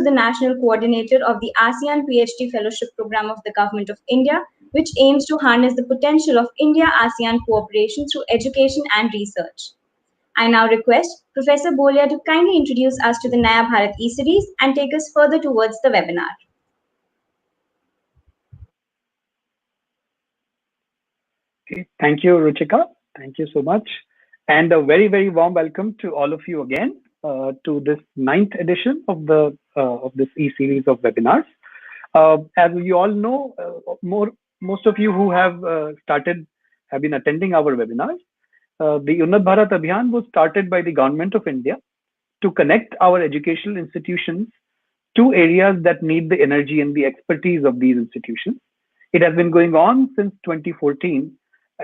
the National Coordinator of the ASEAN PhD Fellowship Program of the Government of India, which aims to harness the potential of India-ASEAN cooperation through education and research. I now request Professor Bolia to kindly introduce us to the NayaBharat e-series and take us further towards the webinar. Okay. Thank you, Ruchika. Thank you so much. And a very, very warm welcome to all of you again to this 9th edition of this e-series of webinars. As you all know, most of you who have have been attending our webinars. The Untitled Bharat Abhiyan was started by the Government of India to connect our educational institutions to areas that need the energy and the expertise of these institutions. It has been going on since 2014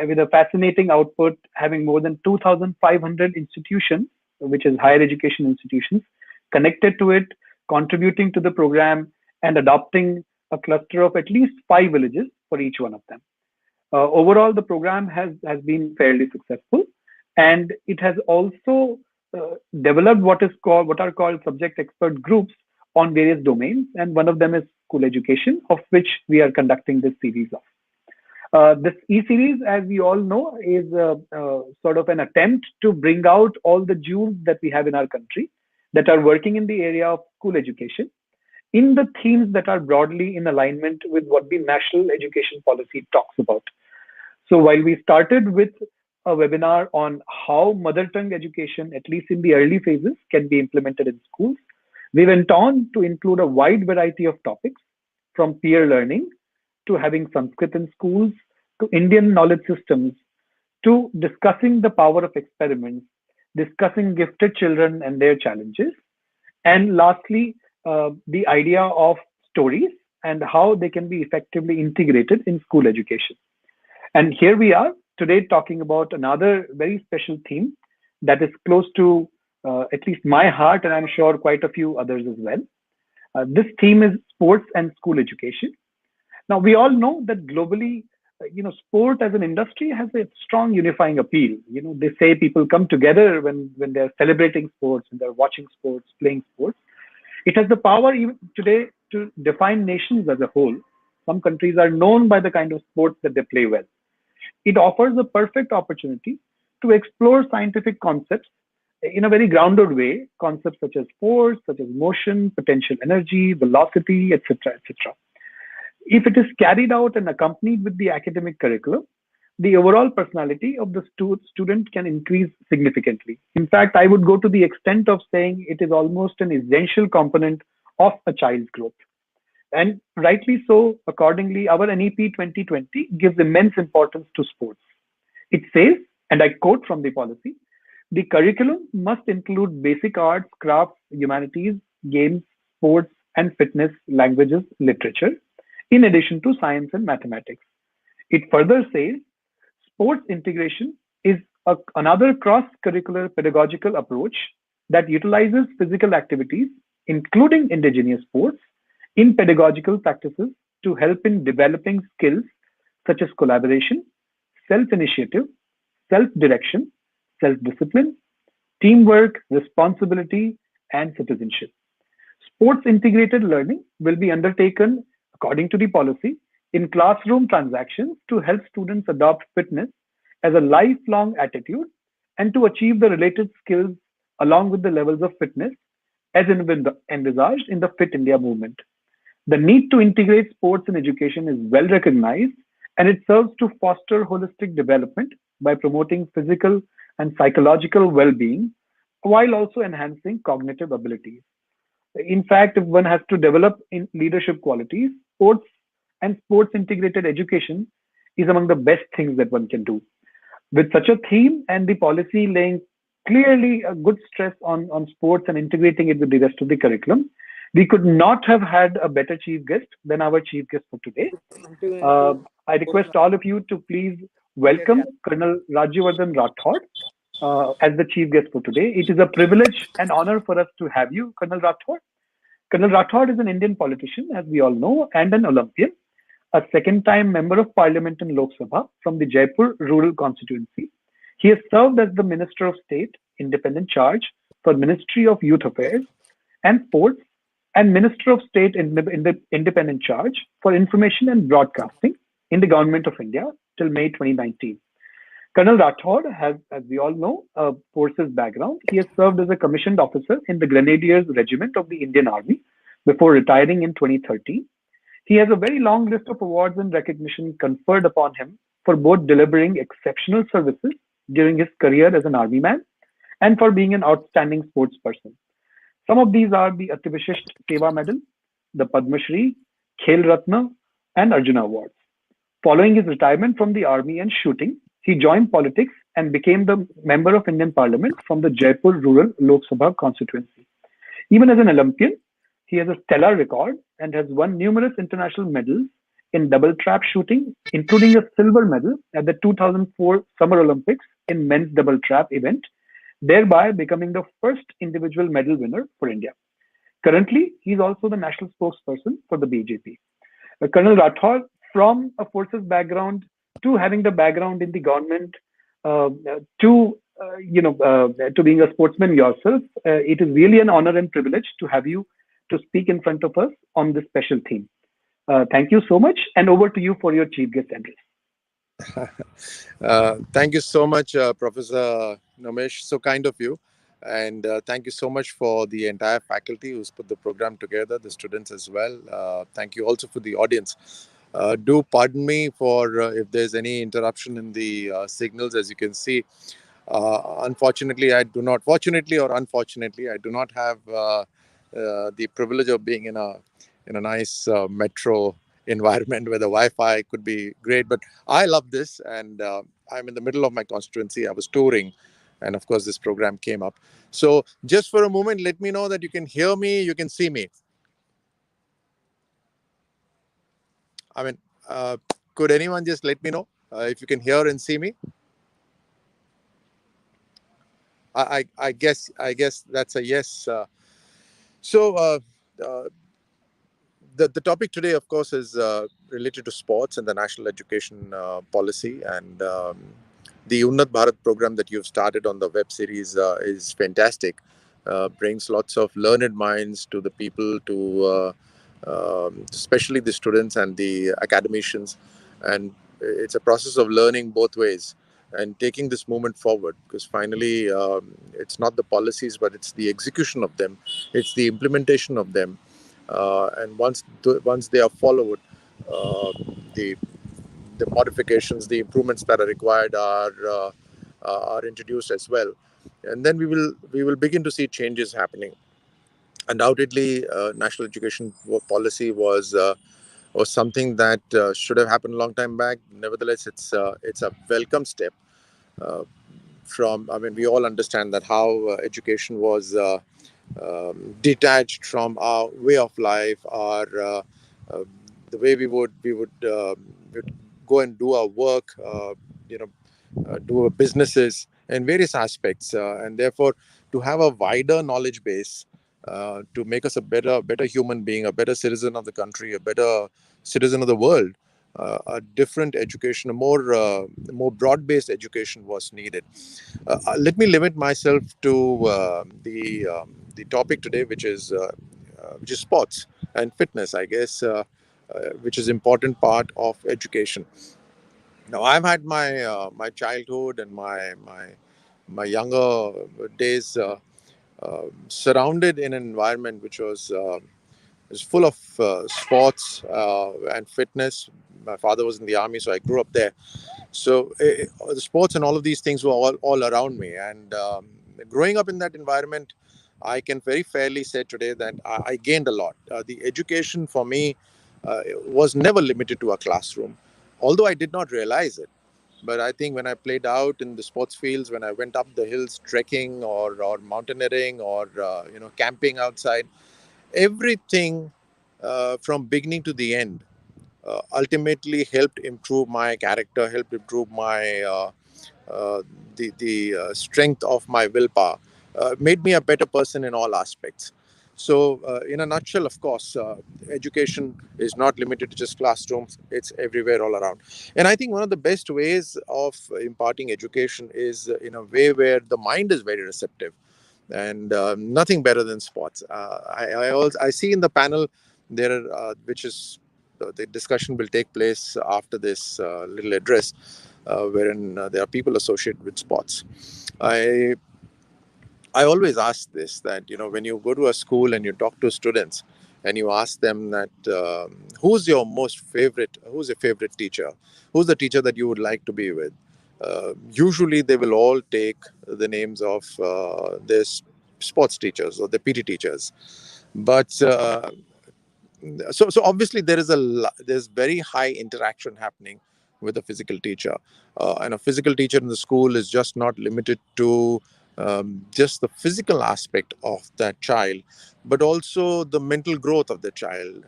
with a fascinating output, having more than 2,500 institutions, which is higher education institutions, connected to it, contributing to the program, and adopting a cluster of at least 5 villages for each one of them. Overall, the program has been fairly successful, and it has also developed what are called subject expert groups on various domains, and one of them is school education, of which we are conducting this series of. This e-series, as we all know, is sort of an attempt to bring out all the jewels that we have in our country that are working in the area of school education in the themes that are broadly in alignment with what the national education policy talks about. So while we started with a webinar on how mother tongue education, at least in the early phases, can be implemented in schools, we went on to include a wide variety of topics, from peer learning to having Sanskrit in schools, to Indian knowledge systems, to discussing the power of experiments, discussing gifted children and their challenges, and lastly, the idea of stories and how they can be effectively integrated in school education. And here we are today talking about another very special theme that is close to at least my heart, and I'm sure quite a few others as well. This theme is sports and school education. Now, we all know that globally, sport as an industry has a strong unifying appeal. They say people come together when they're celebrating sports, and they're watching sports, playing sports. It has the power even today to define nations as a whole. Some countries are known by the kind of sports that they play well. It offers a perfect opportunity to explore scientific concepts in a very grounded way, concepts such as force, such as motion, potential energy, velocity, etc., etc. If it is carried out and accompanied with the academic curriculum, the overall personality of the student can increase significantly. In fact, I would go to the extent of saying it is almost an essential component of a child's growth. And rightly so, accordingly, our NEP 2020 gives immense importance to sports. It says, and I quote from the policy, the curriculum must include basic arts, crafts, humanities, games, sports, and fitness, languages, literature, in addition to science and mathematics. It further says, sports integration is another cross-curricular pedagogical approach that utilizes physical activities, including indigenous sports, in pedagogical practices to help in developing skills such as collaboration, self-initiative, self-direction, self-discipline, teamwork, responsibility, and citizenship. Sports integrated learning will be undertaken, according to the policy, in classroom transactions to help students adopt fitness as a lifelong attitude and to achieve the related skills along with the levels of fitness as envisaged in the Fit India movement. The need to integrate sports in education is well recognized, and it serves to foster holistic development by promoting physical and psychological well-being while also enhancing cognitive abilities. In fact, if one has to develop in leadership qualities, sports and sports integrated education is among the best things that one can do. With such a theme and the policy laying clearly a good stress on sports and integrating it with the rest of the curriculum, we could not have had a better chief guest than our chief guest for today. I request all of you to please welcome Colonel Rajyavardhan Rathore as the chief guest for today. It is a privilege and honor for us to have you, Colonel Rathore. Colonel Rathore is an Indian politician, as we all know, and an Olympian, a second-time member of parliament in Lok Sabha from the Jaipur rural constituency. He has served as the Minister of State, Independent Charge for Ministry of Youth Affairs and Sports and Minister of State in the Independent Charge for Information and Broadcasting in the Government of India till May 2019. Colonel Rathore has, as we all know, a forces background. He has served as a commissioned officer in the Grenadiers Regiment of the Indian Army before retiring in 2013. He has a very long list of awards and recognition conferred upon him for both delivering exceptional services during his career as an army man and for being an outstanding sports person. Some of these are the Ati Vishisht Seva Medal, the Padma Shri, Khel Ratna, and Arjuna Awards. Following his retirement from the army and shooting, he joined politics and became the member of Indian Parliament from the Jaipur Rural Lok Sabha constituency. Even as an Olympian, he has a stellar record and has won numerous international medals in double trap shooting, including a silver medal at the 2004 Summer Olympics in men's double trap event, thereby becoming the first individual medal winner for India. Currently, he is also the national spokesperson for the BJP. Colonel Rathore, from a forces background to having the background in the government, to being a sportsman yourself, it is really an honor and privilege to have you to speak in front of us on this special theme. Thank you so much, and over to you for your chief guest address. Thank you so much, Professor Nomesh. So kind of you. And thank you so much for the entire faculty who's put the program together, the students as well. Thank you also for the audience. Do pardon me for if there's any interruption in the signals. As you can see, unfortunately, fortunately or unfortunately, I do not have the privilege of being in a nice metro environment where the Wi-Fi could be great. But I love this, and I'm in the middle of my constituency. I was touring, and of course, this program came up. So just for a moment, let me know that you can hear me, you can see me. I mean, could anyone just let me know if you can hear and see me? I guess that's a yes. The topic today, of course, is related to sports and the national education policy, and the NayaBharat program that you've started on the web series is fantastic. Brings lots of learned minds to the people, to especially the students and the academicians, and it's a process of learning both ways and taking this movement forward, because finally it's not the policies but it's the execution of them, it's the implementation of them, and once they are followed, uh, the modifications, the improvements that are required are introduced as well, and then we will begin to see changes happening. Undoubtedly, national education policy was something that should have happened a long time back. Nevertheless, it's a welcome step. Uh, we all understand that how education was detached from our way of life, our uh, the way we would go and do our work, do our businesses in various aspects, and therefore to have a wider knowledge base to make us a better human being, a better citizen of the country, a better citizen of the world. A different education, a more broad-based education was needed. Let me limit myself to the topic today, which is sports and fitness, I guess, which is important part of education. Now, I've had my childhood and my younger days surrounded in an environment which was full of sports and fitness. My father was in the army, so I grew up there. So the sports and all of these things were all around me. And growing up in that environment, I can very fairly say today that I gained a lot. The education for me was never limited to a classroom, although I did not realize it. But I think when I played out in the sports fields, when I went up the hills trekking or mountaineering or camping outside, everything from beginning to the end ultimately helped improve my character, helped improve my uh, the strength of my willpower, made me a better person in all aspects. So, in a nutshell, of course, education is not limited to just classrooms; it's everywhere, all around. And I think one of the best ways of imparting education is in a way where the mind is very receptive. and nothing better than sports. I see in the panel there are, which is the discussion will take place after this little address, wherein there are people associated with sports. I I always ask this, that when you go to a school and you talk to students and you ask them that who's your favorite teacher, who's the teacher that you would like to be with, usually they will all take the names of their sports teachers or the PT teachers. But so obviously there's very high interaction happening with a physical teacher, and a physical teacher in the school is just not limited to just the physical aspect of that child, but also the mental growth of the child.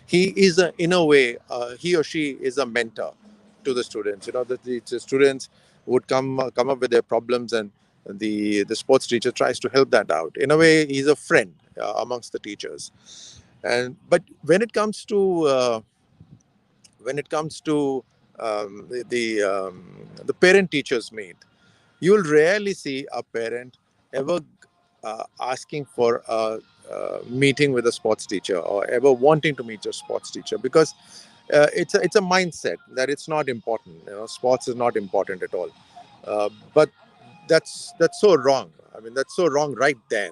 He is in a way, he or she is a mentor to the students. The students would come up with their problems, and the sports teacher tries to help that out. In a way, he's a friend amongst the teachers. And but when it comes to the parent teachers meet, you will rarely see a parent ever asking for a meeting with a sports teacher, or ever wanting to meet your sports teacher, because it's a mindset that it's not important. Sports is not important at all. But that's so wrong. I mean, that's so wrong right there.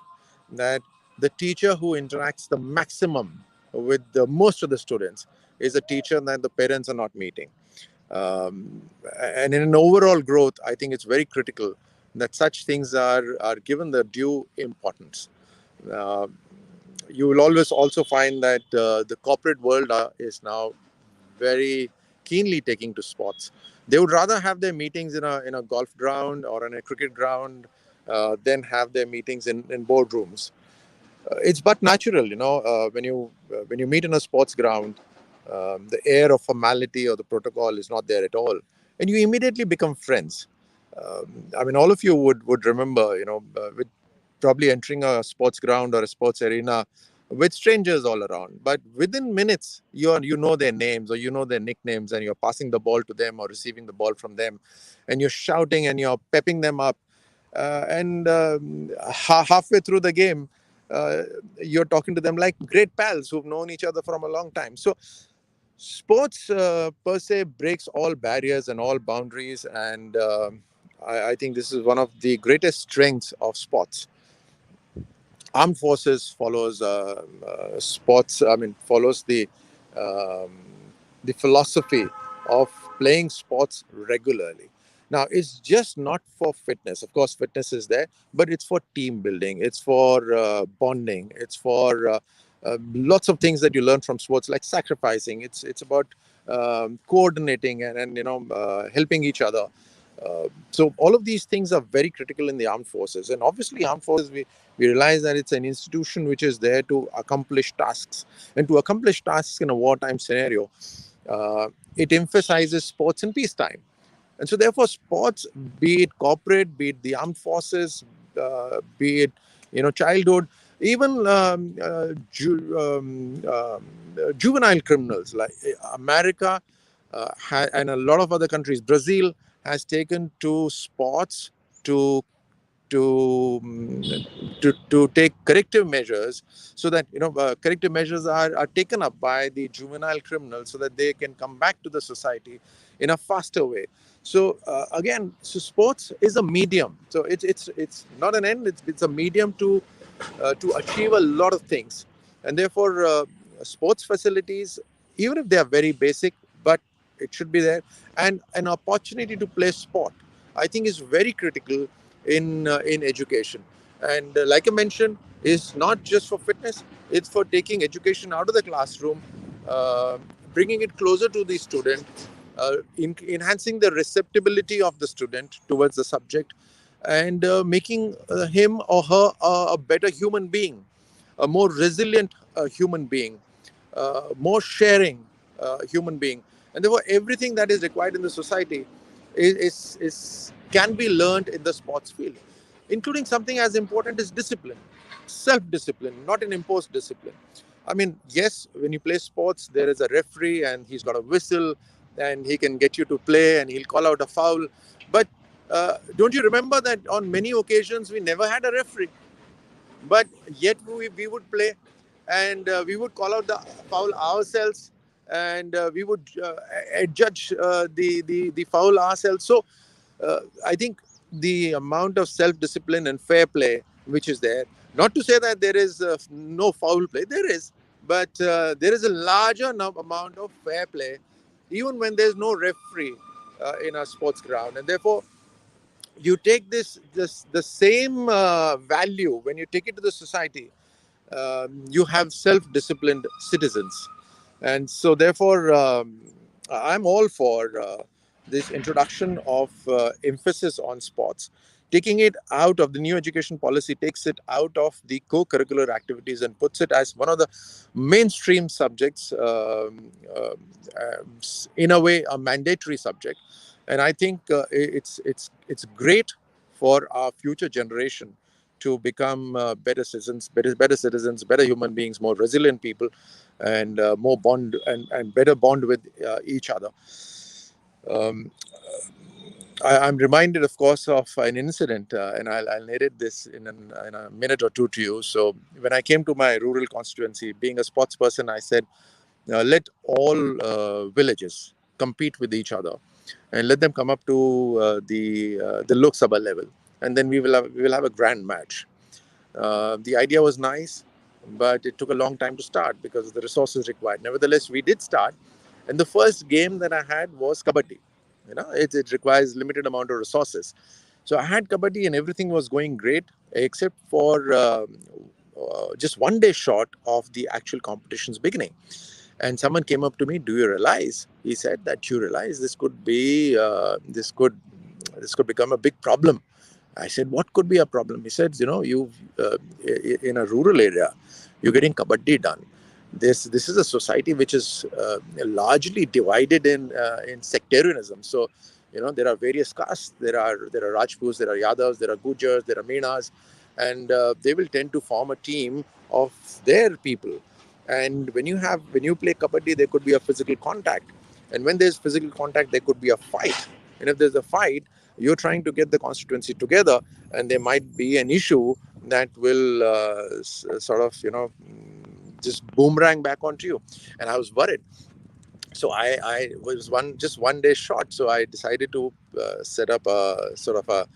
That the teacher who interacts the maximum with the most of the students is a teacher that the parents are not meeting. And in an overall growth, I think it's very critical that such things are given the due importance. Uh, you will always also find that the corporate world is now very keenly taking to sports. They would rather have their meetings in a golf ground or in a cricket ground than have their meetings in boardrooms. It's but natural, when you meet in a sports ground, the air of formality or the protocol is not there at all, and you immediately become friends. I mean, all of you would remember, with probably entering a sports ground or a sports arena with strangers all around, but within minutes you know their names or you know their nicknames, and you're passing the ball to them or receiving the ball from them, and you're shouting and you're pepping them up, and halfway through the game, uh, you're talking to them like great pals who've known each other from a long time. So sports per se breaks all barriers and all boundaries, and I think this is one of the greatest strengths of sports. Armed forces follows sports. I mean, follows um, the philosophy of playing sports regularly. Now, it's just not for fitness. Of course, fitness is there, but it's for team building. It's for bonding. It's for lots of things that you learn from sports, like sacrificing. It's about coordinating and helping each other. So all of these things are very critical in the armed forces, and obviously armed forces, we realize that it's an institution which is there to accomplish tasks, and to accomplish tasks in a wartime scenario, it emphasizes sports in peacetime. And so therefore sports, be it corporate, be it the armed forces, be it childhood, even juvenile criminals, like America, and a lot of other countries, Brazil has taken to sports to to take corrective measures, so that corrective measures are taken up by the juvenile criminals, so that they can come back to the society in a faster way. So again, so sports is a medium. So it's not an end. It's a medium to achieve a lot of things, and therefore sports facilities, even if they are very basic, but it should be there, and an opportunity to play sport, I think, is very critical in education. And like I mentioned, is not just for fitness. It's for taking education out of the classroom, uh, bringing it closer to the student, enhancing the receptibility of the student towards the subject, and making him or her a better human being, a more resilient human being, more sharing human being. And therefore, everything that is required in the society is can be learned in the sports field, including something as important as discipline, self-discipline, not an imposed discipline. I mean, yes, when you play sports, there is a referee and he's got a whistle, and he can get you to play and he'll call out a foul. But Don't you remember that on many occasions we never had a referee, but yet we would play, and we would call out the foul ourselves, and we would judge the foul ourselves. So I think the amount of self-discipline and fair play which is there, not to say that there is no foul play, there is, but there is a larger amount of fair play even when there's no referee in a sports ground. And therefore you take this the same value when you take it to the society. You have self-disciplined citizens, and so therefore I'm all for this introduction of emphasis on sports, taking it out of the new education policy, takes it out of the co-curricular activities and puts it as one of the mainstream subjects, in a way a mandatory subject. And I think it's great for our future generation to become better citizens, better human beings, more resilient people, and more bond and better bond with each other. I'm reminded, of course, of an incident, and I'll narrate this in a minute or two to you. So, when I came to my rural constituency, being a sports person, I said, let all villages compete with each other, and let them come up to the Lok Sabha level, and then we will have a grand match. The idea was nice, but it took a long time to start because of the resources required. Nevertheless, we did start, and the first game that I had was kabaddi. It requires limited amount of resources. So I had kabaddi, and everything was going great, except for just one day short of the actual competition's beginning. And someone came up to me, "Do you realize?" He said that you realize this could be this could become a big problem. I said, "What could be a problem?" He said, "You in a rural area, you're getting kabaddi done. This is a society which is largely divided in sectarianism. So, there are various castes. There are Rajputs, there are Yadavs, there are Gujars, there are Meenas, and they will tend to form a team of their people. And when you play kabaddi, there could be a physical contact, and when there's physical contact, there could be a fight. And if there's a fight, you're trying to get the constituency together, and there might be an issue that will sort of just boomerang back onto you." And I was worried. So I was just one day short. So I decided to set up a sort of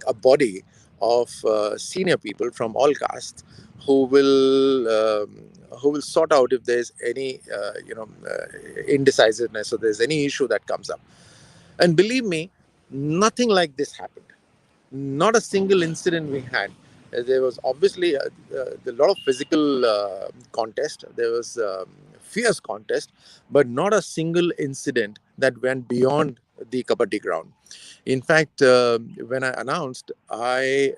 a body of senior people from all castes who will sort out if there's any indecisiveness or there's any issue that comes up. And believe me, nothing like this happened. Not a single incident we had. There was obviously a lot of physical contest. There was fierce contest, but not a single incident that went beyond the kabaddi ground. In fact, when I announced, I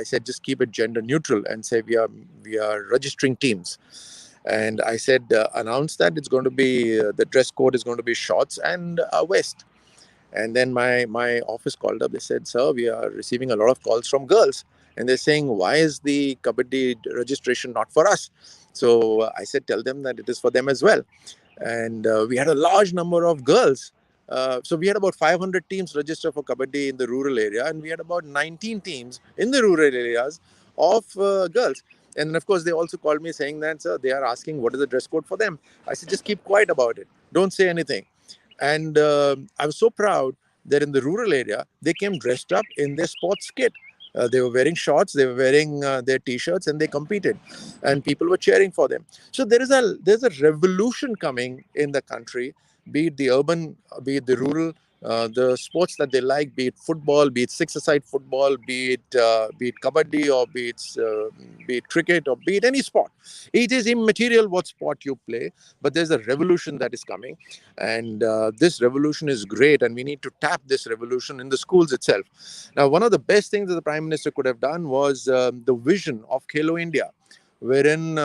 said just keep it gender neutral and say we are registering teams. And I said announce that it's going to be the dress code is going to be shorts and a vest. And then my office called up. They said, "Sir, we are receiving a lot of calls from girls, and they're saying, why is the kabaddi registration not for us?" So I said, "Tell them that it is for them as well." And we had a large number of girls. So we had about 500 teams registered for kabaddi in the rural area, and we had about 19 teams in the rural areas of girls. And then, of course, they also called me saying that, "Sir, they are asking what is the dress code for them." I said, "Just keep quiet about it. Don't say anything." And I was so proud that in the rural area, they came dressed up in their sports kit. They were wearing shorts, they were wearing their t-shirts, and they competed. And people were cheering for them. So there's a revolution coming in the country, be it the urban, be it the rural, the sports that they like, be it football, be it six-a-side football, be it kabaddi, or be it cricket, or be it any sport. It is immaterial what sport you play, but there's a revolution that is coming, and this revolution is great, and we need to tap this revolution in the schools itself. Now, one of the best things that the Prime Minister could have done was the vision of Khelo India, wherein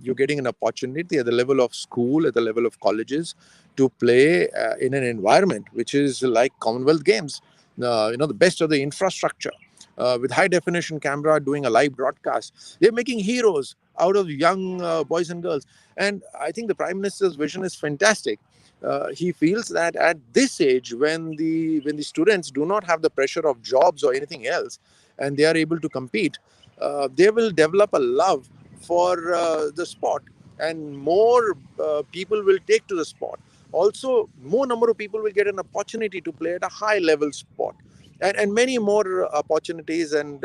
you're getting an opportunity at the level of school, at the level of colleges, to play in an environment which is like Commonwealth Games. The best of the infrastructure, with high definition camera doing a live broadcast. They're making heroes out of young boys and girls. And I think the Prime Minister's vision is fantastic. He feels that at this age, when the students do not have the pressure of jobs or anything else, and they are able to compete, they will develop a love for the sport, and more people will take to the sport. Also, more number of people will get an opportunity to play at a high level sport, and many more opportunities, and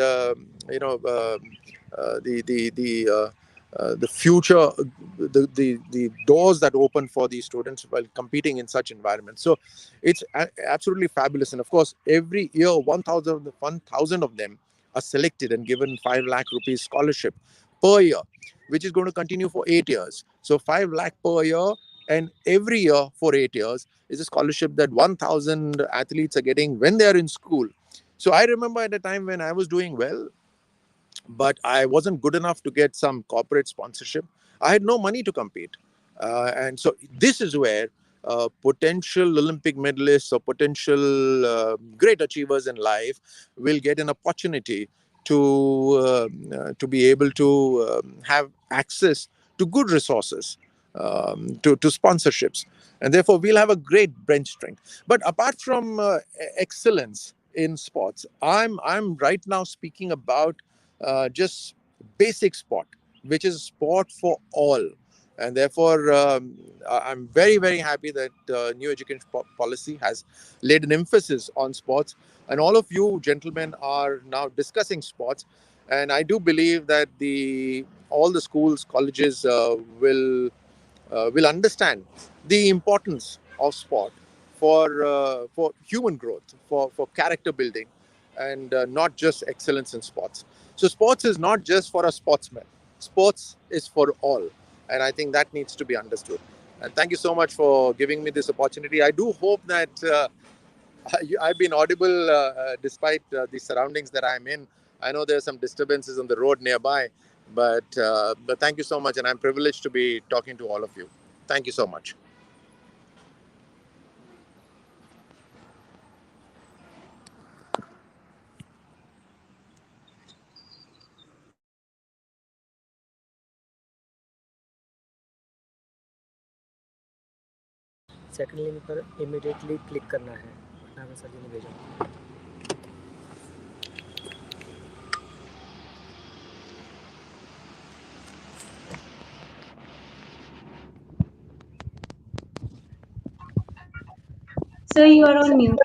the future, the doors that open for these students while competing in such environments. So it's absolutely fabulous. And of course, every year 1,000 of them are selected and given 5 lakh rupees scholarship per year, which is going to continue for 8 years. So 5 lakh per year, and every year for 8 years is a scholarship that 1,000 athletes are getting when they are in school. So I remember at a time when I was doing well, but I wasn't good enough to get some corporate sponsorship. I had no money to compete. And so this is where potential Olympic medalists or potential great achievers in life will get an opportunity to be able to have access to good resources, to sponsorships. And therefore, we'll have a great bench strength. But apart from excellence in sports, I'm right now speaking about just basic sport, which is sport for all. And therefore, I'm very, very happy that new education policy has laid an emphasis on sports. And all of you gentlemen are now discussing sports. And I do believe that all the schools, colleges will understand the importance of sport for human growth, for character building, and not just excellence in sports. So sports is not just for a sportsman. Sports is for all, and I think that needs to be understood. And thank you so much for giving me this opportunity. I do hope that I've been audible despite the surroundings that I'm in. I know there are some disturbances on the road nearby, but thank you so much, and I'm privileged to be talking to all of you. Thank you so much. Second link पर immediately click करना है, Patna sir जी ने भेजा। Sir, you are on mute.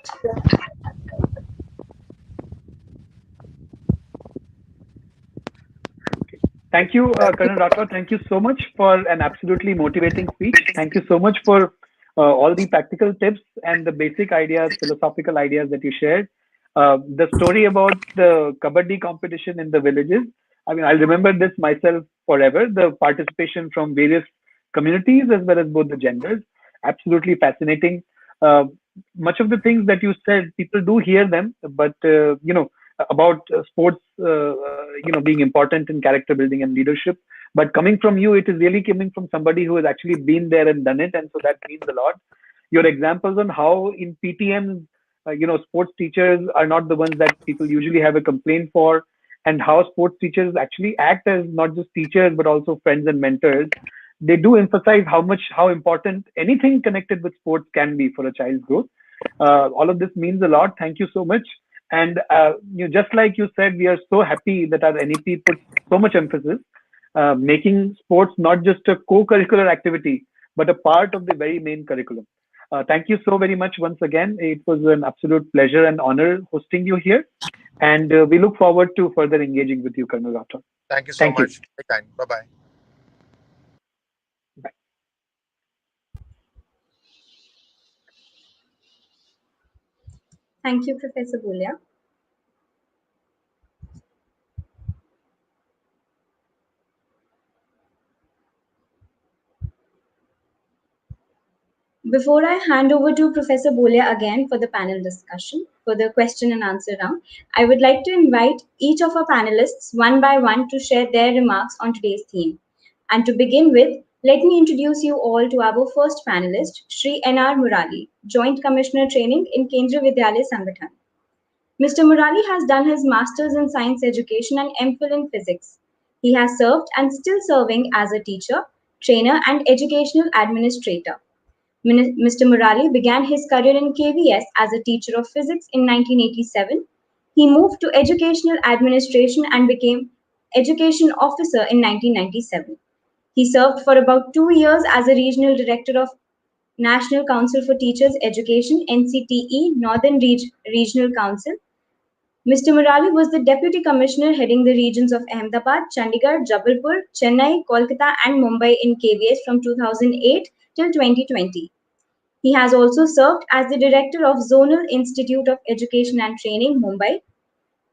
Thank you, Colonel Rathore. Thank you so much for an absolutely motivating speech. Thank you so much for all the practical tips and the basic ideas, philosophical ideas that you shared. The story about the kabaddi competition in the villages, I mean, I'll remember this myself forever. The participation from various communities as well as both the genders, absolutely fascinating. Uh, Much of the things that you said, people do hear them, but about sports, being important in character building and leadership. But coming from you, it is really coming from somebody who has actually been there and done it, and so that means a lot. Your examples on how in PTMs, sports teachers are not the ones that people usually have a complaint for, and how sports teachers actually act as not just teachers but also friends and mentors. They do emphasize how important anything connected with sports can be for a child's growth. All of this means a lot. Thank you so much. And just like you said, we are so happy that our NEP puts so much emphasis, making sports not just a co-curricular activity, but a part of the very main curriculum. Thank you so very much once again. It was an absolute pleasure and honor hosting you here. And we look forward to further engaging with you, Colonel Rathore. Thank you so Thank you. much. Very kind. Bye-bye. Bye. Thank you, Professor Bolia. Before I hand over to Professor Bolia again for the panel discussion, for the question and answer round, I would like to invite each of our panelists one by one to share their remarks on today's theme. And to begin with, let me introduce you all to our first panelist, Shri N.R. Murali, Joint Commissioner Training in Kendriya Vidyalaya Sangathan. Mr. Murali has done his Masters in Science Education and MPhil in Physics. He has served and still serving as a teacher, trainer, and educational administrator. Mr. Murali began his career in KVS as a teacher of physics in 1987. He moved to educational administration and became education officer in 1997. He served for about 2 years as a regional director of National Council for Teachers Education (NCTE) Northern Regional Council. Mr. Murali was the Deputy Commissioner heading the regions of Ahmedabad, Chandigarh, Jabalpur, Chennai, Kolkata, and Mumbai in KVS from 2008 till 2020. He has also served as the Director of Zonal Institute of Education and Training, Mumbai.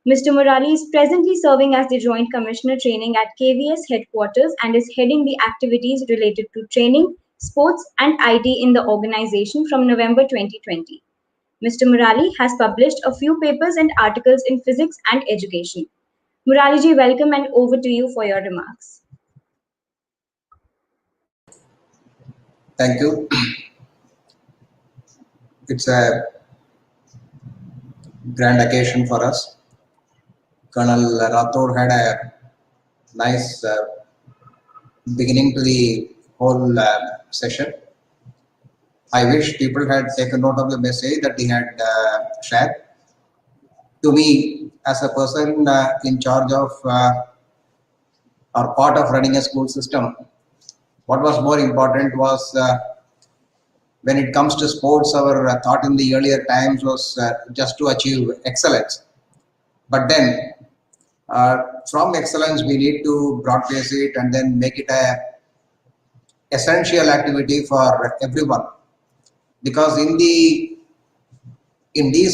Mr. Murali is presently serving as the Joint Commissioner Training at KVS headquarters and is heading the activities related to training, sports, and IT in the organization from November 2020. Mr. Murali has published a few papers and articles in physics and education. Muraliji, welcome and over to you for your remarks. Thank you. It's a grand occasion for us. Colonel Rathore had a nice beginning to the whole session. I wish people had taken note of the message that he had shared. To me, as a person in charge of or part of running a school system, what was more important was when it comes to sports, our thought in the earlier times was just to achieve excellence. But then from excellence, we need to broadcast it and then make it a essential activity for everyone. Because in these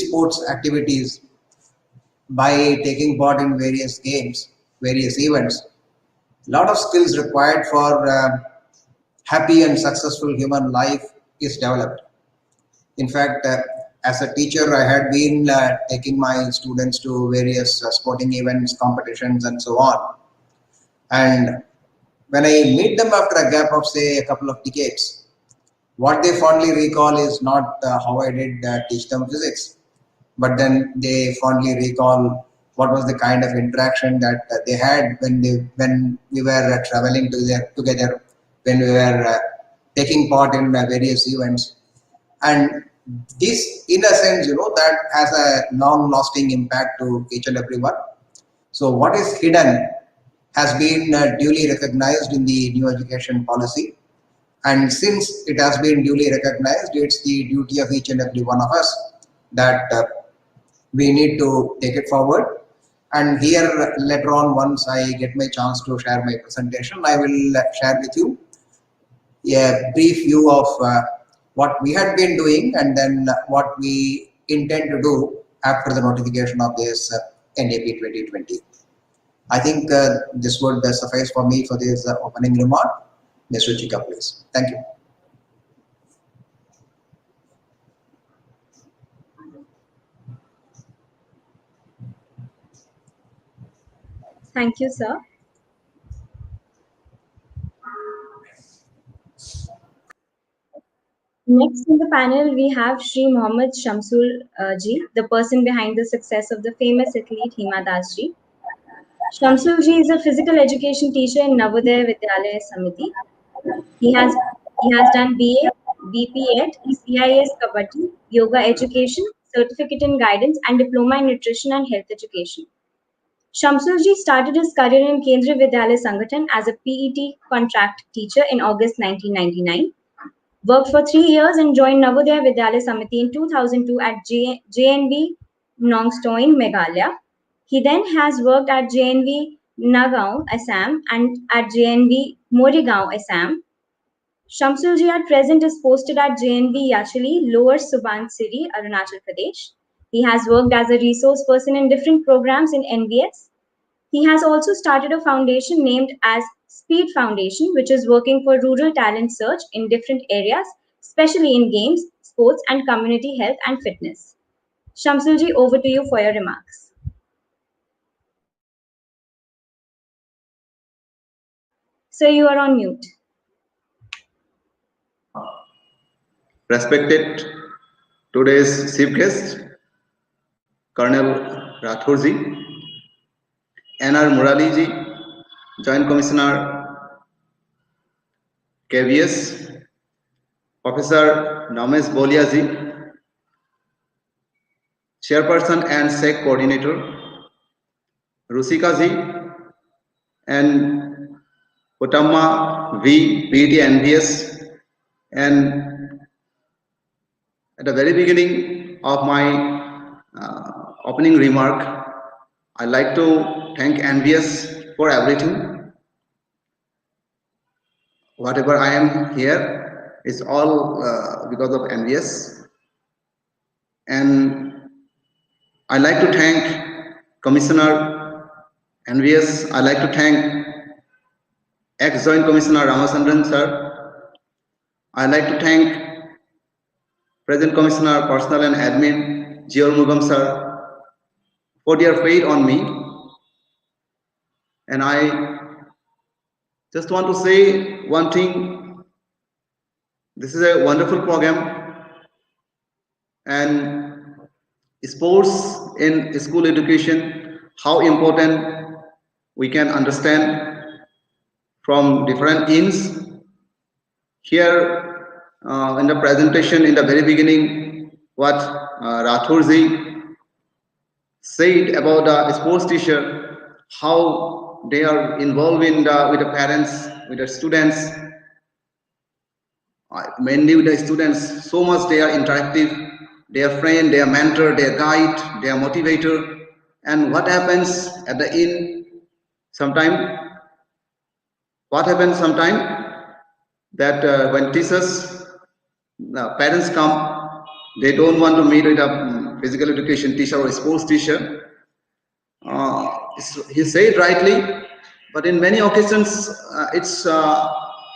sports activities, by taking part in various games, various events, a lot of skills required for happy and successful human life is developed. In fact, as a teacher, I had been taking my students to various sporting events, competitions, and so on. And when I meet them after a gap of, say, a couple of decades, what they fondly recall is not how I did teach them physics, but then they fondly recall what was the kind of interaction that they had when we were traveling together, when we were taking part in various events. And this, in a sense, that has a long-lasting impact to each and every one. So what is hidden has been duly recognized in the new education policy. And since it has been duly recognized, it's the duty of each and every one of us that we need to take it forward. And here later on, once I get my chance to share my presentation, I will share with you a brief view of what we had been doing and then what we intend to do after the notification of this NAP 2020. I think this would suffice for me for this opening remark. Ms. Ruchika, please. Thank you. Thank you, sir. Next in the panel, we have Shri Mohammad Shamsul ji, the person behind the success of the famous athlete Hima Das ji. Shamsul ji is a physical education teacher in Navodaya Vidyalaya Samiti. He has done BA, BP Ed, CIS Kabaddi, Yoga Education, Certificate in Guidance, and Diploma in Nutrition and Health Education. Shamsul ji started his career in Kendriya Vidyalaya Sangathan as a PET contract teacher in August 1999. Worked for 3 years and joined Navodaya Vidyalaya Samiti in 2002 at JNV Nongstoin, Meghalaya. He then has worked at JNV Nagaon, Assam and at JNV Morigaon, Assam. Shamsul ji at present is posted at JNV Yachali, Lower Subansiri, Arunachal Pradesh. He has worked as a resource person in different programs in NVS. He has also started a foundation named as Speed Foundation, which is working for rural talent search in different areas, especially in games, sports, and community health and fitness. Shamsul ji, over to you for your remarks. Sir, you are on mute. Respected today's chief guest, Colonel Rathore ji, NR Murali ji, Joint Commissioner KVS, Professor Nomesh Bolia ji, Chairperson and SEC Coordinator Ruchika ji, and Utama V, BT NVS, and at the very beginning of my opening remark, I'd like to thank NVS for everything. Whatever I am here is all because of NVS. And I'd like to thank Commissioner NVS. I'd like to thank ex-Joint Commissioner Ramachandran sir. I'd like to thank Present Commissioner Personnel and Admin Jior Mugam sir for their faith on me. And I just want to say one thing. This is a wonderful program, and sports in school education, how important we can understand from different ends. Here in the presentation in the very beginning, what Rathore ji said about the sports teacher, how they are involved in with the parents, with the students, mainly with the students, so much they are interactive, their friend, their mentor, their guide, their motivator. And what happens at the end, what happens sometime that when teachers, parents come, they don't want to meet with a physical education teacher or a sports teacher. He said rightly, but in many occasions it's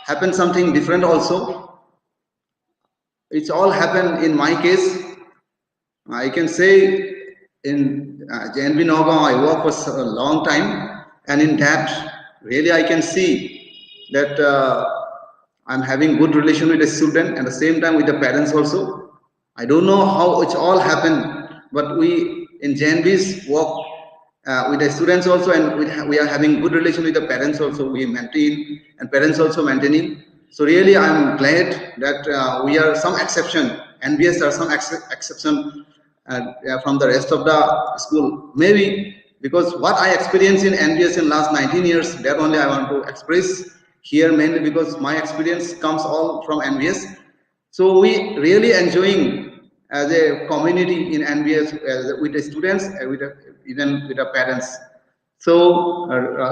happened something different also. It's all happened in my case. I can say in JNB Nagaon, I work for a long time, and in that, really I can see that I'm having good relation with the student and the same time with the parents also. I don't know how it's all happened, but we in JNB's work with the students also, and we are having good relation with the parents also. We maintain, and parents also maintaining. So really, I'm glad that we are some exception. NBS are some exception from the rest of the school. Maybe because what I experienced in NBS in last 19 years, that only I want to express here, mainly because my experience comes all from NBS. So we really enjoying as a community in NBS with the students, even with the parents. So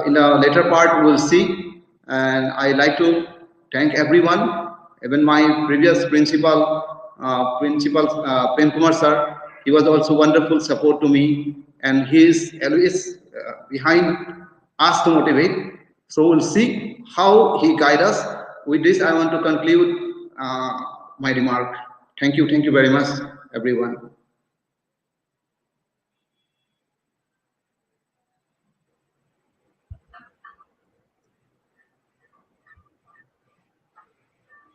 in the later part we'll see, and I like to thank everyone, even my previous principal, Prem Kumar sir. He was also wonderful support to me, and he is always behind us to motivate. So we'll see how he guide us. With this, I want to conclude my remark. Thank you very much, everyone.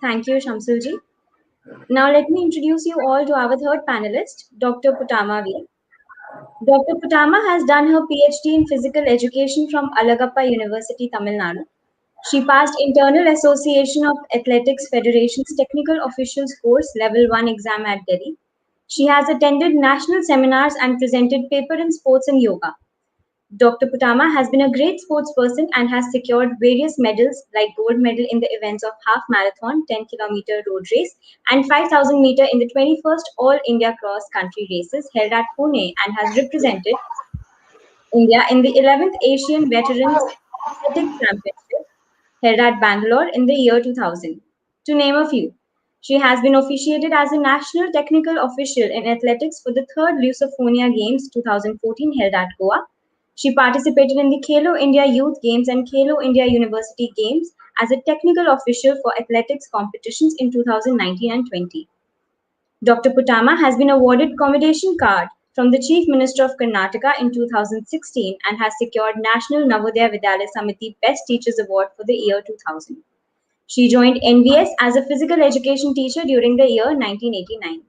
Thank you, Shamsulji. Now let me introduce you all to our third panelist, Dr. Putama V. Dr. Putama has done her PhD in physical education from Alagappa University, Tamil Nadu. She passed Internal Association of Athletics Federation's Technical Officials Course Level 1 exam at Delhi. She has attended national seminars and presented paper in sports and yoga. Dr. Putama has been a great sports person and has secured various medals like gold medal in the events of half marathon, 10-kilometer road race, and 5,000 meter in the 21st All India Cross Country races held at Pune, and has represented India in the 11th Asian Veterans Athletics Championship held at Bangalore in the year 2000, to name a few. She has been officiated as a national technical official in athletics for the third Lusophonia Games 2014 held at Goa. She participated in the Khelo India Youth Games and Khelo India University Games as a technical official for athletics competitions in 2019 and 20. Dr. Putama has been awarded Commendation Card from the Chief Minister of Karnataka in 2016 and has secured National Navodaya Vidyalaya Samiti Best Teachers Award for the year 2000. She joined NVS as a physical education teacher during the year 1989.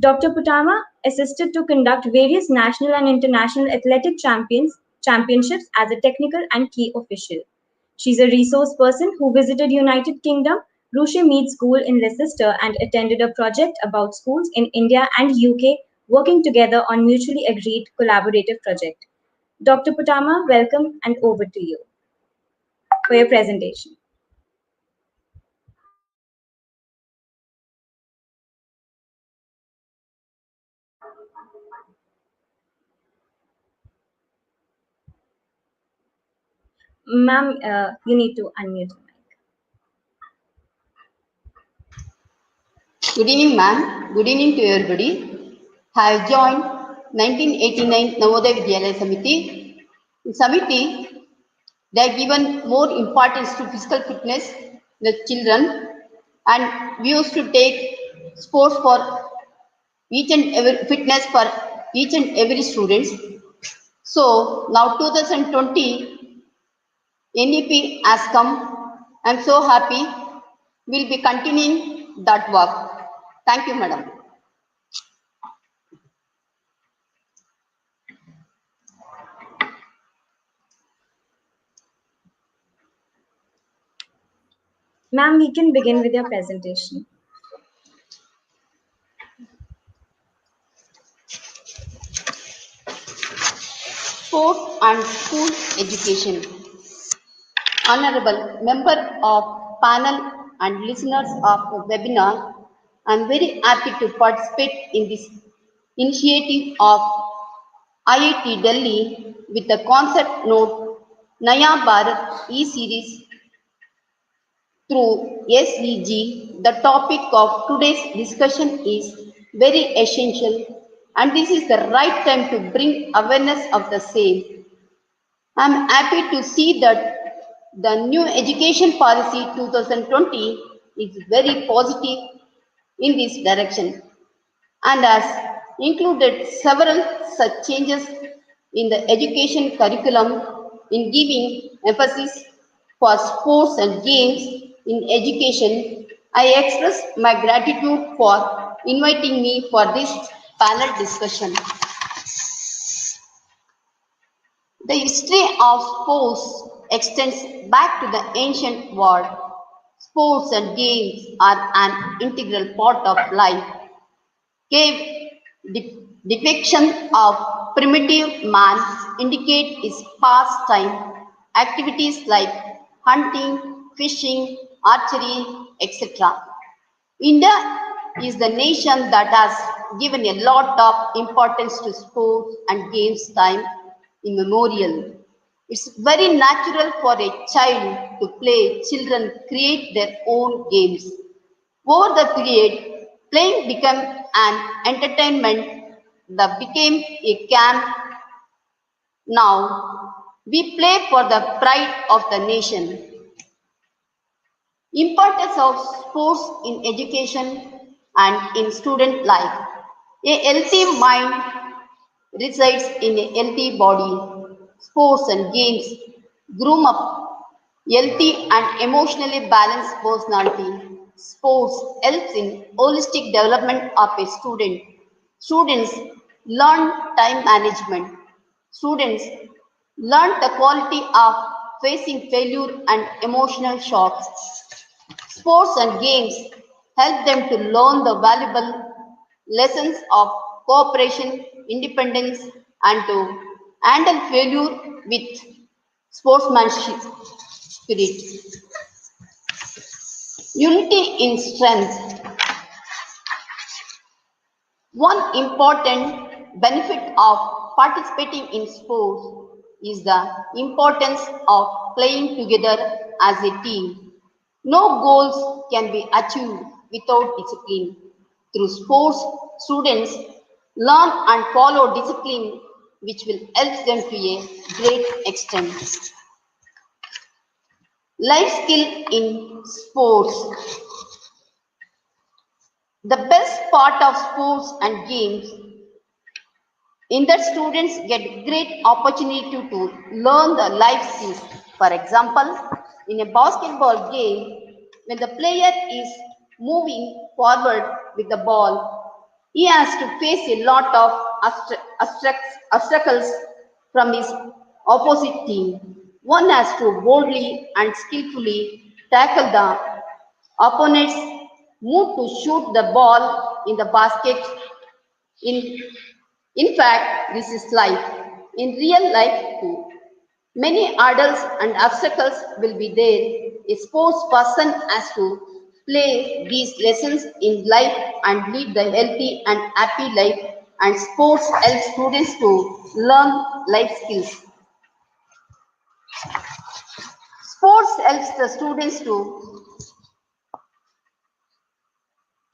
Dr. Putama assisted to conduct various national and international athletic championships as a technical and key official. She's a resource person who visited United Kingdom, Rushe Mead School in Leicester and attended a project about schools in India and UK working together on mutually agreed collaborative project. Dr. Putama, welcome and over to you for your presentation. Ma'am, you need to unmute. Good evening, ma'am. Good evening to everybody. I have joined 1989 Navodaya Vidyalaya Samiti. In Samiti, they have given more importance to physical fitness in the children, and we used to take sports for each and every fitness for each and every student. So now 2020 NEP has come. I'm so happy. We'll be continuing that work. Thank you, madam. Ma'am, we can begin with your presentation. Sport and school education. Honorable member of panel and listeners of the webinar, I am very happy to participate in this initiative of IIT Delhi with the concept note NayaBharat e-series through SEG. The topic of today's discussion is very essential and this is the right time to bring awareness of the same. I am happy to see that the new education policy 2020 is very positive in this direction and has included several such changes in the education curriculum in giving emphasis for sports and games in education. I express my gratitude for inviting me for this panel discussion. The history of sports extends back to the ancient world. Sports and games are an integral part of life. Cave depiction of primitive man indicate his pastime activities like hunting, fishing, archery, etc. India is the nation that has given a lot of importance to sports and games time immemorial. It's very natural for a child to play. Children create their own games. Over the period, playing became an entertainment that became a camp. Now, we play for the pride of the nation. Importance of sports in education and in student life. A healthy mind resides in a healthy body. Sports and games groom up healthy and emotionally balanced personality. Sports helps in holistic development of a student. Students learn time management. Students learn the quality of facing failure and emotional shocks. Sports and games help them to learn the valuable lessons of cooperation, independence, and to handle failure with sportsmanship spirit. Unity in strength. One important benefit of participating in sports is the importance of playing together as a team. No goals can be achieved without discipline. Through sports, students learn and follow discipline which will help them to a great extent. Life skill in sports. The best part of sports and games in that students get great opportunity to learn the life skills. For example, in a basketball game, when the player is moving forward with the ball, He has to face a lot of obstacles from his opposite team. One has to boldly and skillfully tackle the opponent's move to shoot the ball in the basket. In, in fact, this is life. In real life too. Many hurdles and obstacles will be there. A sports person has to play these lessons in life and lead the healthy and happy life. And sports help students to learn life skills. Sports helps the students to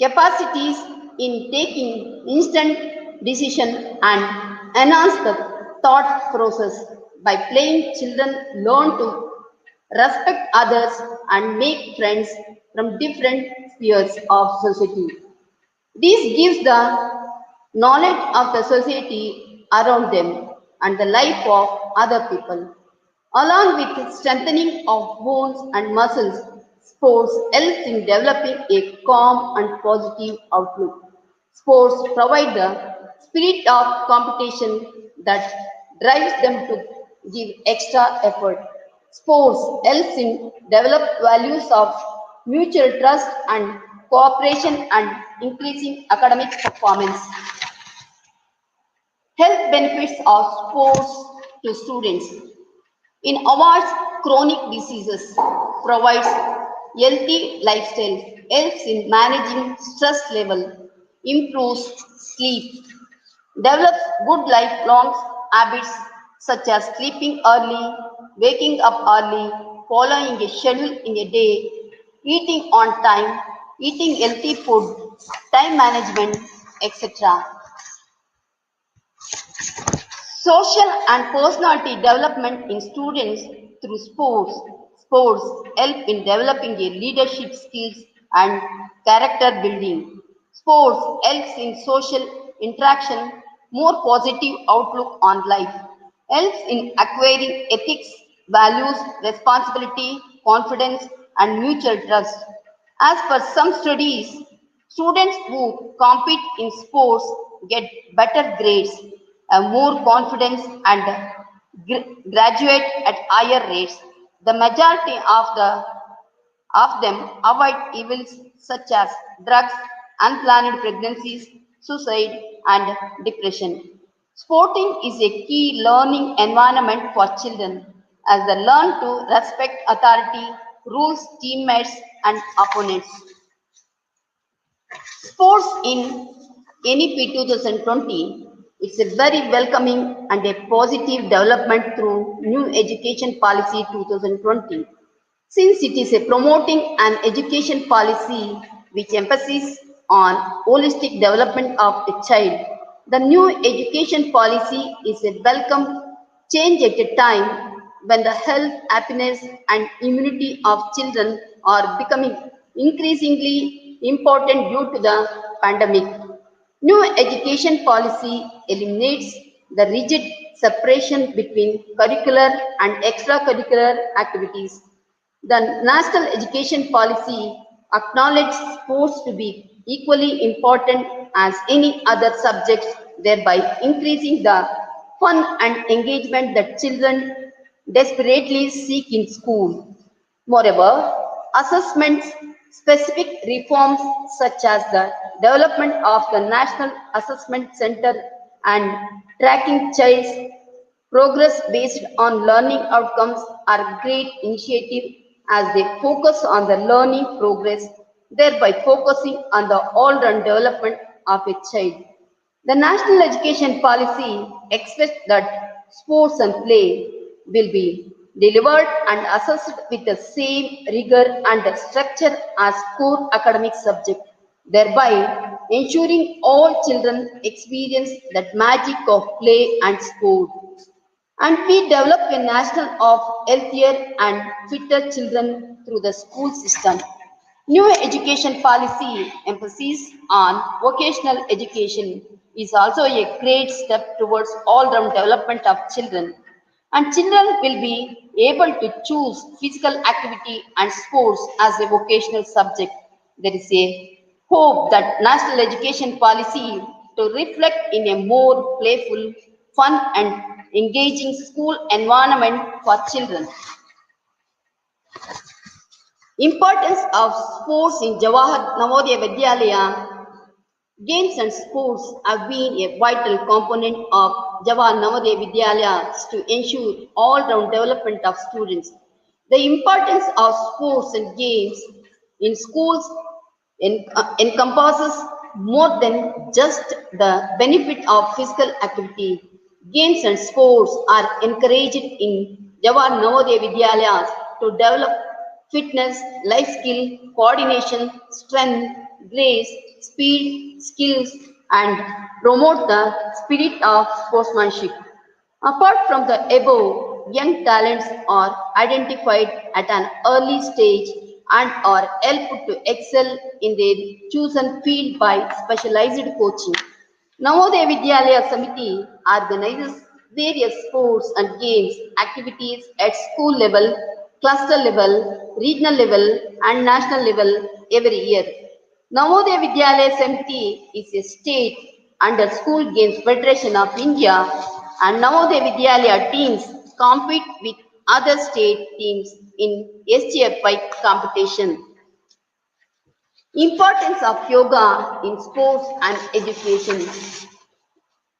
capacities in taking instant decision and enhance the thought process. By playing, children learn to respect others and make friends from different spheres of society. This gives the knowledge of the society around them and the life of other people. Along with strengthening of bones and muscles, sports helps in developing a calm and positive outlook. Sports provide the spirit of competition that drives them to give extra effort. Sports helps in develop values of mutual trust and cooperation and increasing academic performance. Health benefits of sports to students. In awards, chronic diseases, provides healthy lifestyle, helps in managing stress level, improves sleep, develops good lifelong habits such as sleeping early, waking up early, following a schedule in a day, eating on time, eating healthy food, time management, etc. Social and personality development in students through sports. Sports help in developing a leadership skills and character building. Sports helps in social interaction, more positive outlook on life. Helps in acquiring ethics, values, responsibility, confidence, and mutual trust. As per some studies, students who compete in sports get better grades, more confidence, and graduate at higher rates. The majority of them avoid evils such as drugs, unplanned pregnancies, suicide, and depression. Sporting is a key learning environment for children as they learn to respect authority, rules, teammates, and opponents. Sports in NEP 2020, it's a very welcoming and a positive development through new education policy 2020. Since it is a promoting an education policy which emphasizes on holistic development of the child, the new education policy is a welcome change at a time when the health, happiness, and immunity of children are becoming increasingly important due to the pandemic. New education policy eliminates the rigid separation between curricular and extracurricular activities. The National Education Policy acknowledges sports to be equally important as any other subjects, thereby increasing the fun and engagement that children desperately seek in school. Moreover, assessments specific reforms such as the development of the National Assessment Center and tracking child's progress based on learning outcomes are great initiative as they focus on the learning progress, thereby focusing on the all-round development of a child. The National Education Policy expects that sports and play will be delivered and assessed with the same rigor and structure as core academic subject, thereby ensuring all children experience that magic of play and sport. And we develop a national of healthier and fitter children through the school system. New education policy emphasis on vocational education is also a great step towards all-round development of children. And children will be able to choose physical activity and sports as a vocational subject. There is a hope that national education policy to reflect in a more playful, fun and engaging school environment for children. Importance of sports in Jawahar Navodaya Vidyalaya. Games and sports have been a vital component of Jawahar Navodaya Vidyalayas to ensure all-round development of students. The importance of sports and games in schools encompasses more than just the benefit of physical activity. Games and sports are encouraged in Jawahar Navodaya Vidyalayas to develop fitness, life skill, coordination, strength, grace, speed, skills, and promote the spirit of sportsmanship. Apart from the above, young talents are identified at an early stage and are helped to excel in their chosen field by specialized coaching. Navodaya Vidyalaya Samiti organizes various sports and games activities at school level, cluster level, regional level, and national level every year. Navodaya Vidyalaya Samiti is a state under School Games Federation of India, and Navodaya Vidyalaya teams compete with other state teams in SGFI competition. Importance of yoga in sports and education.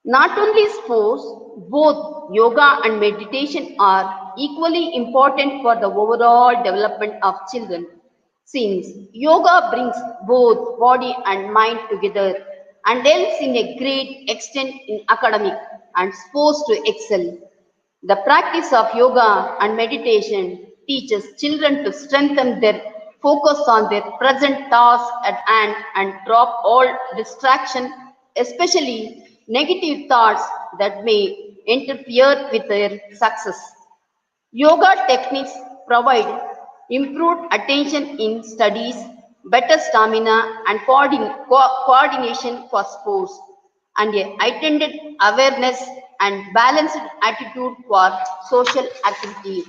Not only sports, both yoga and meditation are equally important for the overall development of children. Since yoga brings both body and mind together and helps in a great extent in academic and sports to excel. The practice of yoga and meditation teaches children to strengthen their focus on their present task at hand and drop all distraction, especially negative thoughts that may interfere with their success. Yoga techniques provide improved attention in studies, better stamina and coordination for sports, and a heightened awareness and balanced attitude for social activity.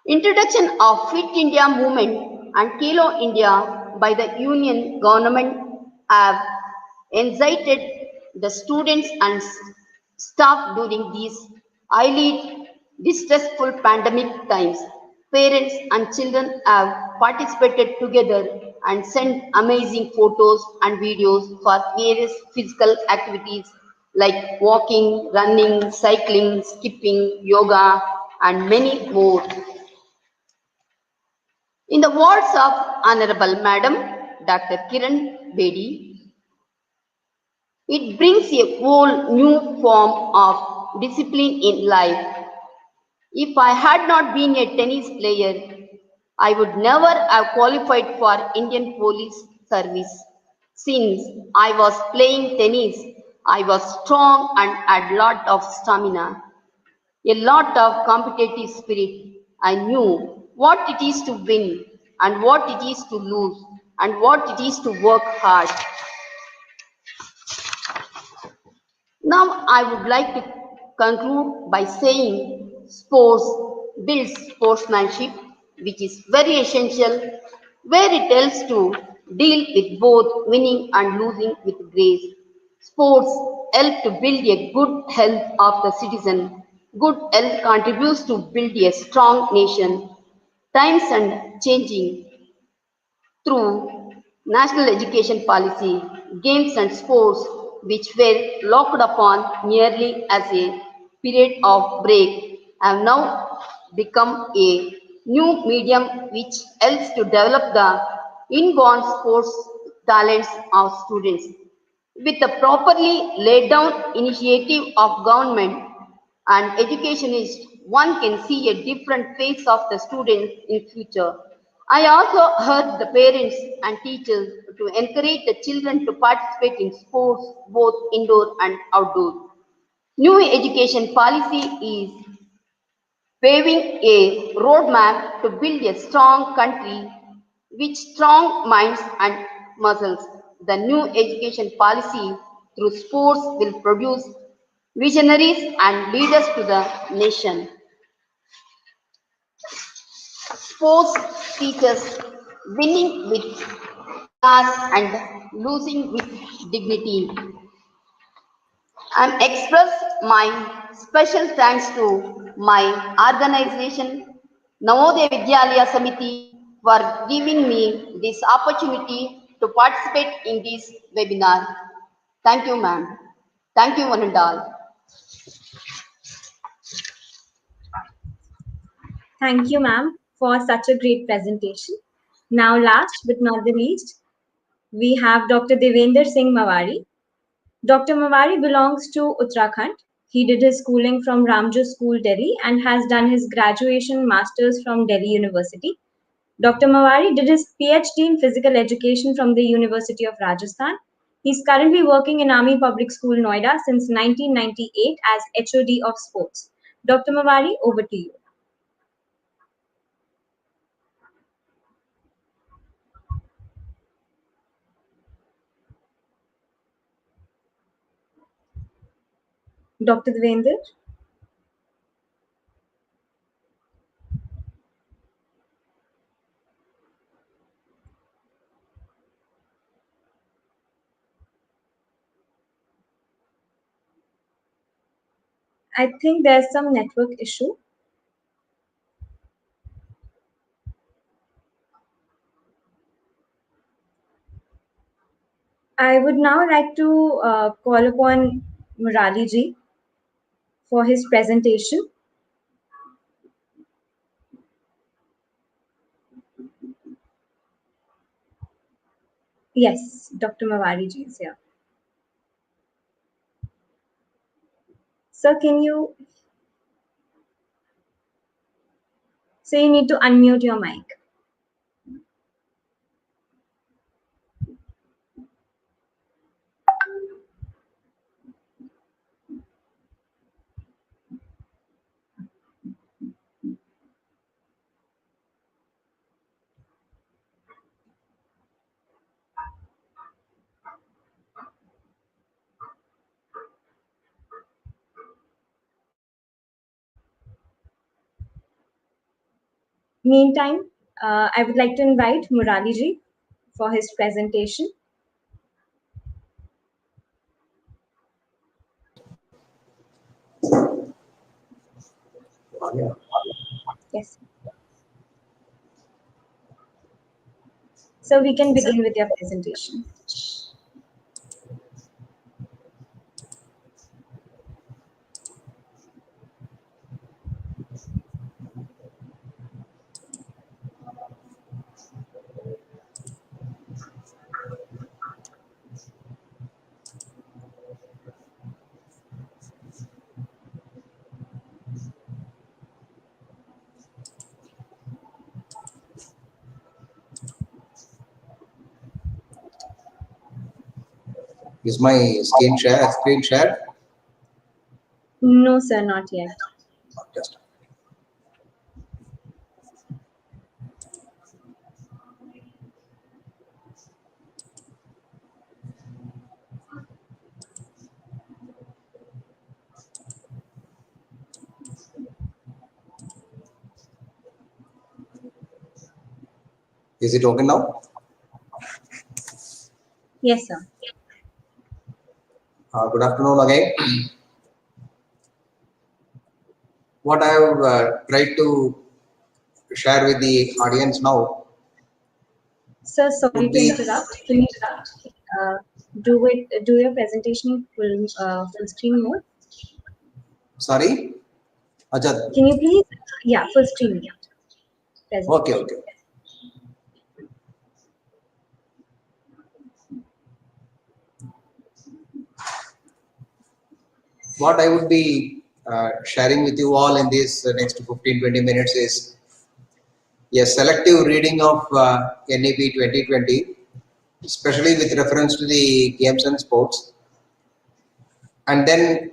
Introduction of Fit India movement and Kelo India by the Union government have incited the students and staff during these highly distressful pandemic times. Parents and children have participated together and sent amazing photos and videos for various physical activities like walking, running, cycling, skipping, yoga, and many more. In the words of Honorable Madam Dr. Kiran Bedi, it brings a whole new form of discipline in life. If I had not been a tennis player, I would never have qualified for Indian Police Service. Since I was playing tennis, I was strong and had lot of stamina, a lot of competitive spirit. I knew what it is to win and what it is to lose and what it is to work hard. Now I would like to conclude by saying sports builds sportsmanship, which is very essential, where it helps to deal with both winning and losing with grace. Sports help to build a good health of the citizen. Good health contributes to build a strong nation. Times are changing through national education policy, games and sports which were locked upon merely as a period of break have now become a new medium which helps to develop the inborn sports talents of students. With the properly laid down initiative of government and educationist, one can see a different face of the students in future. I also urge the parents and teachers to encourage the children to participate in sports both indoor and outdoor. New education policy is paving a roadmap to build a strong country with strong minds and muscles. The new education policy through sports will produce visionaries and leaders to the nation. Sports teaches winning with and losing with dignity. I express my special thanks to my organization, Navodaya Vidyalaya Samiti, for giving me this opportunity to participate in this webinar. Thank you, ma'am. Thank you, one and all. Thank you, ma'am, for such a great presentation. Now, last but not the least, we have Dr. Devender Singh Mawari. Dr. Mawari belongs to Uttarakhand. He did his schooling from Ramjo School, Delhi, and has done his graduation masters from Delhi University. Dr. Mawari did his PhD in physical education from the University of Rajasthan. He's currently working in Army Public School, Noida since 1998 as HOD of Sports. Dr. Mawari, over to you. Dr. Devender? I think there's some network issue. I would now like to call upon Murali ji for his presentation. Yes, Dr. Mawari ji is here. Sir, so you need to unmute your mic. Meantime, I would like to invite Murali ji for his presentation. Yes. So we can begin with your presentation. Is my screen shared? No, sir, not yet. Just Is it okay now? Yes, sir. Good afternoon again. What I have tried to share with the audience now Sir, sorry would to be. interrupt. Can you do your presentation in full screen mode? Sorry, Ajad. Can you please, yeah, full screen mode. Okay. What I would be sharing with you all in this next 15-20 minutes is a selective reading of NEP 2020, especially with reference to the games and sports, and then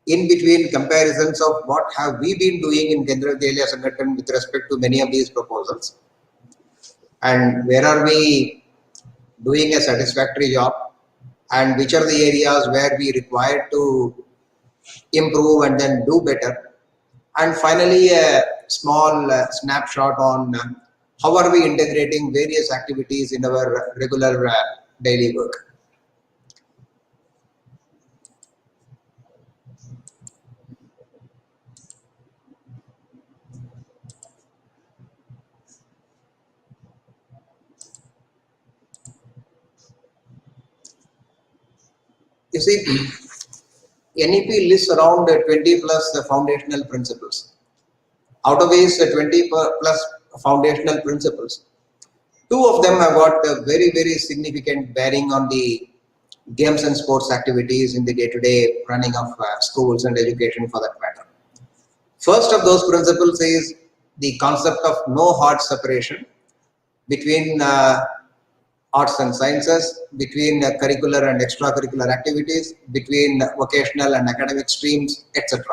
in between comparisons of what have we been doing in Kendra Delya Sangathan with respect to many of these proposals, and where are we doing a satisfactory job, and which are the areas where we require to improve and then do better. And finally, a small snapshot on how are we integrating various activities in our regular daily work. You see, NEP lists around 20 plus foundational principles. Out of these 20 plus foundational principles, two of them have got a very, very significant bearing on the games and sports activities in the day-to-day running of schools and education for that matter. First of those principles is the concept of no hard separation between arts and sciences, between curricular and extracurricular activities, between vocational and academic streams, etc.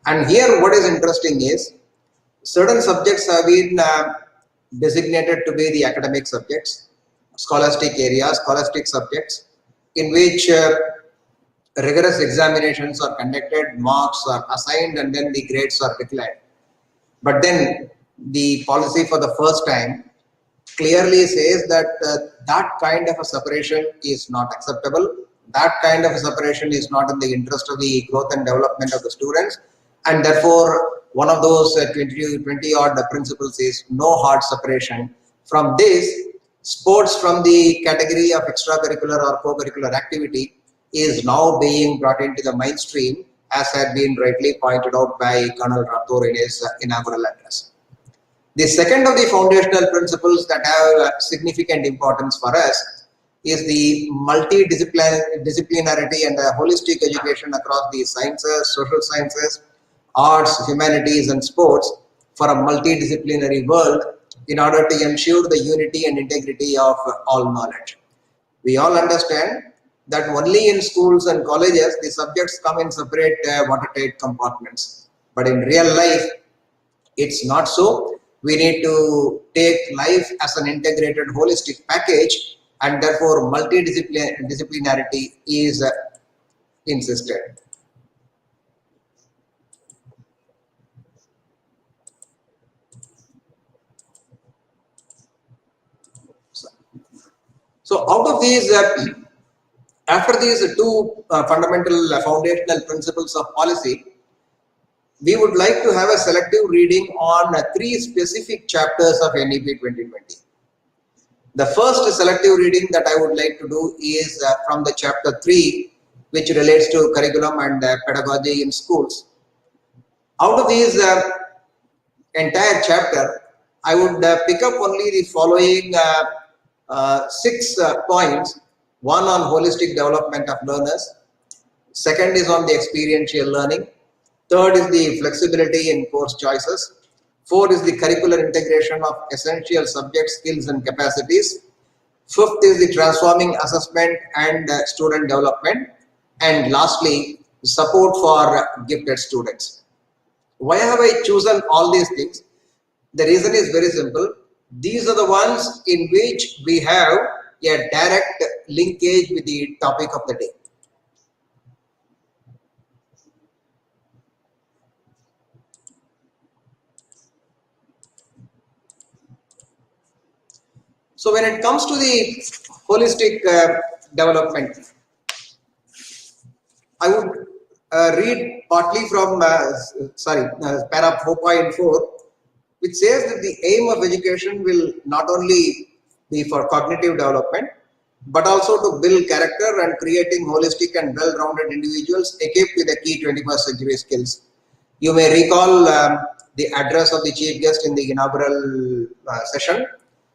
And here what is interesting is certain subjects have been designated to be the academic subjects, scholastic areas, scholastic subjects, in which rigorous examinations are conducted, marks are assigned, and then the grades are declared. But then the policy for the first time clearly says that that kind of a separation is not acceptable. That kind of a separation is not in the interest of the growth and development of the students, and therefore one of those 20 odd principles is no hard separation. From this, sports from the category of extracurricular or co-curricular activity is now being brought into the mainstream, as had been rightly pointed out by Col Rathore in his inaugural address. The second of the foundational principles that have significant importance for us is the multidisciplinarity and holistic education across the sciences, social sciences, arts, humanities, and sports for a multidisciplinary world in order to ensure the unity and integrity of all knowledge. We all understand that only in schools and colleges the subjects come in separate watertight compartments. But in real life, it's not so. We need to take life as an integrated holistic package, and therefore multidisciplinarity is insisted. So out of these, after these two fundamental foundational principles of policy, we would like to have a selective reading on three specific chapters of NEP 2020. The first selective reading that I would like to do is from the chapter 3, which relates to curriculum and pedagogy in schools. Out of these entire chapter, I would pick up only the following 6 points. One on holistic development of learners. Second is on the experiential learning. Third is the flexibility in course choices. Fourth is the curricular integration of essential subject skills and capacities. Fifth is the transforming assessment and student development. And lastly, support for gifted students. Why have I chosen all these things? The reason is very simple. These are the ones in which we have a direct linkage with the topic of the day. So when it comes to the holistic development, I would read partly from para 4.4, which says that the aim of education will not only be for cognitive development, but also to build character and creating holistic and well-rounded individuals equipped with the key 21st century skills. You may recall the address of the chief guest in the inaugural session,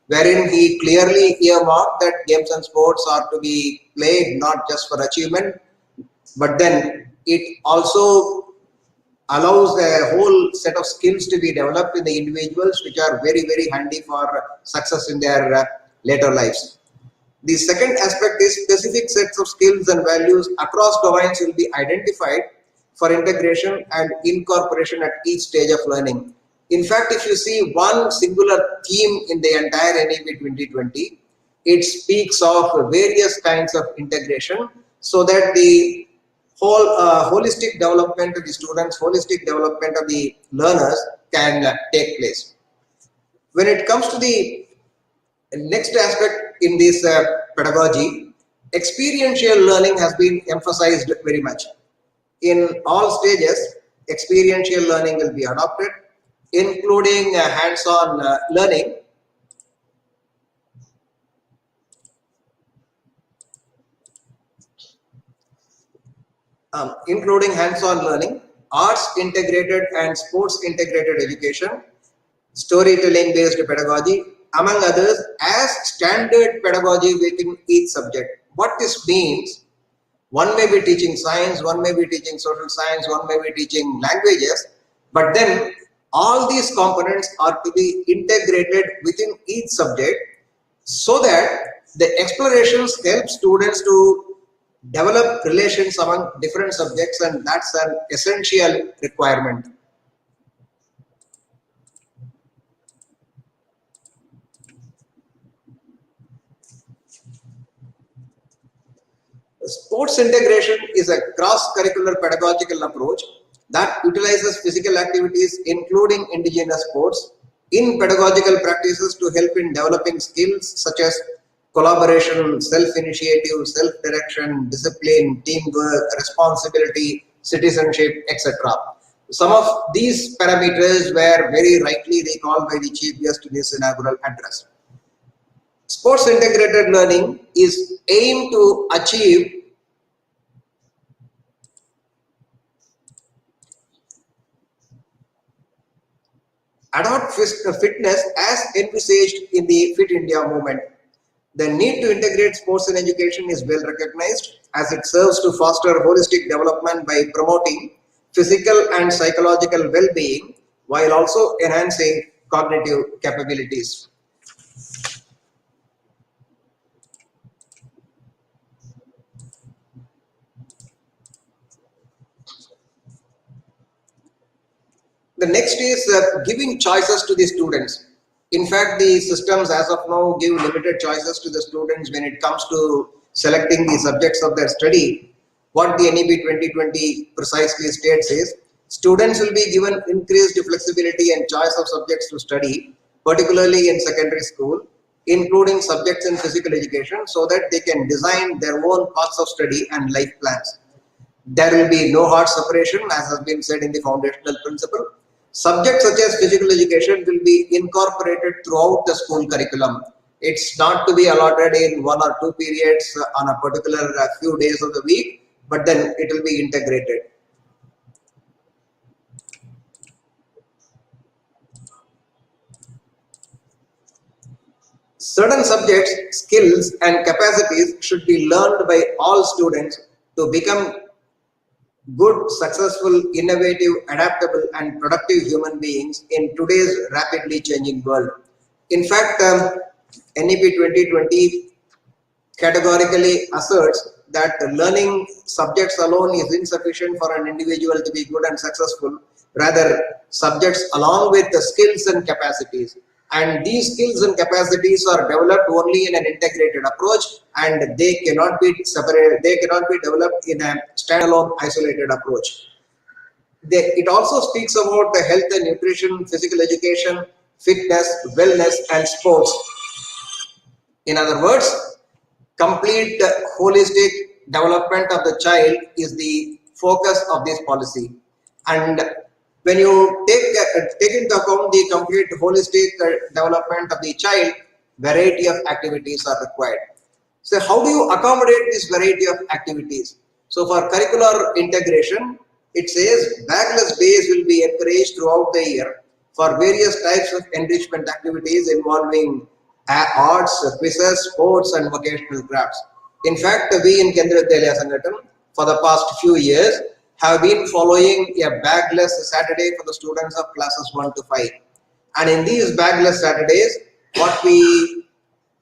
wherein he clearly earmarked that games and sports are to be played not just for achievement, but then it also allows a whole set of skills to be developed in the individuals, which are very, very handy for success in their later lives. The second aspect is specific sets of skills and values across domains will be identified for integration and incorporation at each stage of learning. In fact, if you see one singular theme in the entire NEP 2020, it speaks of various kinds of integration so that the whole holistic development of the students, holistic development of the learners can take place. When it comes to the next aspect in this pedagogy, experiential learning has been emphasized very much. In all stages, experiential learning will be adopted, including hands-on learning. Including hands-on learning, arts integrated and sports integrated education, storytelling based pedagogy, among others, as standard pedagogy within each subject. What this means, one may be teaching science, one may be teaching social science, one may be teaching languages, but then all these components are to be integrated within each subject so that the explorations help students to develop relations among different subjects, and that's an essential requirement. Sports integration is a cross-curricular pedagogical approach that utilizes physical activities including indigenous sports in pedagogical practices to help in developing skills such as collaboration, self-initiative, self-direction, discipline, teamwork, responsibility, citizenship, etc. Some of these parameters were very rightly recalled by the Chief Guest in his inaugural address. Sports integrated learning is aimed to achieve adopt fitness as envisaged in the Fit India movement. The need to integrate sports in education is well recognized as it serves to foster holistic development by promoting physical and psychological well-being while also enhancing cognitive capabilities. The next is giving choices to the students. In fact, the systems as of now give limited choices to the students when it comes to selecting the subjects of their study. What the NEP 2020 precisely states is, students will be given increased flexibility and choice of subjects to study, particularly in secondary school, including subjects in physical education, so that they can design their own paths of study and life plans. There will be no hard separation, as has been said in the foundational principle. Subjects such as physical education will be incorporated throughout the school curriculum. It's not to be allotted in 1 or 2 periods on a particular few days of the week, but then it will be integrated. Certain subjects, skills and capacities should be learned by all students to become good, successful, innovative, adaptable and productive human beings in today's rapidly changing world. In fact, NEP 2020 categorically asserts that learning subjects alone is insufficient for an individual to be good and successful. Rather, subjects along with the skills and capacities. And these skills and capacities are developed only in an integrated approach, and they cannot be separated, they cannot be developed in a standalone isolated approach. It also speaks about the health and nutrition, physical education, fitness, wellness and sports. In other words, complete holistic development of the child is the focus of this policy. And when you take into account the complete holistic development of the child, variety of activities are required. So how do you accommodate this variety of activities? So for curricular integration, it says bagless days will be encouraged throughout the year for various types of enrichment activities involving arts, quizzes, sports and vocational crafts. In fact, we in Kendriya Vidyalaya Sangathan for the past few years have been following a bagless Saturday for the students of classes 1 to 5. And in these bagless Saturdays, what we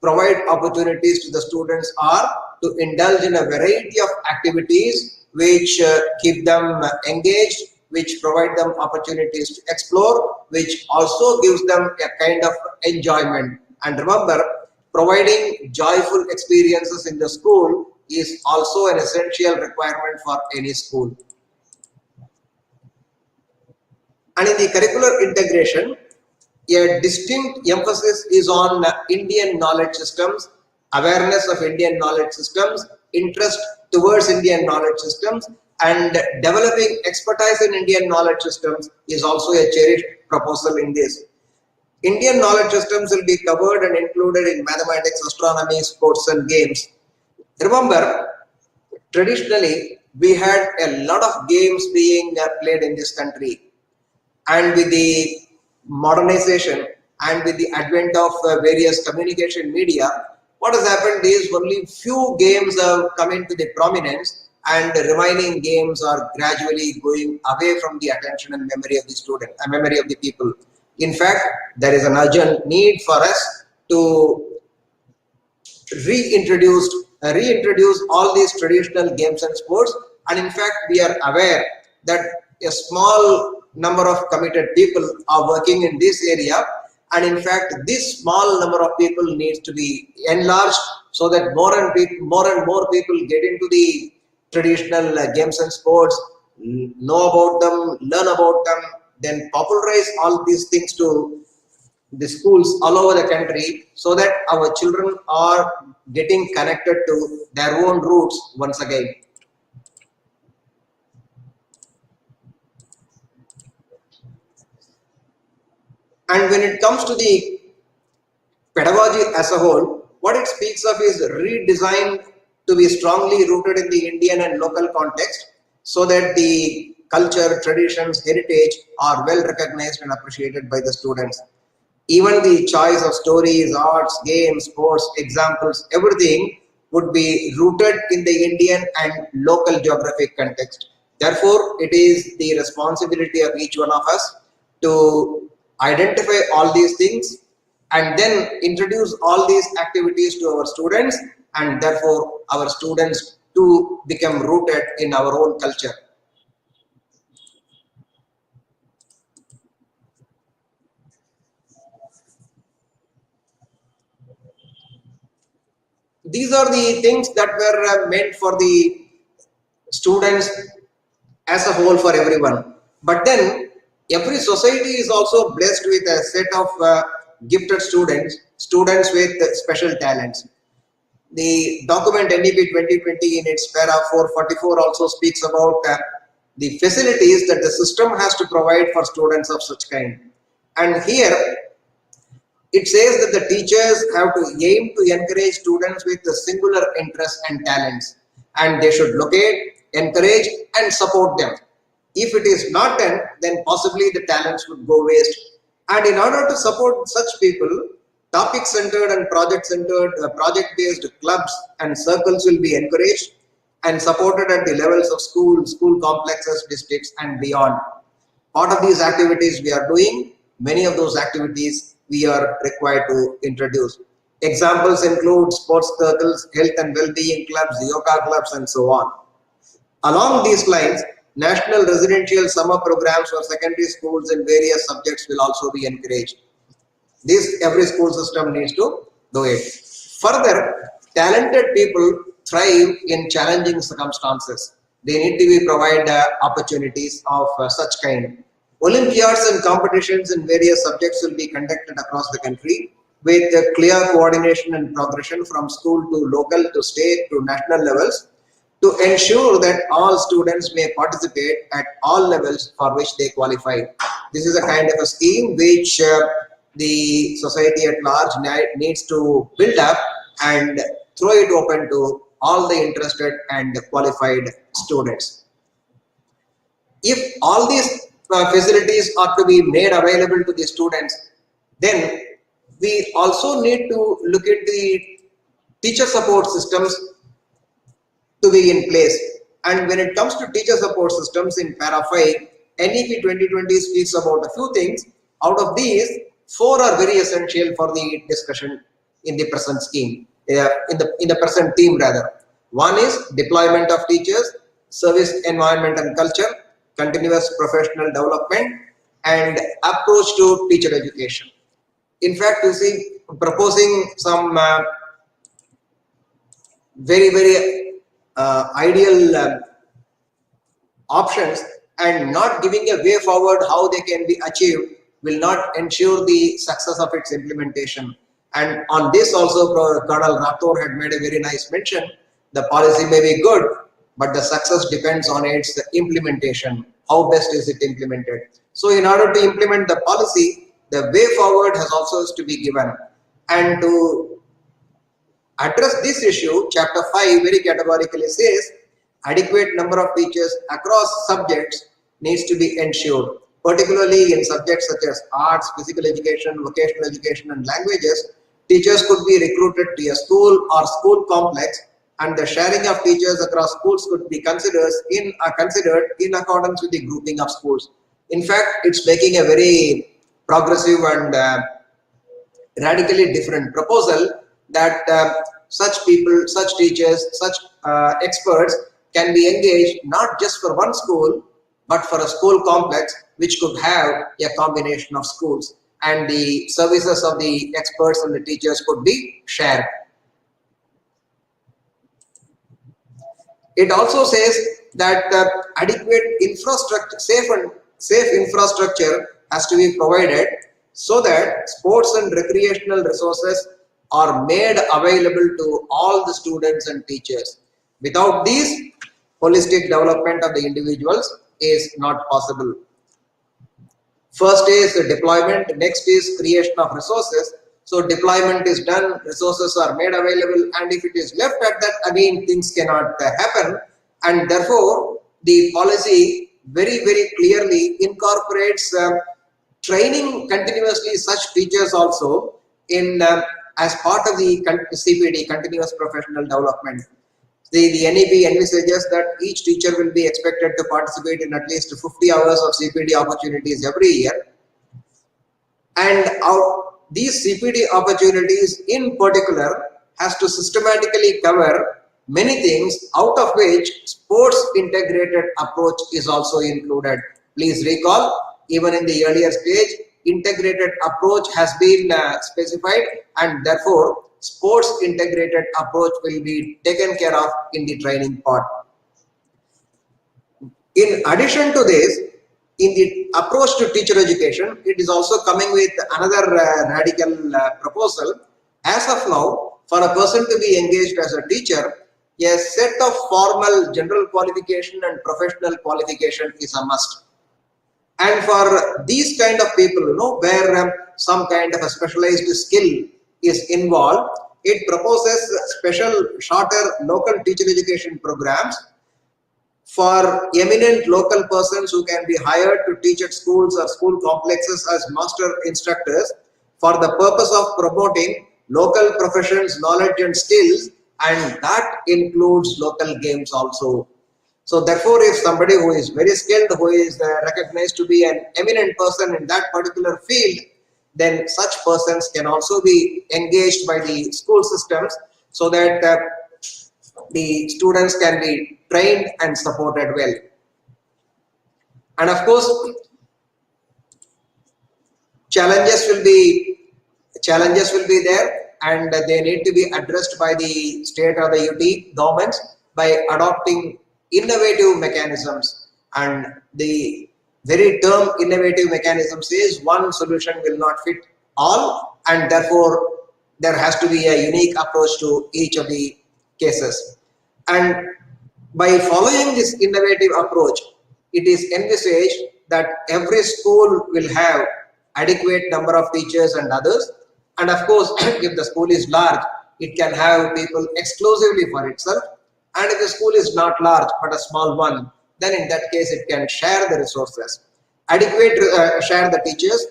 provide opportunities to the students are to indulge in a variety of activities which keep them engaged, which provide them opportunities to explore, which also gives them a kind of enjoyment. And remember, providing joyful experiences in the school is also an essential requirement for any school. And in the curricular integration, A distinct emphasis is on Indian knowledge systems, awareness of Indian knowledge systems, interest towards Indian knowledge systems, and developing expertise in Indian knowledge systems is also a cherished proposal in this. Indian knowledge systems will be covered and included in mathematics, astronomy, sports and games. Remember, traditionally, we had a lot of games being played in this country, and with the modernization and with the advent of various communication media, what has happened is only few games have come into the prominence, and the remaining games are gradually going away from the attention and memory of the student and memory of the people. In fact, there is an urgent need for us to reintroduce all these traditional games and sports. And in fact, we are aware that a small number of committed people are working in this area, and in fact this small number of people needs to be enlarged so that more and more people get into the traditional games and sports, know about them, learn about them, then popularize all these things to the schools all over the country, so that our children are getting connected to their own roots once again. And when it comes to the pedagogy as a whole, what it speaks of is redesign to be strongly rooted in the Indian and local context, so that the culture, traditions, heritage are well recognized and appreciated by the students. Even the choice of stories, arts, games, sports, examples, everything would be rooted in the Indian and local geographic context. Therefore, it is the responsibility of each one of us to identify all these things and then introduce all these activities to our students, and therefore our students to become rooted in our own culture. These are the things that were meant for the students as a whole, for everyone. But then every society is also blessed with a set of gifted students with special talents. The document NEP 2020 in its para 444 also speaks about the facilities that the system has to provide for students of such kind. And here it says that the teachers have to aim to encourage students with the singular interests and talents, and they should locate, encourage and support them. If it is not done, then possibly the talents would go waste. And in order to support such people, topic-centered and project-centered, project-based clubs and circles will be encouraged and supported at the levels of school complexes, districts and beyond. Part of these activities we are doing, many of those activities we are required to introduce. Examples include sports circles, health and well-being clubs, yoga clubs and so on. Along these lines, national residential summer programs for secondary schools in various subjects will also be encouraged. This every school system needs to do it. Further, talented people thrive in challenging circumstances. They need to be provided opportunities of such kind. Olympiads and competitions in various subjects will be conducted across the country with clear coordination and progression from school to local to state to national levels, to ensure that all students may participate at all levels for which they qualify. This is a kind of a scheme which the society at large needs to build up and throw it open to all the interested and qualified students. If all these facilities are to be made available to the students, then we also need to look at the teacher support systems to be in place. And when it comes to teacher support systems, in para 5, NEP 2020 speaks about a few things. Out of these, 4 are very essential for the discussion in the present scheme, in the present theme rather. One is deployment of teachers, service environment and culture, continuous professional development, and approach to teacher education. In fact, you see, proposing some very ideal options and not giving a way forward how they can be achieved will not ensure the success of its implementation. And on this also, Colonel Rathore had made a very nice mention. The policy may be good, but the success depends on its implementation. How best is it implemented? So in order to implement the policy, the way forward has also to be given. And to address this issue, Chapter 5 very categorically says adequate number of teachers across subjects needs to be ensured, particularly in subjects such as arts, physical education, vocational education, and languages. Teachers could be recruited to a school or school complex, and the sharing of teachers across schools could be considered in accordance with the grouping of schools. In fact, it's making a very progressive and radically different proposal that such people, such teachers, such experts can be engaged not just for one school, but for a school complex which could have a combination of schools, and the services of the experts and the teachers could be shared. It also says that adequate infrastructure, safe infrastructure has to be provided so that sports and recreational resources are made available to all the students and teachers. Without these, holistic development of the individuals is not possible. First is the deployment, next is creation of resources. So deployment is done, resources are made available, and if it is left at that, again things cannot happen. And therefore, the policy very, very clearly incorporates training continuously such teachers also in as part of the CPD, continuous professional development. The NEP envisages that each teacher will be expected to participate in at least 50 hours of CPD opportunities every year. And these CPD opportunities in particular has to systematically cover many things, out of which sports integrated approach is also included. Please recall, even in the earlier stage, integrated approach has been specified, and therefore sports integrated approach will be taken care of in the training part. In addition to this, in the approach to teacher education, it is also coming with another radical proposal. As of now, for a person to be engaged as a teacher, a set of formal general qualification and professional qualification is a must. And for these kind of people, where some kind of a specialized skill is involved, it proposes special shorter local teacher education programs for eminent local persons who can be hired to teach at schools or school complexes as master instructors for the purpose of promoting local professions, knowledge and skills, and that includes local games also. So therefore, if somebody who is very skilled, who is recognized to be an eminent person in that particular field, then such persons can also be engaged by the school systems so that the students can be trained and supported well. And of course, challenges will be there, and they need to be addressed by the state or the UT governments by adopting innovative mechanisms. And the very term innovative mechanism says one solution will not fit all, and therefore there has to be a unique approach to each of the cases. And by following this innovative approach, it is envisaged that every school will have adequate number of teachers and others. And of course, if the school is large, it can have people exclusively for itself. And if the school is not large but a small one, then in that case it can share the resources. Share the teachers.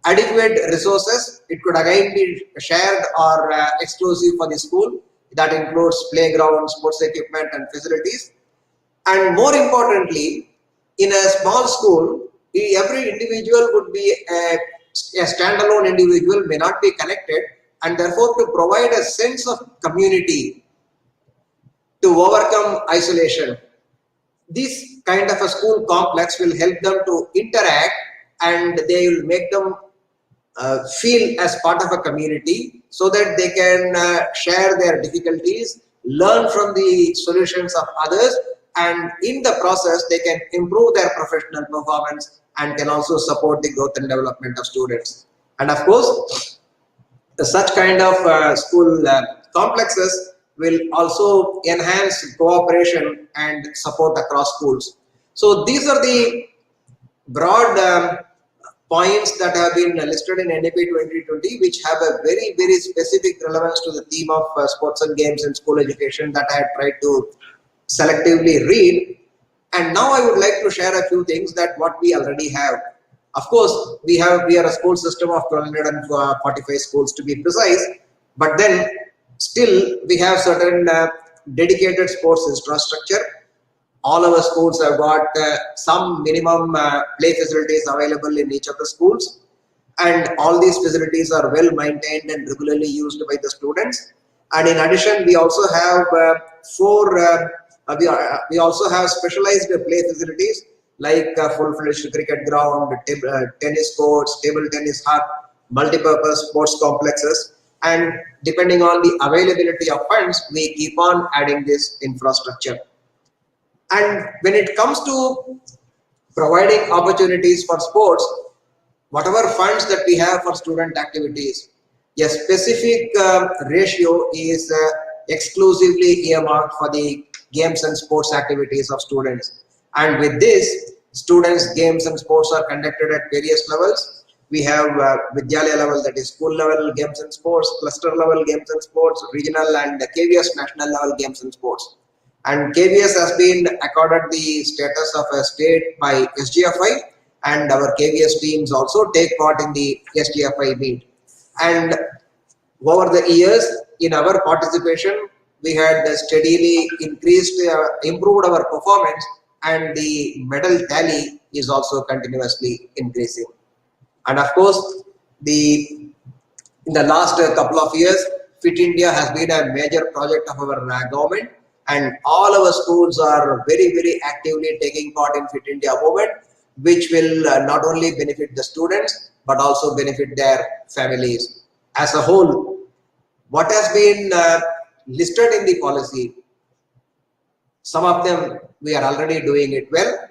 Adequate resources, it could again be shared or exclusive for the school. That includes playgrounds, sports equipment and facilities. And more importantly, in a small school, every individual would be a standalone individual, may not be connected, and therefore to provide a sense of community to overcome isolation. This kind of a school complex will help them to interact, and they will make them feel as part of a community so that they can share their difficulties, learn from the solutions of others, and in the process they can improve their professional performance and can also support the growth and development of students. And of course, such kind of school complexes will also enhance cooperation and support across schools. So these are the broad points that have been listed in NEP 2020, which have a very, very specific relevance to the theme of sports and games and school education that I had tried to selectively read. And now I would like to share a few things that what we already have. Of course, we are a school system of 1245 schools to be precise, but then still we have certain dedicated sports infrastructure. All our schools have got some minimum play facilities available in each of the schools, and all these facilities are well maintained and regularly used by the students. And in addition, we also have we also have specialized play facilities like full-fledged cricket ground, tennis courts, table tennis hut, multi-purpose sports complexes, and depending on the availability of funds, we keep on adding this infrastructure. And when it comes to providing opportunities for sports, whatever funds that we have for student activities, a specific ratio is exclusively earmarked for the games and sports activities of students. And with this, students' games and sports are conducted at various levels. We have Vidyalaya level, that is school level games and sports, cluster level games and sports, regional and KVS national level games and sports. And KVS has been accorded the status of a state by SGFI, and our KVS teams also take part in the SGFI meet. And over the years, in our participation, we had steadily improved our performance, and the medal tally is also continuously increasing. And of course, in the last couple of years, Fit India has been a major project of our government, and all our schools are very, very actively taking part in Fit India movement, which will not only benefit the students, but also benefit their families. As a whole, what has been listed in the policy, some of them we are already doing it well,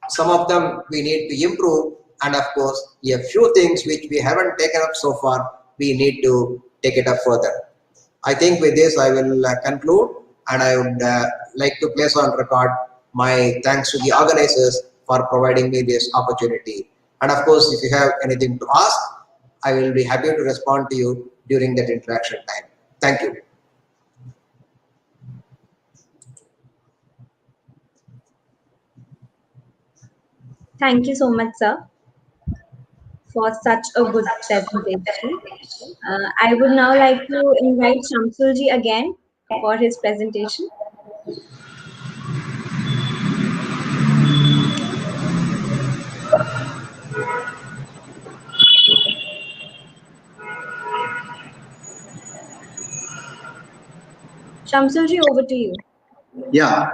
some of them we need to improve, and of course, a few things which we haven't taken up so far, we need to take it up further. I think with this I will conclude, and I would like to place on record my thanks to the organizers for providing me this opportunity. And of course, if you have anything to ask, I will be happy to respond to you during that interaction time. Thank you. Thank you so much, sir, for such a good presentation. I would now like to invite Shamsulji again for his presentation. Shamsulji, over to you. Yeah.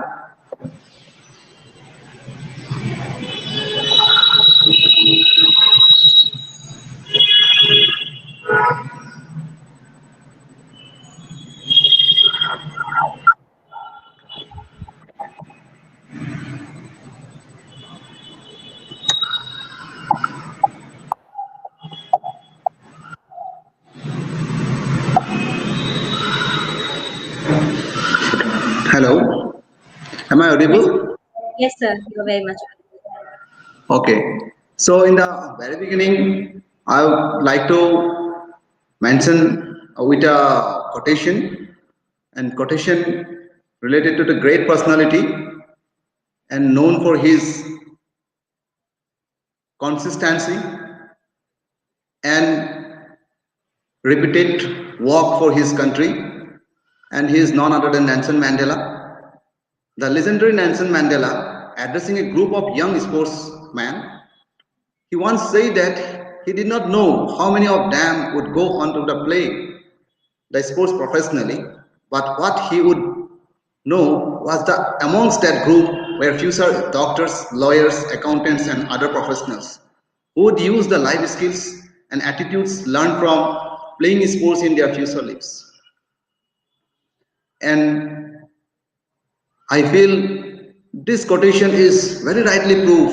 Hello. Am I audible? Yes, sir. You're very much. Okay. So in the very beginning, I would like to mention with a quotation, and quotation related to the great personality and known for his consistency and repeated work for his country, and he is none other than Nelson Mandela. The legendary Nelson Mandela, addressing a group of young sportsmen, he once said that he did not know how many of them would go on to play the sports professionally, but what he would know was that amongst that group were future doctors, lawyers, accountants, and other professionals who would use the life skills and attitudes learned from playing sports in their future lives. And I feel this quotation is very rightly proof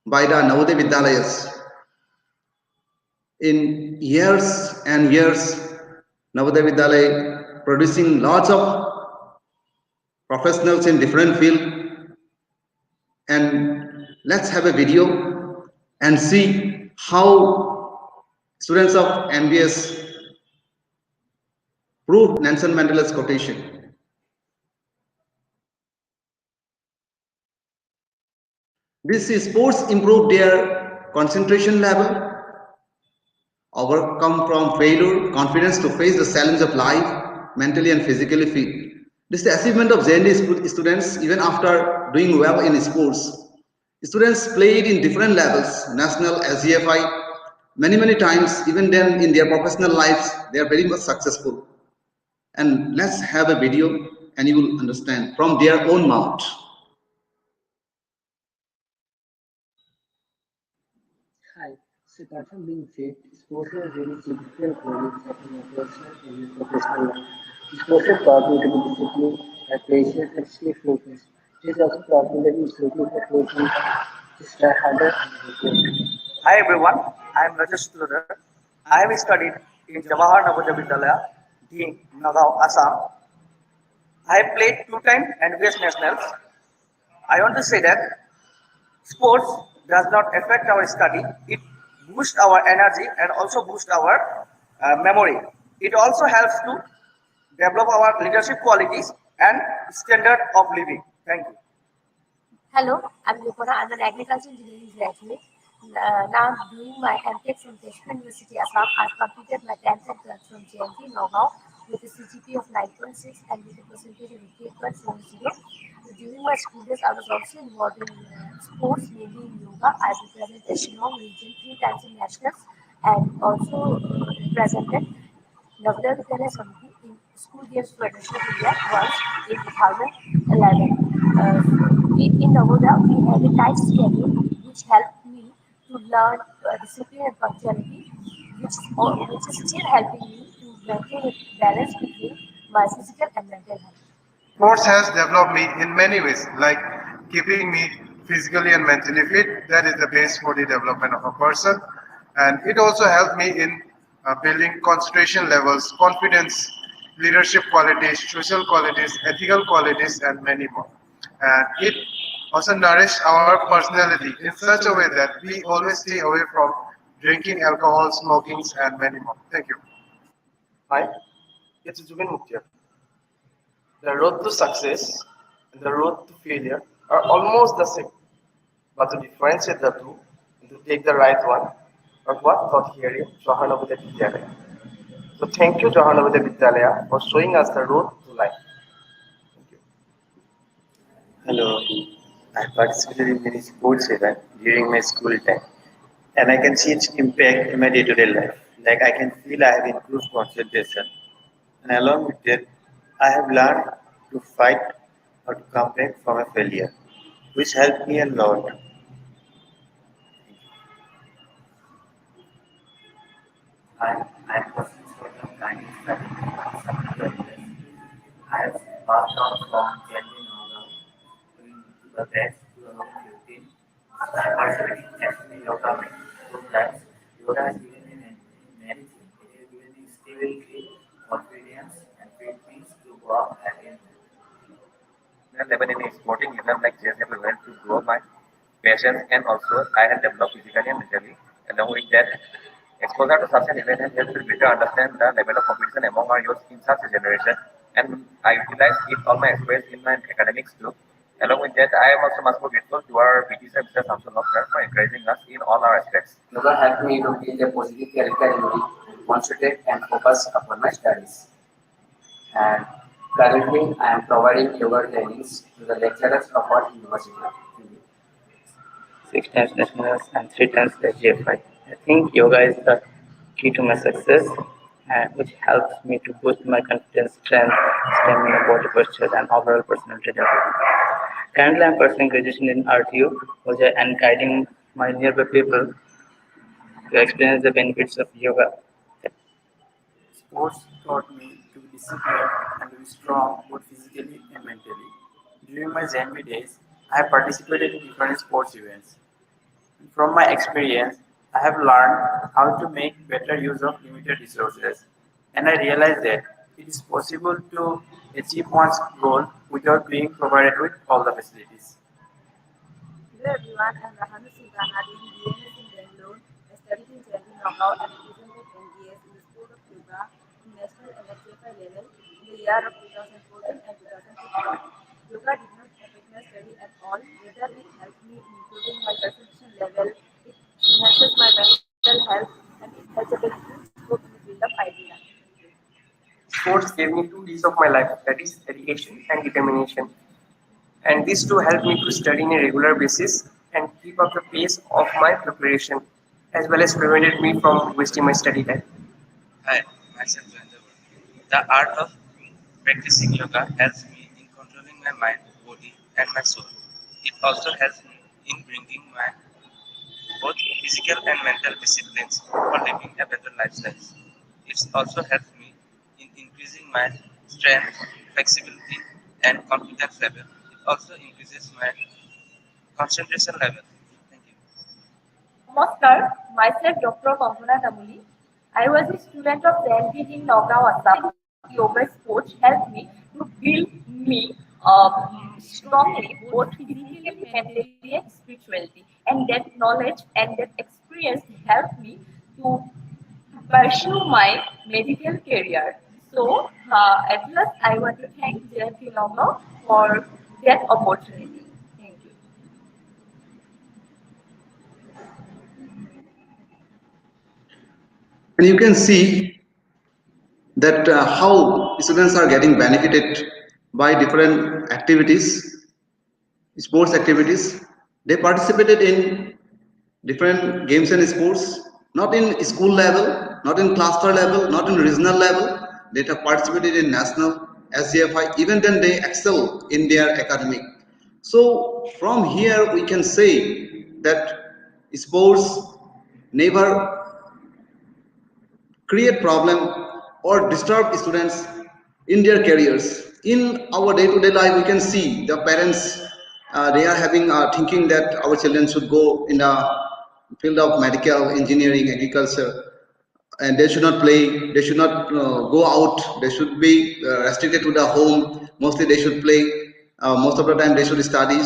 by the Navodaya Vidyalayas. In years and years, Navodaya Vidyalaya producing lots of professionals in different field, and let's have a video and see how students of NBS proved Nelson Mandela's quotation. This is sports improve their concentration level, overcome from failure, confidence to face the challenge of life, mentally and physically fit. This is the achievement of JND students even after doing well in sports. Students played in different levels, national, SGFI, many times, even then in their professional lives, they are very much successful. And let's have a video and you will understand from their own mouth. Hi. So apart from being fit, sports are very significant role in shaping my personal and professional life. Sports have taught me to be disciplined, have patience, and stay focused. It has also taught me that it's looking for coaching to try harder and work better. Hi everyone, I am Rajyavardhan. I have studied in Jawahar Navodaya Vidyalaya, Dean, Nagaon, Assam. I have played 2 times NBS nationals. I want to say that sports does not affect our study. It boosts our energy and also boosts our memory. It also helps to develop our leadership qualities and standard of living. Thank you. Hello, I'm Ruchika Anand. I'm an agriculture engineering graduate. Now I'm doing my MTech from Teshpur University, Assam. I've completed my 10th and 12th from JNT, Nagaon, with a CGPA of 9.6 and with a percentage of 88.40. During my school days, I was also involved in sports, mainly in yoga. I represented Shillong region 3 times in nationals and also represented Govt of India in School Games Federation of India once in 2011. In Navodaya, we had a tight schedule which helped me to learn discipline and punctuality, which is still helping me to maintain a balance between my physical and mental health. Sports has developed me in many ways, like keeping me physically and mentally fit. That is the base for the development of a person. And it also helped me in building concentration levels, confidence, leadership qualities, social qualities, ethical qualities, and many more. And it also nourished our personality in such a way that we always stay away from drinking alcohol, smoking, and many more. Thank you. Hi, it's Juben Mukhtar. The road to success and the road to failure are almost the same, but to differentiate the two and to take the right one are what taught here in Jahanabad Vidyalaya. So thank you Jahanabad Vidyalaya for showing us the road to life. Thank you. Hello, I participated in many sports events during my school time, and I can see its impact in my day-to-day life. Like I can feel I have improved concentration, and along with that, I have learned to fight or to come back from a failure, which helped me a lot. Hi, I'm Prof from Kindly Study I have passed out from Delhi Nagaon to the best 2015. I participated in national yoga programs. Yoga has given me many things. It has given me stability, confidence, and fitness to go up again. Level in sporting events like chess have learned to grow my patience, and also I have developed physically and mentally. Along with that, exposure to such an event has helped me better understand the level of competition among our youth in such a generation, and I utilize it all my experience in my academics too. Along with that, I am also much more grateful to our PT sir, Mr. SHAMSUL for encouraging us in all our aspects. Yoga helped me to build a positive character in me, concentrate and focus upon my studies. And currently, I am providing yoga trainings to the lecturers of our university. 6 times nationals and 3 times SGFI. I think yoga is the key to my success, which helps me to boost my confidence, strength, stamina, body posture, and overall personality development. Currently, I'm pursuing graduation in RTU, and guiding my nearby people to experience the benefits of yoga. Sports taught me to be disciplined and to be strong both physically and mentally. During my ZNB days, I have participated in different sports events. From my experience, I have learned how to make better use of limited resources, and I realized that it is possible to achieve one's goal without being provided with all the facilities. Hello everyone, I'm Rahanu Singh Rathore in BMS in Bangalore. I studied in Delhi, Nagaon and represented NDS in the sport of yoga in national and HFI level in the year of 2014 and 2015. Yoga did not affect my study at all, rather it helped me in improving my concentration level, it enhances my mental health and it has a very huge scope in the field of idea. Sports gave me two D's of my life, that is dedication and determination. And these two helped me to study on a regular basis and keep up the pace of my preparation, as well as prevented me from wasting my study time. Hi, myself Rajyavardhan. The art of practicing yoga helps me in controlling my mind, body, and my soul. It also helps me in bringing my both physical and mental disciplines for living a better lifestyle. It also helps me in increasing my strength, flexibility, and confidence level. It also increases my concentration level. Thank you. Namaskar, myself Dr. Kankana Tamuli. I was a student of Zenvid in Nagaon, Assam. Yoga sports helped me to build me strongly, both physically, mentally, and spiritually. And that knowledge and that experience helped me to pursue my medical career. So, at last, I want to thank JFK Nagaon for that opportunity. Thank you. And you can see that how students are getting benefited by different activities, sports activities. They participated in different games and sports, not in school level, not in cluster level, not in regional level. They have participated in national, SCFI, even then they excel in their academic. So from here we can say that sports never create problem or disturb students in their careers. In our day-to-day life, we can see the parents they are having thinking that our children should go in the field of medical, engineering, agriculture, and they should not play. They should not go out. They should be restricted to the home. Mostly, they should play. Most of the time, they should study.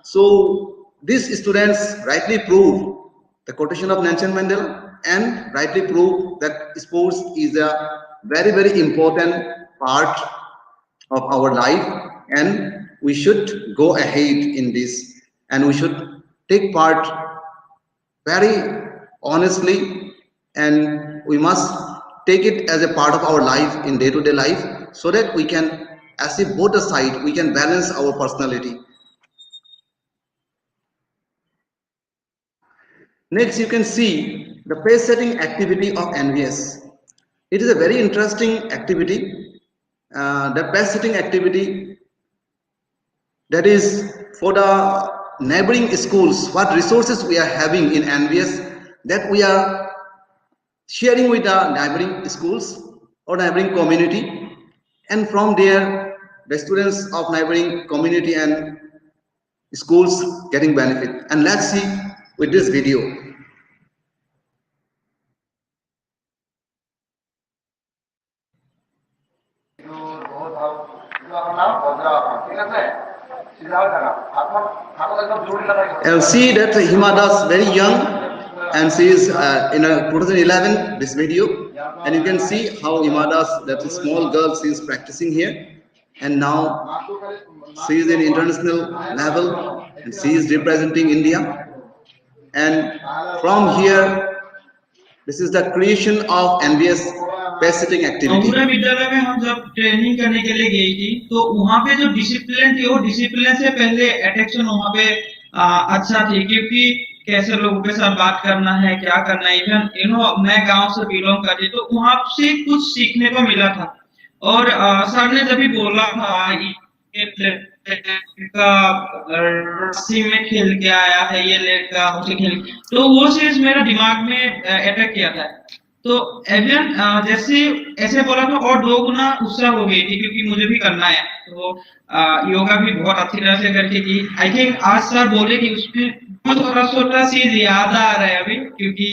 So these students rightly prove the quotation of Nelson Mandela and rightly prove that sports is a very, very important part of our life, and we should go ahead in this, and we should take part very honestly, and we must take it as a part of our life in day-to-day life, so that we can achieve both the side, we can balance our personality. Next, you can see the pace setting activity of NVS. It is a very interesting activity. The pace setting activity, that is for the neighboring schools, what resources we are having in NVS, that we are sharing with the neighboring schools or neighboring community, and from there the students of neighboring community and schools getting benefit. And let's see with this video. I'll see that Hima Das very young, and she is in 2011 this video, and you can see how Hima Das, that is small girl, she is practicing here, and now she is in international level, and she is representing India. And from here, this is the creation of NVS pace setting activity. अमूरा विद्यालय में हम जब training करने के लिए गई थी, तो वहाँ पे जो डिसिप्लिन थी, वो डिसिप्लिन से पहले अटेंशन वहाँ पे अच्छा थी, क्योंकि कैसे लोगों के साथ बात करना है, क्या करना है। इवन मैं गांव से बिलोंग करती, तो वहाँ से कुछ सीखने को मिला था। और सर ने जब भी बोला था लड़का रस्सी में खेल के आया है, ये लड़का उसे खेल, तो वो चीज मेरे दिमाग में अटैक किया था। तो एवरियन जैसे ऐसे बोला तो और 2 गुना उत्साह हो गई थी क्योंकि मुझे भी करना है। तो योगा भी बहुत अच्छी तरह से करके की। आई थिंक आज सर बोले कि उसमें छोटा-छोटा चीज याद आ रहा है अभी क्योंकि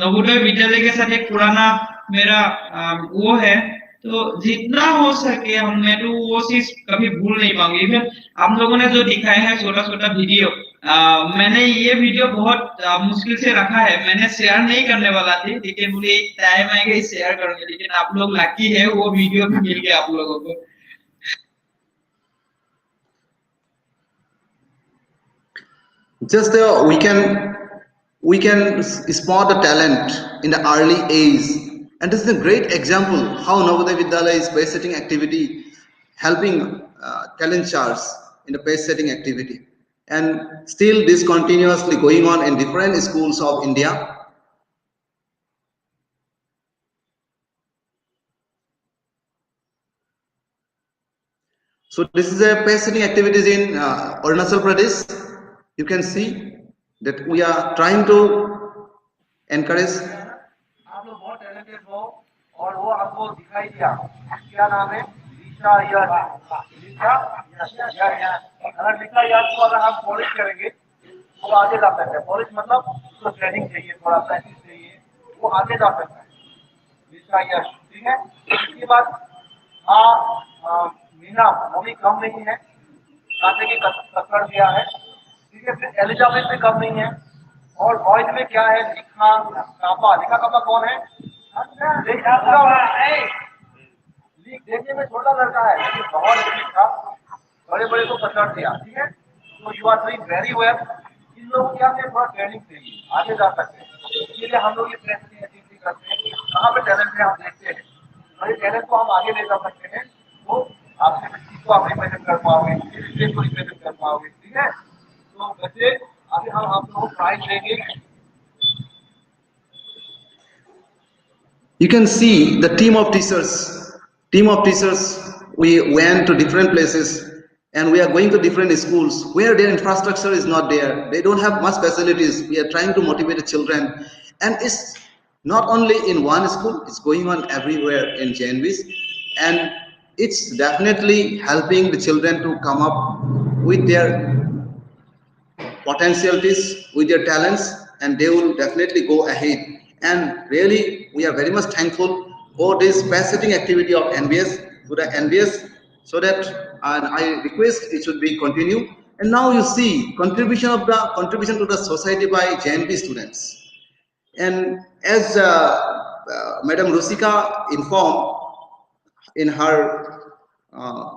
नवोदय विद्यालय के साथ एक पुराना मेरा वो है, तो जितना हो सके मैं तो वो चीज कभी भूल नहीं पाऊंगी। इवन आप लोगों ने जो दिखाया है छोटा-छोटा वीडियो, मैंने ये वीडियो बहुत मुश्किल से रखा है, मैंने शेयर नहीं करने वाला थी लेकिन मुझे एक टाइम आएगा शेयर करूंगा, लेकिन आप लोग लकी है वो वीडियो भी मिल गया आप लोगों को। Just we can spot the talent in the early age, and this is a great example how Navodaya Vidyalaya is pace setting activity helping talent charts in the pace setting activity, and still this continuously going on in different schools of India. So this is a pace setting activities in Arunachal Pradesh. You can see that we are trying to encourage. आप लोग बहुत talented हो और वो आपको दिखाई दिया। क्या नाम है? लीसा यार। अगर लीसा यार को अगर हम पॉलिश करेंगे वो आगे जा सकता है। पॉलिश मतलब उसको ट्रेनिंग चाहिए, थोड़ा प्रैक्टिस चाहिए, वो आगे जा सकता है। लीसा यार, ठीक है। इसके बाद मीना वो भी कम नहीं है, कांटे की टक्कर दिया है, ठीक है। फिर एलिजाबेथ भी कम नहीं है। और बॉयज में क्या है? लिखा कापा। लिखा कापा कौन है? देखने में छोटा लड़का है लेकिन बहुत लिखा, बड़े बड़े को पकड़ दिया, ठीक है। तो you are doing very well. इन लोगों क्या है? थोड़ा ट्रेनिंग चाहिए, आगे जा सकते हैं। इसलिए हम लोग ये ट्रेनिंग एक्टिविटी करते हैं। कहाँ पे टैलेंट है हम देखते हैं, और ये टैलेंट को हम आगे ले जा सकते हैं। तो आपके बच्ची को आप रिप्रेजेंट कर पाओगे, स्टेट को रिप्रेजेंट कर पाओगे, ठीक है। तो बच्चे अभी हम आप लोगों को प्राइज देंगे। You can see the team of teachers. We went to different places and we are going to different schools where their infrastructure is not there. They don't have much facilities. We are trying to motivate the children, and it's not only in one school, it's going on everywhere in JNVs, and it's definitely helping the children to come up with their potentialities, with their talents, and they will definitely go ahead. And really, we are very much thankful for this pace setting activity of NBS, to the NBS, so that, and I request it should be continue. And now you see contribution to the society by JNP students. And as Madam Ruchika informed in her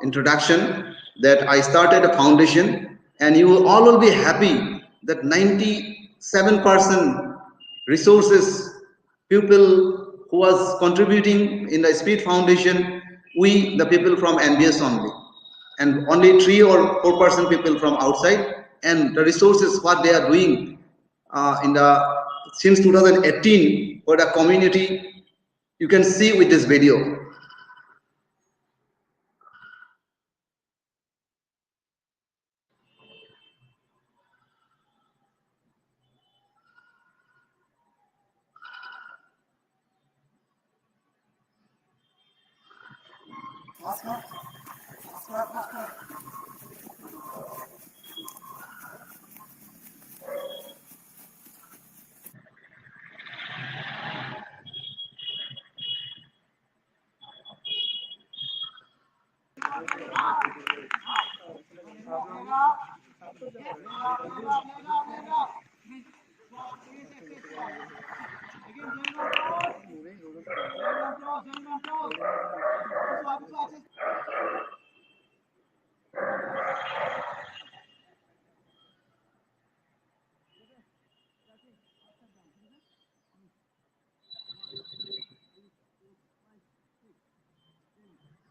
introduction, that I started a foundation, and you all will be happy that 97% resources, people who was contributing in the Speed Foundation, we the people from NBS only, and only 3 or 4% people from outside. And the resources what they are doing in the since 2018 for the community, you can see with this video.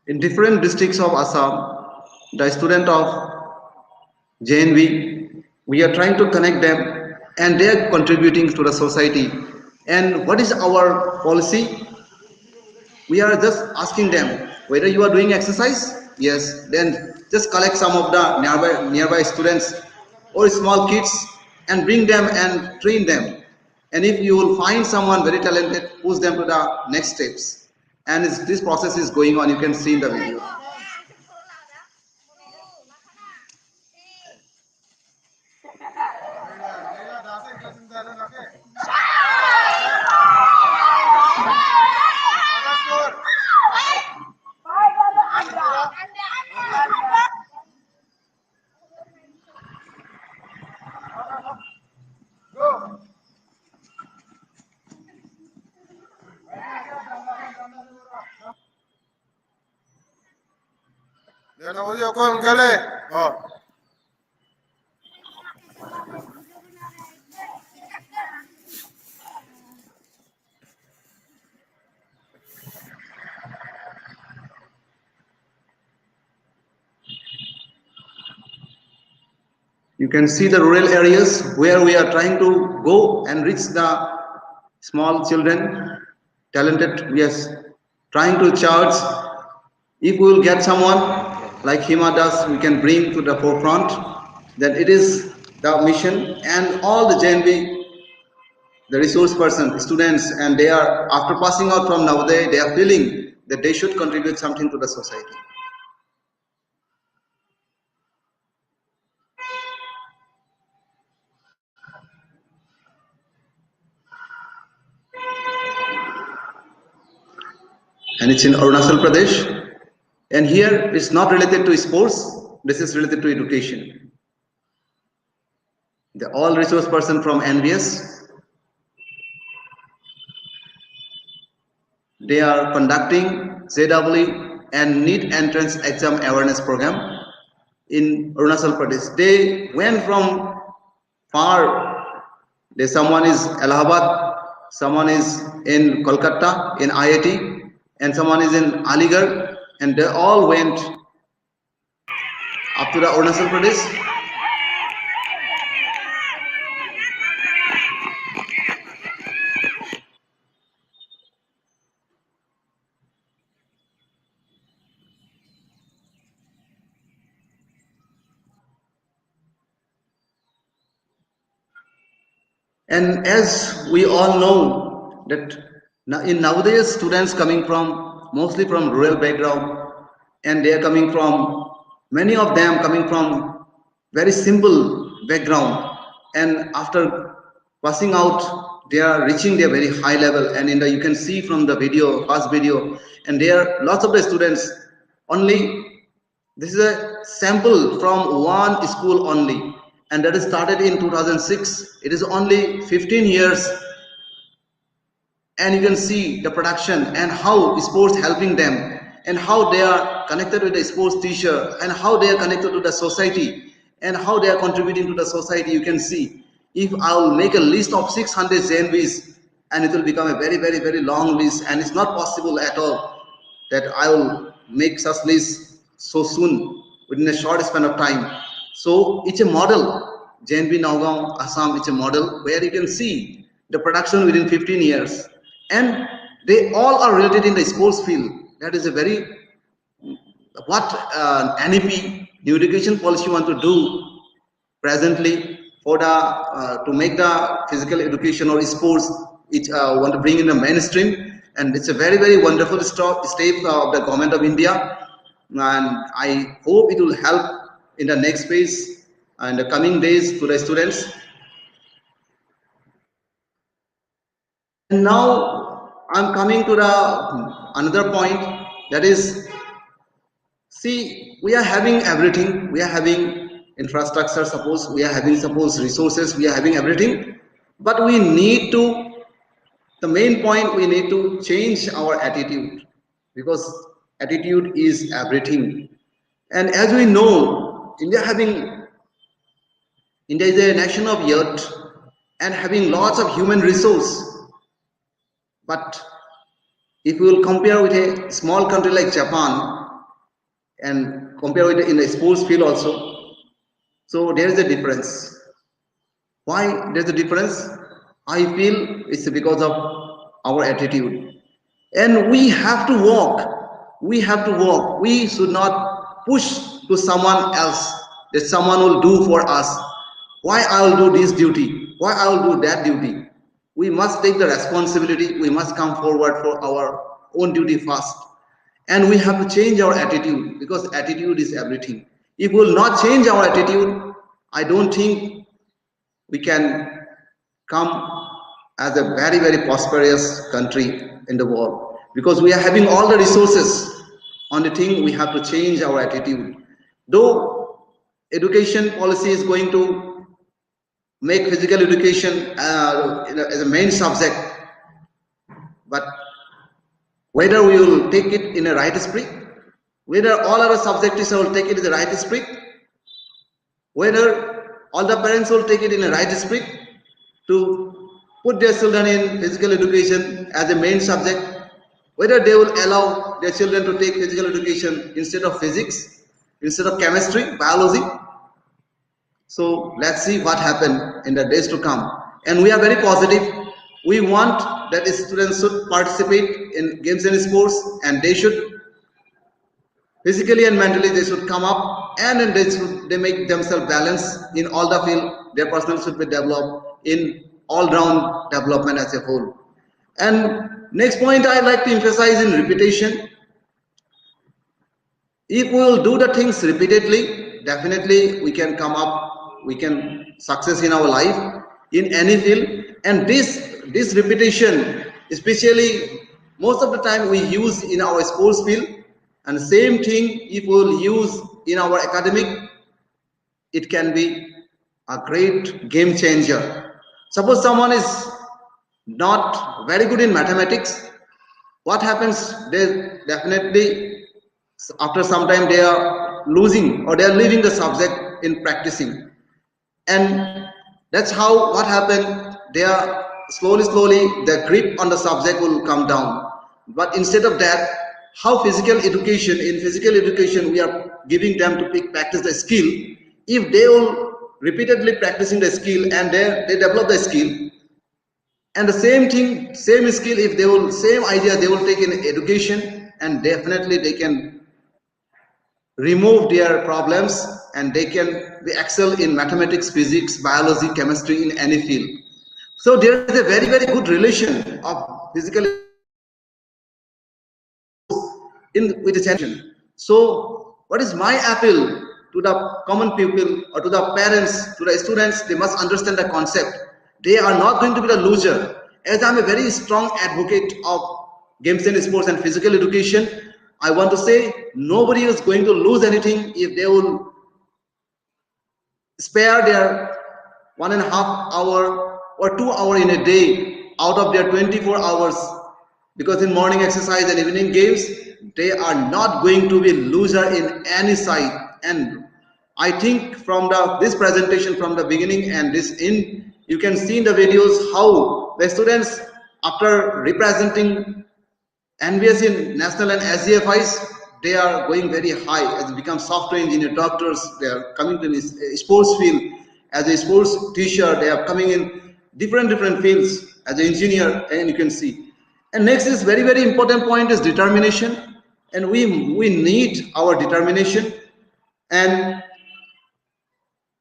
In different districts of Assam, the student of JNV, we are trying to connect them, and they are contributing to the society. And what is our policy? We are just asking them whether you are doing exercise. Yes, then just collect some of the nearby students or small kids and bring them and train them. And if you will find someone very talented, push them to the next steps. And this process is going on. You can see in the video. You can see the rural areas where we are trying to go and reach the small children, talented. We are trying to charge. If we will get someone like Hima does, we can bring to the forefront. Then it is the mission, and all the JNB, the resource person, students, and they are, after passing out from Navodaya, they are feeling that they should contribute something to the society. And it's in Arunachal Pradesh. And here it's not related to sports, this is related to education. The all resource person from NVS, they are conducting JEE and NEET entrance exam awareness program in Arunachal Pradesh. They went from far. Someone is Allahabad, someone is in Kolkata, in IIT, and someone is in Aligarh, and they all went up to the Arunachal Pradesh. And as we all know that in nowadays students coming from mostly from rural background, and they are coming from, many of them coming from very simple background, and after passing out they are reaching their very high level. And in the, you can see from the video, first video, and there are lots of the students only, this is a sample from one school only, and that is started in 2006. It is only 15 years, and you can see the production and how sports helping them, and how they are connected with the sports teacher, and how they are connected to the society, and how they are contributing to the society. You can see, if I will make a list of 600 JNBs, and it will become a very, very, very long list, and it's not possible at all that I will make such list so soon within a short span of time. So it's a model, JNB Nagaon, Assam, it's a model where you can see the production within 15 years, and they all are related in the sports field. That is a very, what NEP, New Education Policy, want to do presently for the to make the physical education or sports, it want to bring in the mainstream, and it's a very, very wonderful step of the Government of India, and I hope it will help in the next phase and the coming days to the students. And now I'm coming to the another point, that is, see, we are having everything. We are having infrastructure, suppose we are having, suppose resources, we are having everything, but we need to, the main point, we need to change our attitude, because attitude is everything. And as we know, India is a nation of youth and having lots of human resource. But if we will compare with a small country like Japan, and compare with in the sports field also, so there is a difference. Why there's a difference? I feel it's because of our attitude. And we have to walk. We have to walk. We should not push to someone else, that someone will do for us. Why I will do this duty? Why I will do that duty? we must take the responsibility. We must come forward for our own duty first. And we have to change our attitude, because attitude is everything. If we will not change our attitude, I don't think we can come as a very, very prosperous country in the world, because we are having all the resources. Only thing, we have to change our attitude. Though education policy is going to make physical education as a main subject, but whether we will take it in a right spirit, whether all other subjects will take it in the right spirit, whether all the parents will take it in a right spirit to put their children in physical education as a main subject, whether they will allow their children to take physical education instead of physics, instead of chemistry, biology. So let's see what happens in the days to come. And we are very positive. We want that students should participate in games and sports, and they should physically and mentally they should come up, and then they make themselves balance in all the field. Their personal should be developed in all-round development as a whole. And next point I like to emphasize in repetition. If we will do the things repeatedly, definitely we can come up, we can success in our life in any field. And this repetition, especially most of the time we use in our sports field, and same thing if we will use in our academic, it can be a great game changer. Suppose someone is not very good in mathematics, what happens? They definitely after some time they are losing, or they are leaving the subject in practicing, and that's how what happened. They are slowly the grip on the subject will come down. But instead of that, how in physical education we are giving them to practice the skill. If they will repeatedly practicing the skill, and they develop the skill, and the same thing, same skill, if they will, same idea they will take in education, and definitely they can remove their problems, and they can excel in mathematics, physics, biology, chemistry, in any field. So there is a very, very good relation of physical in with attention. So what is my appeal to the common people, or to the parents, to the students? They must understand the concept. They are not going to be the loser. As I'm a very strong advocate of games and sports and physical education, I want to say nobody is going to lose anything if they will spare their 1.5 hour or 2 hour in a day out of their 24 hours, because in morning exercise and evening games, they are not going to be loser in any side. And I think from this presentation from the beginning and this end, you can see in the videos how the students, after representing NBS in national and SGFIs, they are going very high as become software engineer, doctors. They are coming to this sports field as a sports teacher. They are coming in different fields as an engineer, and you can see. And next is very, very important point is determination, and we need our determination. And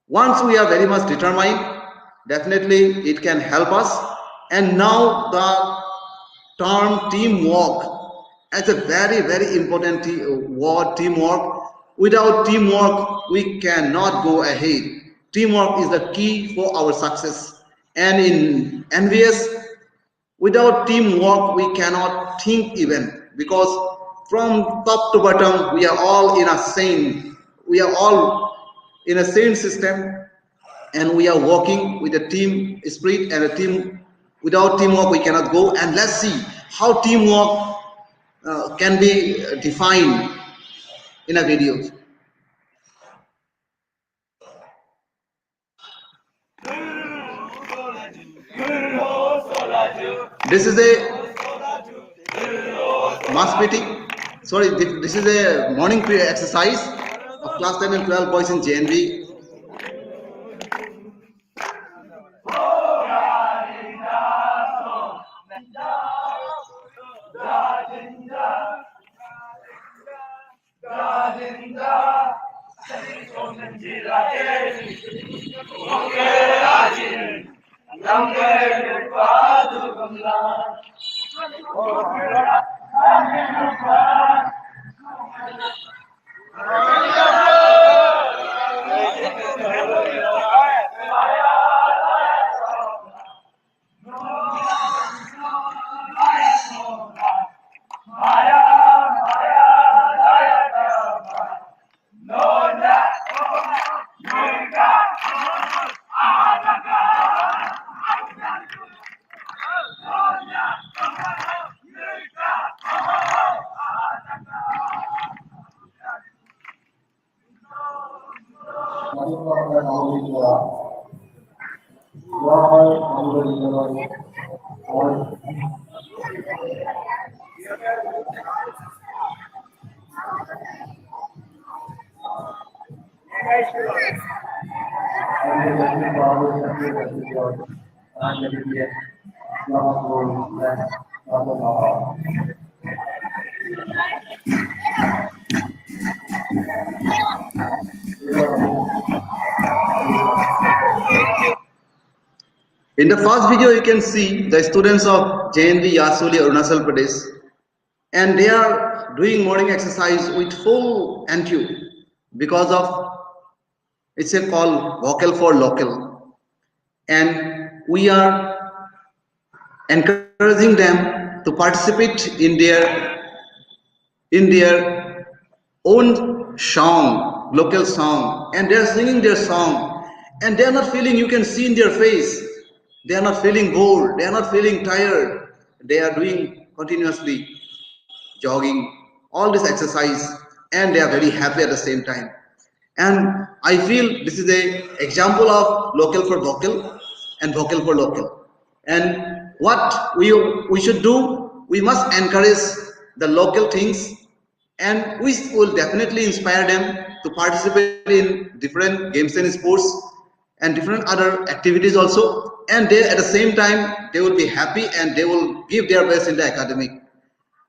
once we are very much determined, definitely it can help us. And now the term teamwork as a very, very important word, teamwork. Without teamwork, we cannot go ahead. Teamwork is the key for our success. And in NVS, without teamwork, we cannot think even, because from top to bottom, we are all in a same system, and we are working with a team spirit and a team. Without teamwork, we cannot go. And let's see how teamwork can be defined in a video. This is a mass meeting. Sorry, this is a morning exercise of class 10 and 12 boys in JNV. In the first video, you can see the students of JNV Yasuli, Arunachal Pradesh, and they are doing morning exercise with full NQ because of it's a call vocal for local, and we are encouraging them to participate in their own song, local song, and they are singing their song, and they are not feeling, you can see in their face, they are not feeling bored, they are not feeling tired, they are doing continuously jogging, all this exercise, and they are very happy at the same time. And I feel this is a example of local for vocal and vocal for local. And what we should do, we must encourage the local things, and we will definitely inspire them to participate in different games and sports and different other activities also. And they at the same time they will be happy and they will give their best in the academic.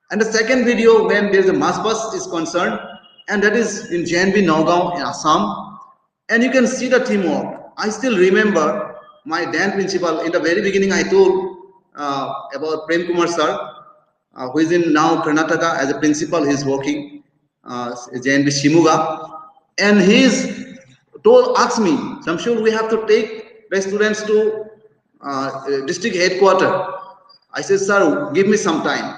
And the second video, when there is a mass bus is concerned, and that is in JNB Nagaon in Assam, and you can see the teamwork. I still remember my then principal. In the very beginning, I told about Prem Kumar sir, who is in now Karnataka as a principal. He is working JNB Shimuga, and he's asked me, Shamsul, we have to take the students to district headquarters. I said, sir, give me some time,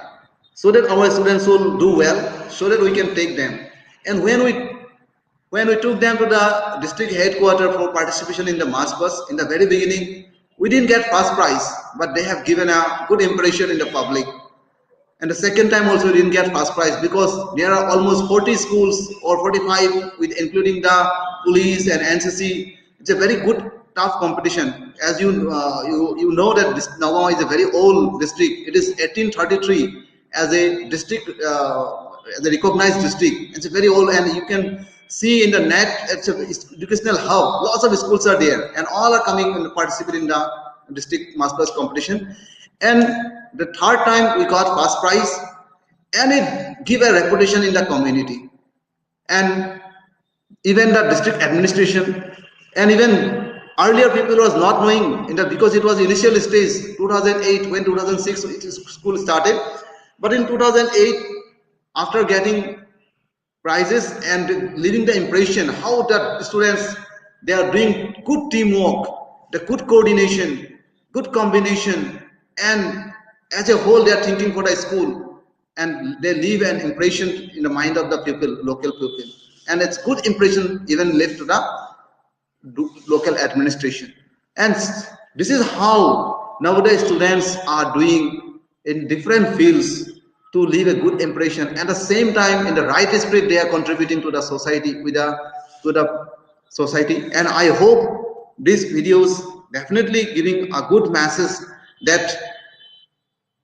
so that our students will do well, so that we can take them. And when we took them to the district headquarters for participation in the mass bus, in the very beginning, we didn't get first prize, but they have given a good impression in the public. And the second time also we didn't get first prize because there are almost 40 schools or 45, with including the police and NCC. It's a very good, tough competition. As you know that this Nagaon is a very old district. It is 1833 as a district, as a recognized district. It's a very old, and you can see in the net, it's an educational hub. Lots of schools are there, and all are coming and participate in the district masters competition. And the third time we got first prize, and it give a reputation in the community, and even the district administration, and even earlier people was not knowing in the, because it was initial stage 2008 when 2006 school started. But in 2008, after getting prizes and leaving the impression how the students, they are doing good teamwork, the good coordination, good combination, and as a whole they are thinking for the school, and they leave an impression in the mind of the people, local people, and it's good impression even left to the local administration. And this is how nowadays students are doing in different fields to leave a good impression. At the same time, in the right spirit, they are contributing to the society, to the society. And I hope these videos definitely giving a good message that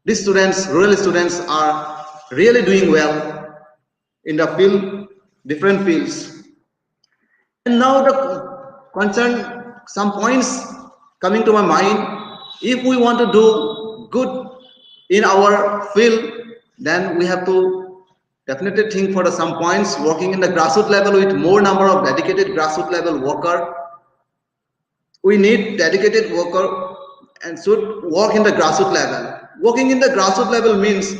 these students, rural students, are really doing well in the field, different fields. And now the concern, some points coming to my mind. If we want to do good in our field, then we have to definitely think for some points, working in the grassroots level with more number of dedicated grassroots level worker. We need dedicated worker and should work in the grassroots level. Working in the grassroots level means,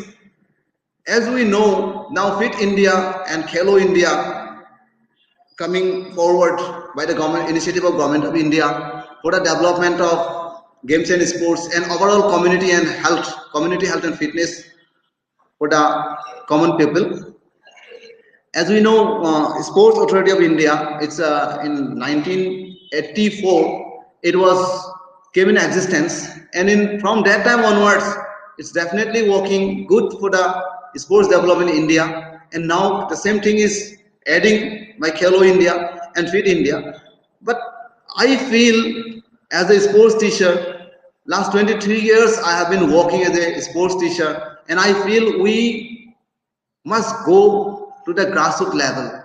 as we know, now Fit India and Khelo India coming forward by the government initiative of Government of India for the development of games and sports and overall community health and fitness for the common people. As we know, Sports Authority of India, it's in 1984, it was came in existence, and from that time onwards, it's definitely working good for the sports development in India. And now the same thing is adding by Khelo India and Fit India. But I feel as a sports teacher, last 23 years I have been working as a sports teacher, and I feel we must go to the grassroots level.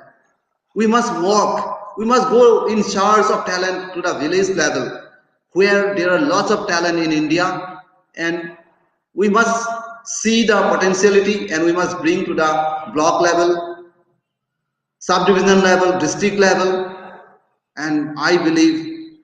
We must work. We must go in charge of talent to the village level, where there are lots of talent in India, and we must see the potentiality and we must bring to the block level, subdivision level, district level, and I believe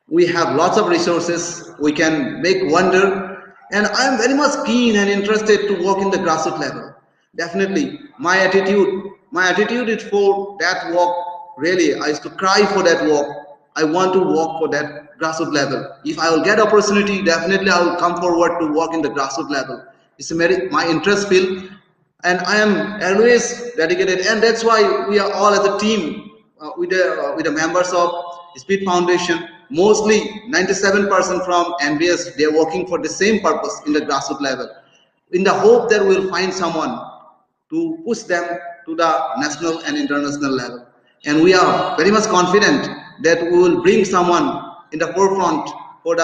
we have lots of resources. We can make wonder, and I am very much keen and interested to work in the grassroots level. Definitely, my attitude is for that work. Really, I used to cry for that work. I want to work for that grassroots level. If I will get opportunity, definitely I will come forward to work in the grassroots level. It's my interest field, and I am always dedicated. And that's why we are all as a team with the members of Speed Foundation. Mostly 97% from NBS, they are working for the same purpose in the grassroots level, in the hope that we will find someone to push them to the national and international level. And we are very much confident that we will bring someone in the forefront for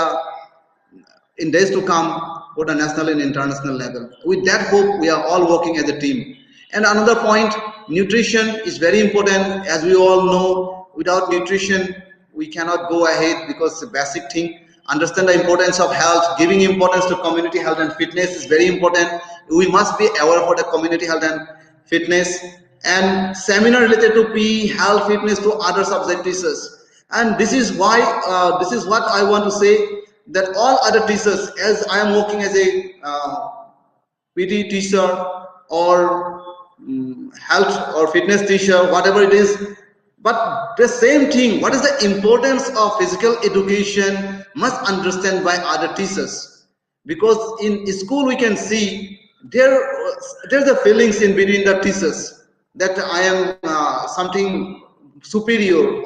in days to come for the national and international level. With that hope, we are all working as a team. And another point, nutrition is very important. As we all know, without nutrition, we cannot go ahead, because it's a basic thing. Understand the importance of health. Giving importance to community health and fitness is very important. We must be aware for the community health and fitness, and seminar related to PE, health, fitness to other subject teachers. And this is why, this is what I want to say, that all other teachers, as I am working as a PT teacher or health or fitness teacher, whatever it is, but the same thing, what is the importance of physical education must understand by other teachers. Because in school we can see there's the feelings in between the teachers that I am something superior,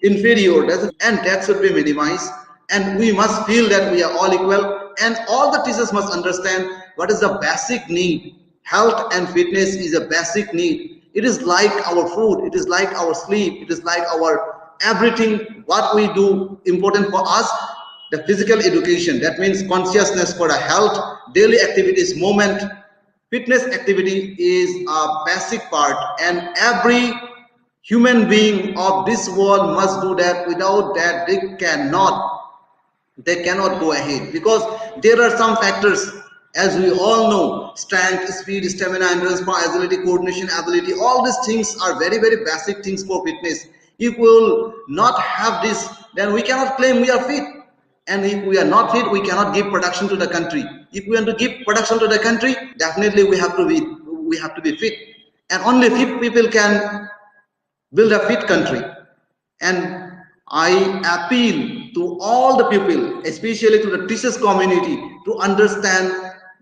inferior, and that should be minimized. And we must feel that we are all equal, and all the teachers must understand what is the basic need. Health and fitness is a basic need. It is like our food, it is like our sleep, it is like our everything, what we do important for us. The physical education, that means consciousness for the health, daily activities, movement, fitness activity is a basic part, and every human being of this world must do that. Without that, they cannot go ahead, because there are some factors, as we all know: strength, speed, stamina, endurance, agility, coordination, ability. All these things are very, very basic things for fitness. If we will not have this, then we cannot claim we are fit. And if we are not fit, we cannot give production to the country. If we want to give production to the country, definitely we have to be fit. And only fit people can build a fit country. And I appeal to all the people, especially to the teachers community, to understand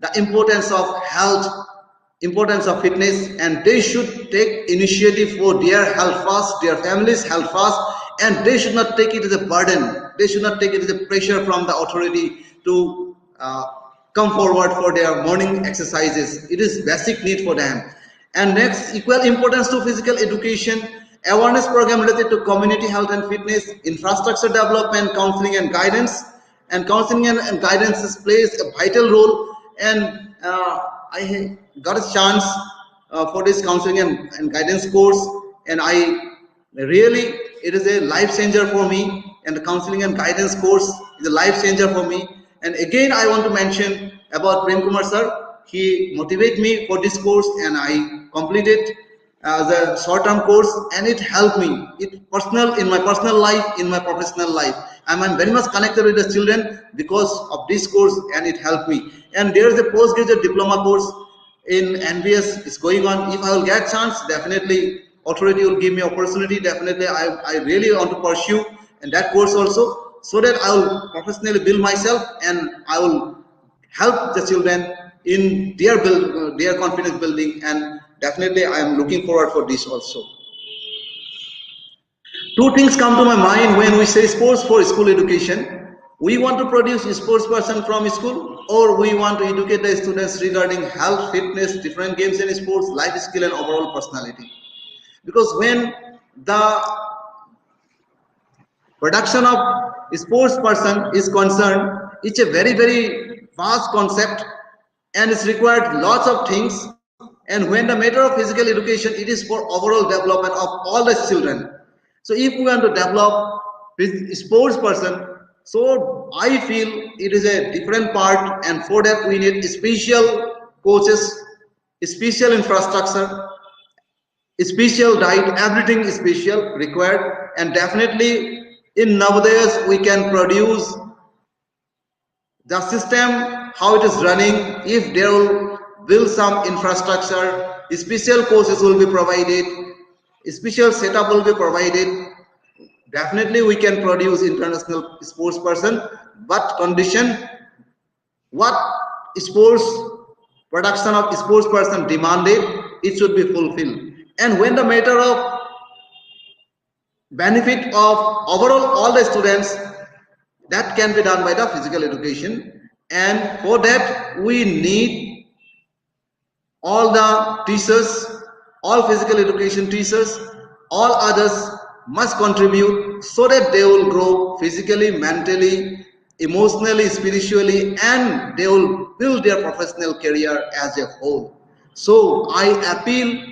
the importance of health, importance of fitness, and they should take initiative for their health first, their families' health first, and they should not take it as a burden. They should not take it as a pressure from the authority to come forward for their morning exercises. It is basic need for them. And next, equal importance to physical education, awareness program related to community health and fitness, infrastructure development, counseling and guidance. And counseling and guidance plays a vital role. And I got a chance for this counseling and guidance course, and it is a life changer for me. And the counseling and guidance course is a life changer for me. And again, I want to mention about Prem Kumar sir. He motivated me for this course, and I completed. as a short-term course, and it helped me in my personal life, in my professional life. I'm very much connected with the children because of this course, and it helped me. And there is a postgraduate diploma course in NVS is going on. If I will get chance, definitely authority will give me opportunity. Definitely I really want to pursue in that course also, so that I will professionally build myself, and I will help the children in their confidence building. And definitely I am looking forward for this also. Two things come to my mind when we say sports for school education. We want to produce a sports person from school, or we want to educate the students regarding health, fitness, different games and sports, life skill and overall personality. Because when the production of sports person is concerned, it's a very vast concept, and it's required lots of things. And when the matter of physical education, it is for overall development of all the children. So if we want to develop sports person, so I feel it is a different part, and for that we need special coaches, special infrastructure, special diet, everything is special required. And definitely in nowadays we can produce the system how it is running. If there will build some infrastructure, special courses will be provided, special setup will be provided, definitely we can produce international sports person. But condition, what sports production of sports person demanded, it should be fulfilled. And when the matter of benefit of overall all the students, that can be done by the physical education. And for that we need all the teachers, all physical education teachers, all others must contribute, so that they will grow physically, mentally, emotionally, spiritually, and they will build their professional career as a whole. So I appeal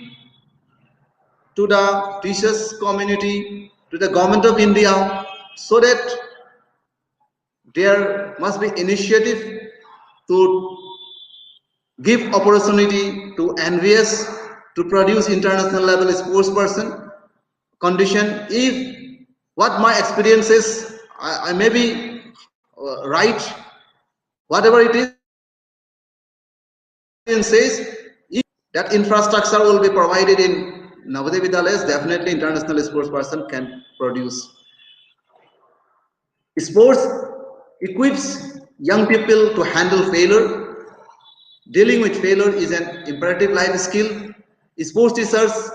to the teachers community, to the Government of India, so that there must be initiative to give opportunity to NVS to produce international level sports person. Condition, if what my experience is, I may be right, whatever it is, says, if that infrastructure will be provided in Navodaya Vidyalayas, definitely international sports person can produce. Sports equips young people to handle failure. Dealing with failure is an imperative life skill. Sports teachers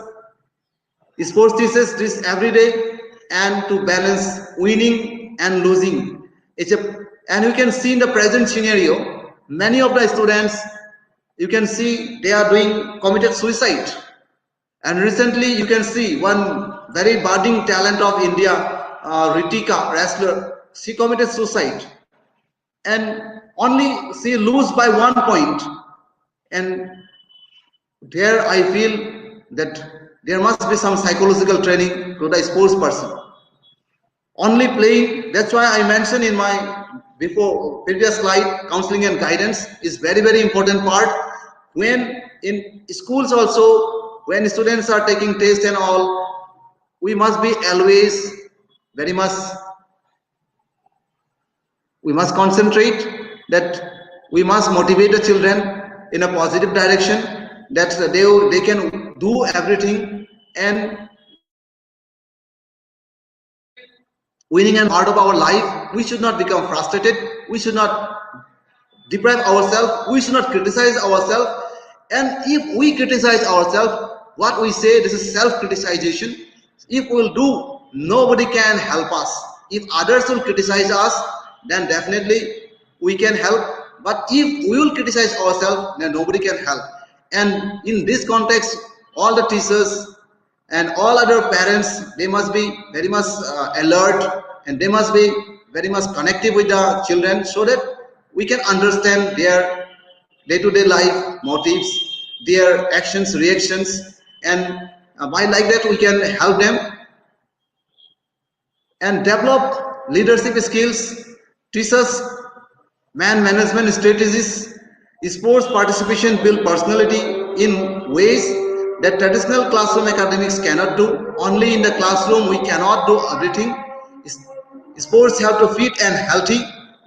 this every day, and to balance winning and losing. And you can see in the present scenario, many of the students, you can see they are committed suicide. And recently you can see one very budding talent of India, Ruchika wrestler, she committed suicide, and only she lose by 1 point. And there I feel that there must be some psychological training to the sports person. Only playing, that's why I mentioned in my previous slide, counseling and guidance is very important part. When in schools also, when students are taking tests and all, we must be always we must concentrate that we must motivate the children in a positive direction, that they can do everything, and winning and part of our life. We should not become frustrated, we should not deprive ourselves, we should not criticize ourselves. And if we criticize ourselves, what we say, this is self-criticization. If we will do, nobody can help us. If others will criticize us, then definitely we can help. But if we will criticize ourselves, then nobody can help. And in this context, all the teachers and all other parents, they must be very much alert, and they must be very much connected with the children, so that we can understand their day-to-day life motives, their actions, reactions, and by like that we can help them and develop leadership skills, teachers, management strategies. Sports participation build personality in ways that traditional classroom academics cannot do. Only in the classroom we cannot do everything. Sports have to fit and healthy,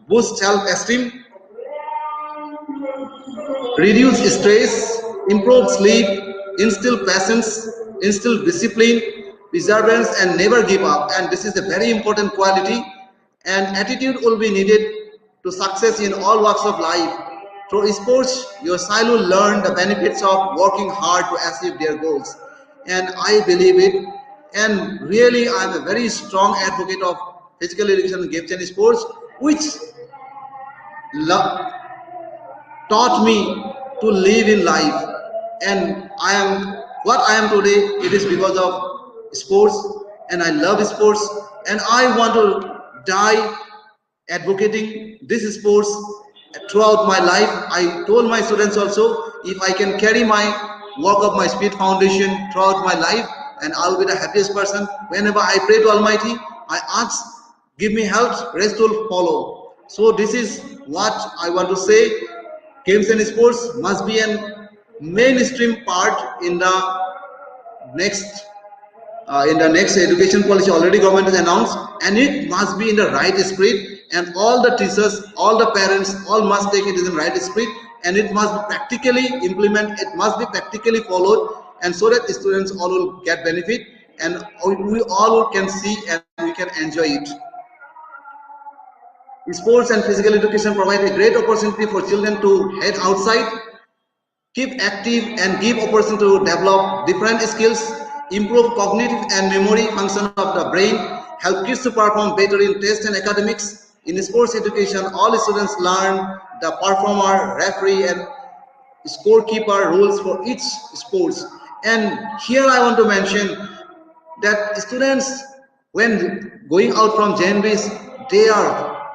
boost self-esteem, reduce stress, improve sleep, instill patience, instill discipline, perseverance, and never give up. And this is a very important quality. And attitude will be needed to success in all walks of life. Through sports, your child will learn the benefits of working hard to achieve their goals. And I believe it. And really, I am a very strong advocate of physical education, games, and sports, which taught me to live in life, and I am what I am today. It is because of sports, and I love sports, and I want to die advocating this sports throughout my life. I told my students also, if I can carry my work of my Speed Foundation throughout my life, and I'll be the happiest person. Whenever I pray to Almighty, I ask, give me health, rest will follow. So this is what I want to say. Games and sports must be a mainstream part in the next education policy already government has announced, and it must be in the right spirit, and all the teachers, all the parents, all must take it in the right spirit, and it must be practically implemented, it must be practically followed, and so that students all will get benefit, and we all can see and we can enjoy it. Sports and physical education provide a great opportunity for children to head outside, keep active, and give opportunity to develop different skills, improve cognitive and memory function of the brain, help kids to perform better in tests and academics. In sports education, all students learn the performer, referee, and scorekeeper rules for each sports. And here I want to mention that students, when going out from JNBs,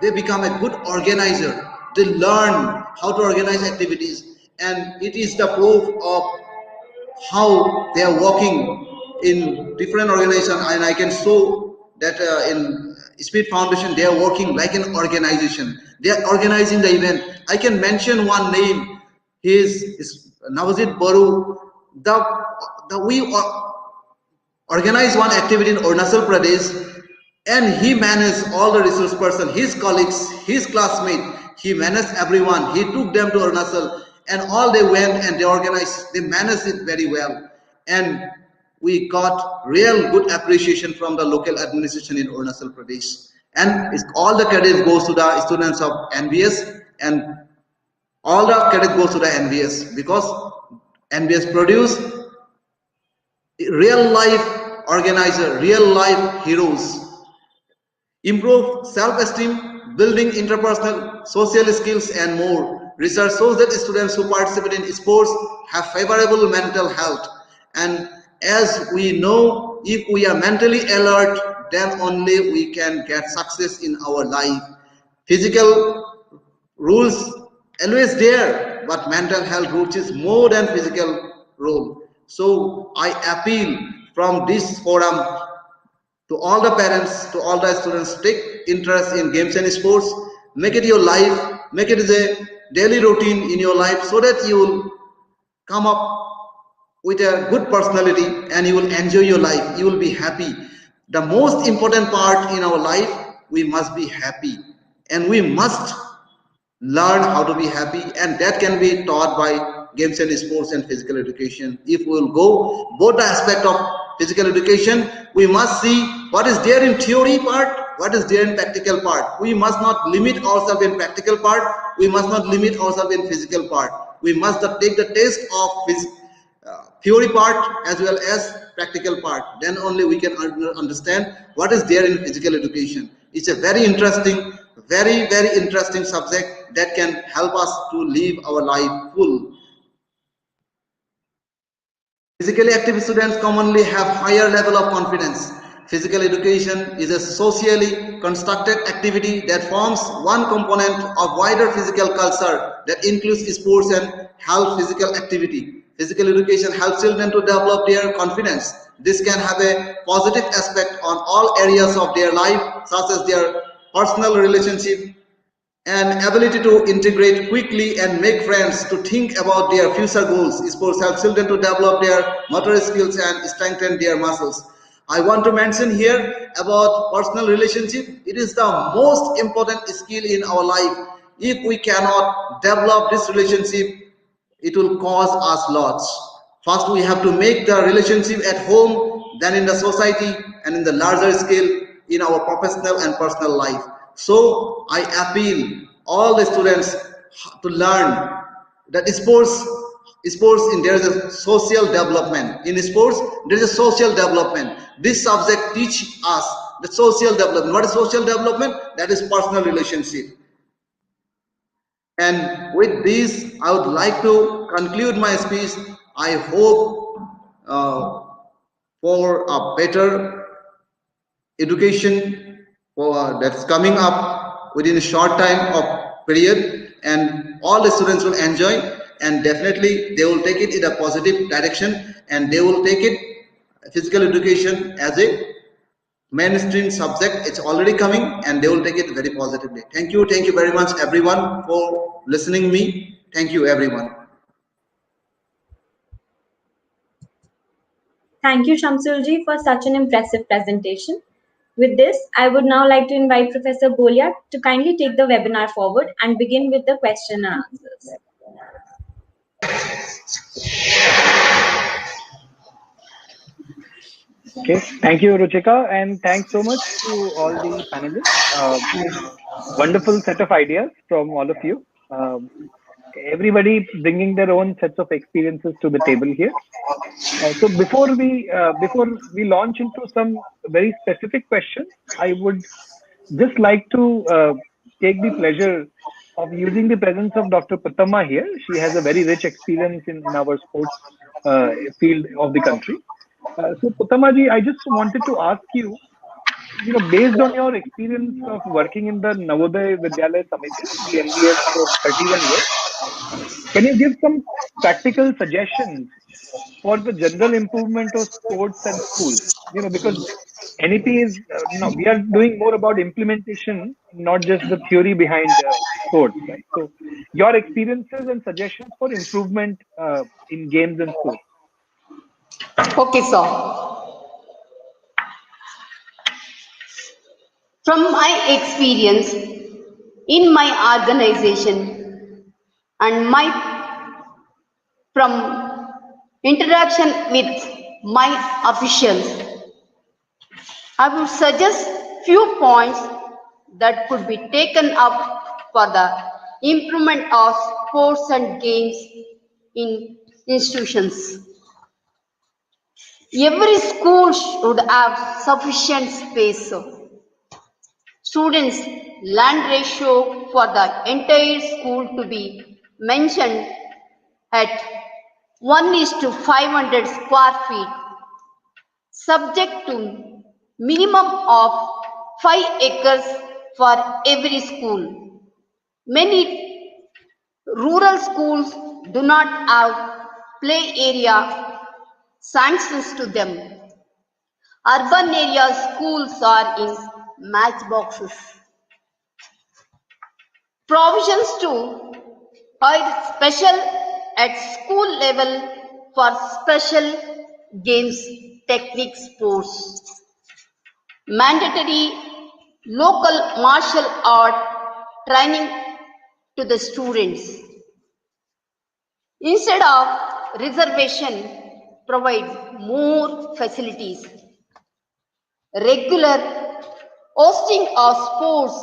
they become a good organizer. They learn how to organize activities, and it is the proof of how they are working in different organizations. And I can show that in Speed Foundation they are working like an organization. They are organizing the event. I can mention one name. He is Navajit Baru. We organized one activity in Arunachal Pradesh, and he managed all the resource person, his colleagues, his classmates. He managed everyone. He took them to Arunachal, and all they went and they organized. They managed it very well, and we got real good appreciation from the local administration in Arunachal Pradesh. And all the credit goes to the students of NVS, and all the credit goes to the NVS, because NVS produce real life organizer, real life heroes. Improve self-esteem, building interpersonal, social skills, and more. Research shows that students who participate in sports have favorable mental health. And as we know, if we are mentally alert, then only we can get success in our life. Physical rules always there, but mental health rules is more than physical rule. So I appeal from this forum to all the parents, to all the students, take interest in games and sports, make it your life, make it as a daily routine in your life, so that you will come up with a good personality and you will enjoy your life, you will be happy. The most important part in our life, we must be happy, and we must learn how to be happy, and that can be taught by games and sports and physical education. If we will go both the aspect of physical education, we must see what is there in theory part, what is there in practical part. We must not limit ourselves in practical part, we must not limit ourselves in physical part. We must take the test of theory part as well as practical part. Then only we can understand what is there in physical education. It's a very interesting, very interesting subject that can help us to live our life full. Physically active students commonly have higher level of confidence. Physical education is a socially constructed activity that forms one component of wider physical culture that includes sports and health physical activity. Physical education helps children to develop their confidence. This can have a positive aspect on all areas of their life, such as their personal relationship, and ability to integrate quickly and make friends, to think about their future goals. Sports help children to develop their motor skills and strengthen their muscles. I want to mention here about personal relationship. It is the most important skill in our life. If we cannot develop this relationship, it will cause us lots. First, we have to make the relationship at home, then in the society, and in the larger scale in our professional and personal life. So I appeal all the students to learn that sports in there is a social development. In sports, there is a social development. This subject teach us the social development. What is social development? That is personal relationship. And with this, I would like to conclude my speech. I hope for a better education that's coming up within a short time of period, and all the students will enjoy, and definitely they will take it in a positive direction, and they will take it physical education as a mainstream subject. It's already coming, and they will take it very positively. Thank you very much everyone for listening me. Thank you everyone. Thank you, Shamsulji, for such an impressive presentation. With this, I would now like to invite Professor Bolia to kindly take the webinar forward and begin with the question and answers. Okay, thank you, Ruchika, and thanks so much to all the panelists. Wonderful set of ideas from all of you. Everybody bringing their own sets of experiences to the table here. So before we launch into some very specific questions, I would just like to take the pleasure of using the presence of Dr. Prathama here. She has a very rich experience in our sports field of the country. So Prathama ji, I just wanted to ask you, based on your experience of working in the Navodaya Vidyalaya Samiti, the NVS for 31 years, can you give some practical suggestions for the general improvement of sports and schools? Because NEP is, we are doing more about implementation, not just the theory behind sports, right? So your experiences and suggestions for improvement in games and sports. Okay, sir. From my experience in my organization and from interaction with my officials, I would suggest few points that could be taken up for the improvement of sports and games in institutions. Every school should have sufficient space. Students' land ratio for the entire school to be mentioned at 1:500 square feet, subject to minimum of 5 acres for every school. Many rural schools do not have play area sanctions to them. Urban area schools are in matchboxes. Provisions to are special at school level for special games, technique sports. Mandatory local martial art training to the students. Instead of reservation, provide more facilities. Regular hosting of sports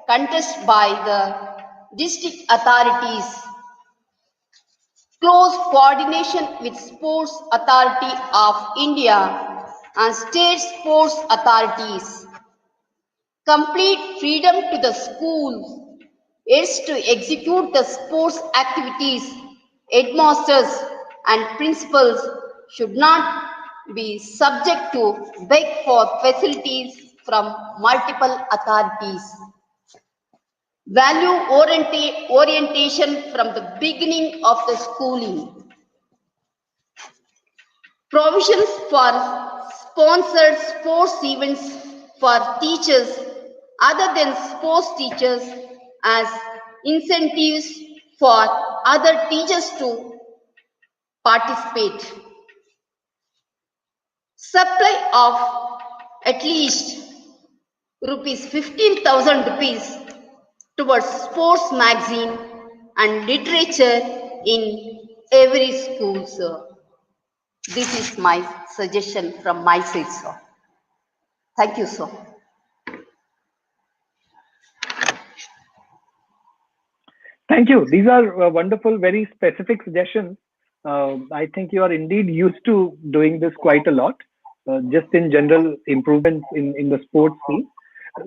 contests by the district authorities. Close coordination with Sports Authority of India and state sports authorities. Complete freedom to the school is to execute the sports activities. Headmasters and principals should not be subject to beg for facilities from multiple authorities. Value orientation from the beginning of the schooling. Provisions for sponsored sports events for teachers other than sports teachers as incentives for other teachers to participate, supply of at least rupees 15,000 rupees towards sports magazine and literature in every school, sir. This is my suggestion from my side, sir. Thank you, sir. Thank you. These are wonderful, very specific suggestions. I think you are indeed used to doing this quite a lot, just in general improvements in the sports scene.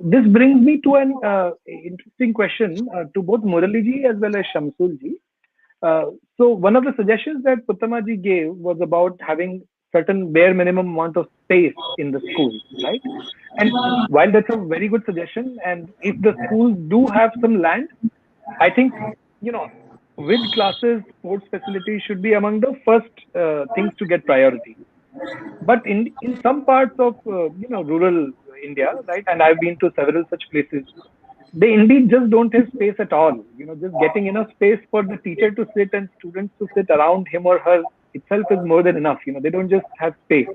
This brings me to an interesting question to both Murali as well as Shamsul ji. So one of the suggestions that Puttamaji gave was about having certain bare minimum amount of space in the school, right? And while that's a very good suggestion, and if the schools do have some land, I think, you know, with classes, sports facilities should be among the first things to get priority. But in some parts of rural India, right, and I've been to several such places, they indeed just don't have space at all. Just getting enough space for the teacher to sit and students to sit around him or her itself is more than enough. They don't just have space.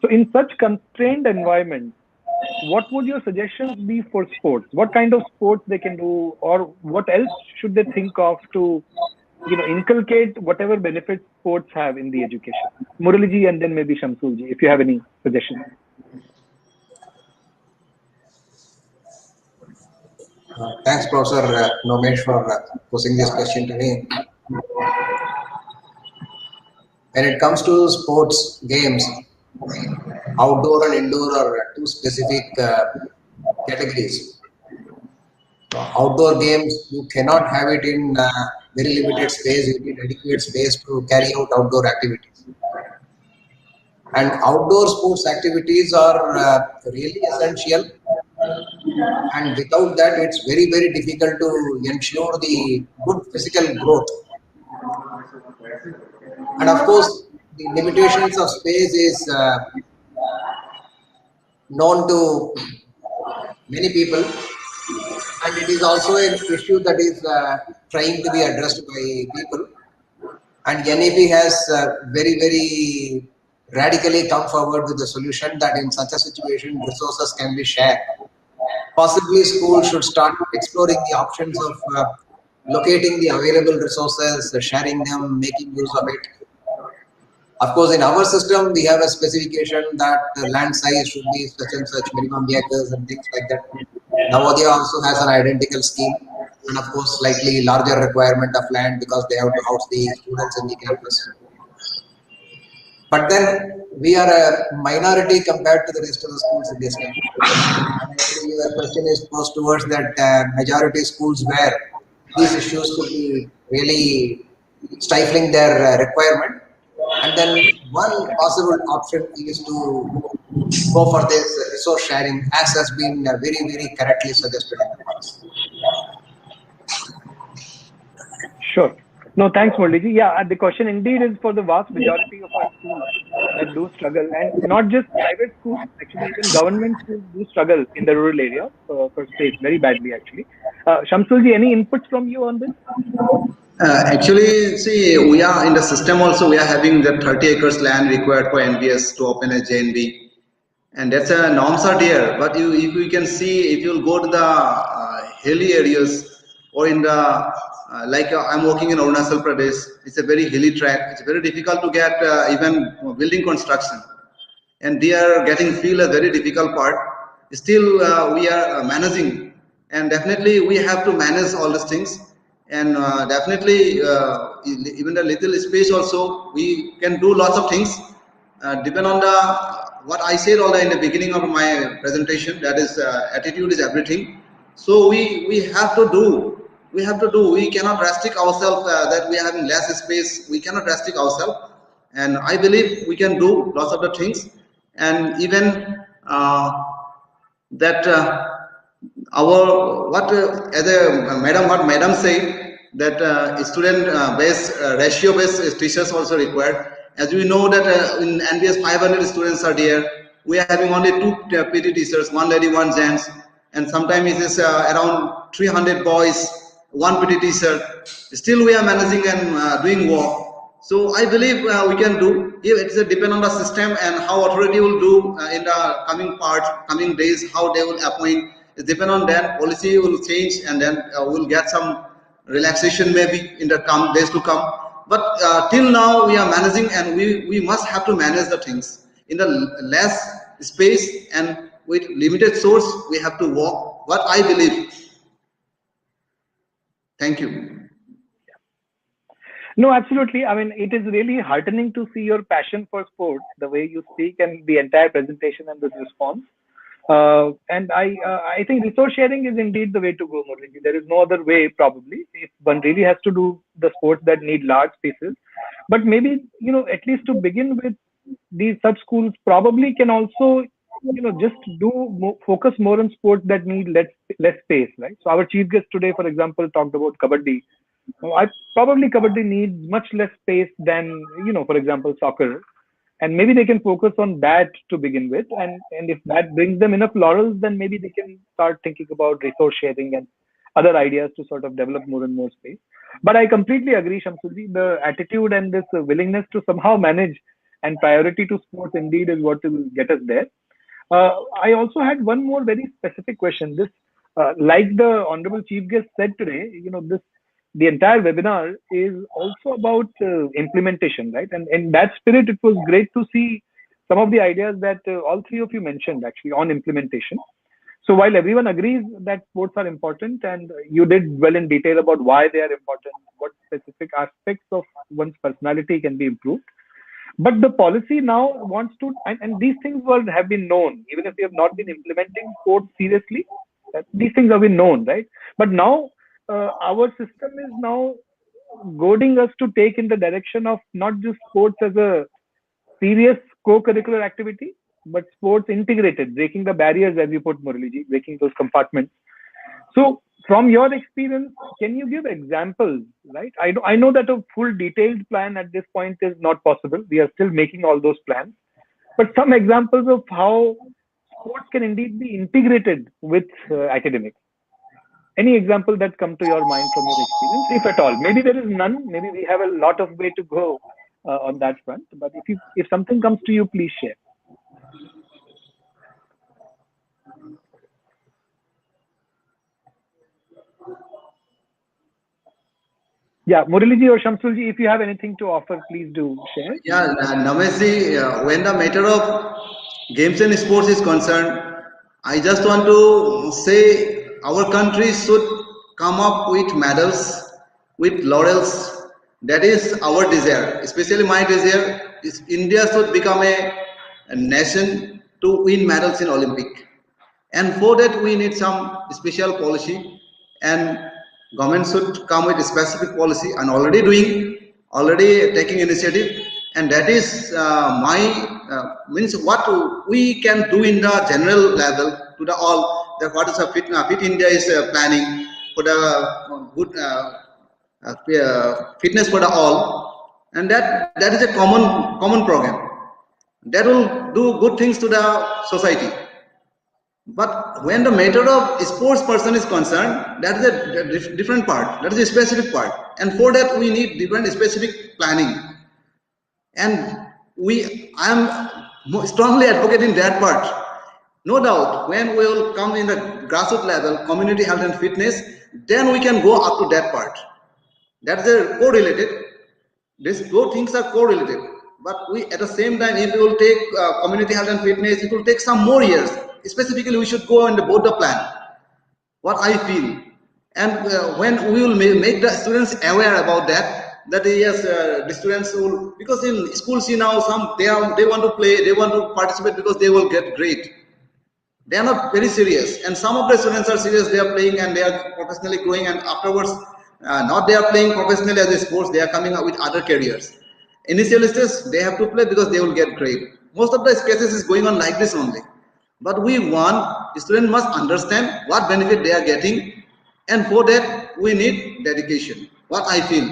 So in such constrained environments, what would your suggestions be for sports? What kind of sports they can do, or what else should they think of to, inculcate whatever benefits sports have in the education? Murali and then maybe Shamsul ji, if you have any suggestions. Thanks, Professor Nomesh, for posing this question to me. When it comes to sports games, outdoor and indoor are two specific categories. So outdoor games, you cannot have it in very limited space. You need adequate space to carry out outdoor activities. And outdoor sports activities are really essential. And without that, it's very, very difficult to ensure the good physical growth. And of course, the limitations of space is known to many people, and it is also an issue that is trying to be addressed by people. And NAB has very, very radically come forward with the solution that in such a situation, resources can be shared. Possibly schools should start exploring the options of locating the available resources, sharing them, making use of it. Of course, in our system, we have a specification that the land size should be such and such minimum acres and things like that. Awardee also has an identical scheme, and of course, slightly larger requirement of land because they have to house the students in the campus. But then we are a minority compared to the rest of the schools in this country. And actually, your question is posed towards that majority schools where these issues could be really stifling their requirement. And then one possible option is to go for this resource sharing, as has been very, very correctly suggested in the past. Sure. No, thanks, Murali. Yeah, the question indeed is for the vast majority of our schools that do struggle, and not just private schools, actually even government schools do struggle in the rural areas for space very badly, actually. Shamsul ji, any inputs from you on this? Actually, see, we are in the system also, we are having the 30 acres land required for NBS to open a JNB. And that's norms are there. But if you can see, if you'll go to the hilly areas or in the, I'm working in Arunachal Pradesh, it's a very hilly track. It's very difficult to get even building construction. And they are getting feel a very difficult part. Still, we are managing. And definitely, we have to manage all these things. And definitely, even the little space also, we can do lots of things. Depend on what I said in the beginning of my presentation, that is attitude is everything. So we have to do. We cannot restrict ourselves that we are having less space. We cannot restrict ourselves. And I believe we can do lots of the things. And even that as what madam said, that student ratio based teachers also required. As we know that in NBS 500 students are there, we are having only 2 PT teachers, 1 lady, 1 gents, and sometimes it is around 300 boys one PT t-shirt. Still we are managing and doing work. So I believe we can do. It's a depend on the system and how authority will do in the coming days, how they will appoint. It depend on that. Policy will change, and then we'll get some relaxation maybe in the days to come. But till now we are managing, and we must have to manage the things in the less space and with limited source. We have to work. What I believe. Thank you. No, absolutely. I mean, it is really heartening to see your passion for sports, the way you speak and the entire presentation and this response. And I think resource sharing is indeed the way to go, Murali. There is no other way, probably, if one really has to do the sports that need large spaces. But maybe, at least to begin with, these such schools probably can also, just focus more on sports that need less space, right? So our chief guest today, for example, talked about kabaddi. Kabaddi needs much less space than, for example, soccer. And maybe they can focus on that to begin with. And if that brings them enough laurels, then maybe they can start thinking about resource sharing and other ideas to sort of develop more and more space. But I completely agree, Shamsulji, the attitude and this willingness to somehow manage and priority to sports indeed is what will get us there. I also had one more very specific question. This, like the Honorable Chief Guest said today, the entire webinar is also about implementation, right? And in that spirit, it was great to see some of the ideas that all three of you mentioned actually on implementation. So while everyone agrees that sports are important, and you did well in detail about why they are important, what specific aspects of one's personality can be improved, but the policy now wants to, and these things have been known, even if we have not been implementing sports seriously, these things have been known, right? But now our system is now goading us to take in the direction of not just sports as a serious co-curricular activity, but sports integrated, breaking the barriers, as you put, Muraliji, breaking those compartments. So from your experience, can you give examples, right? I know that a full detailed plan at this point is not possible. We are still making all those plans, but some examples of how sports can indeed be integrated with academics. Any example that come to your mind from your experience, if at all? Maybe there is none. Maybe we have a lot of way to go on that front. But if something comes to you, please share. Yeah, Muraliji or Shamsulji, if you have anything to offer, please do share. Yeah, Nomesh, when the matter of games and sports is concerned, I just want to say our country should come up with medals, with laurels. That is our desire, especially my desire is India should become a nation to win medals in Olympic. And for that we need some special policy, and government should come with a specific policy and already taking initiative, and that is means what we can do in the general level to the all. That what is a fit India is planning for the good fitness for the all, and that is a common program that will do good things to the society. But when the matter of sports person is concerned, that is a different part. That is a specific part, and for that we need different specific planning. And I am strongly advocating that part. No doubt, when we will come in the grassroots level, community health and fitness, then we can go up to that part. That is correlated. These two things are correlated. But we, at the same time, if we will take community health and fitness, it will take some more years. Specifically, we should go in both the plan. What I feel, and when we will make the students aware about that yes, the students will, because in schools, some they want to play, they want to participate because they will get grade. They are not very serious, and some of the students are serious. They are playing and they are professionally growing, and afterwards, not they are playing professionally as a sports. They are coming up with other careers. Initial stages, they have to play because they will get grade. Most of the cases is going on like this only. But we want the student must understand what benefit they are getting, and for that we need dedication. What I feel,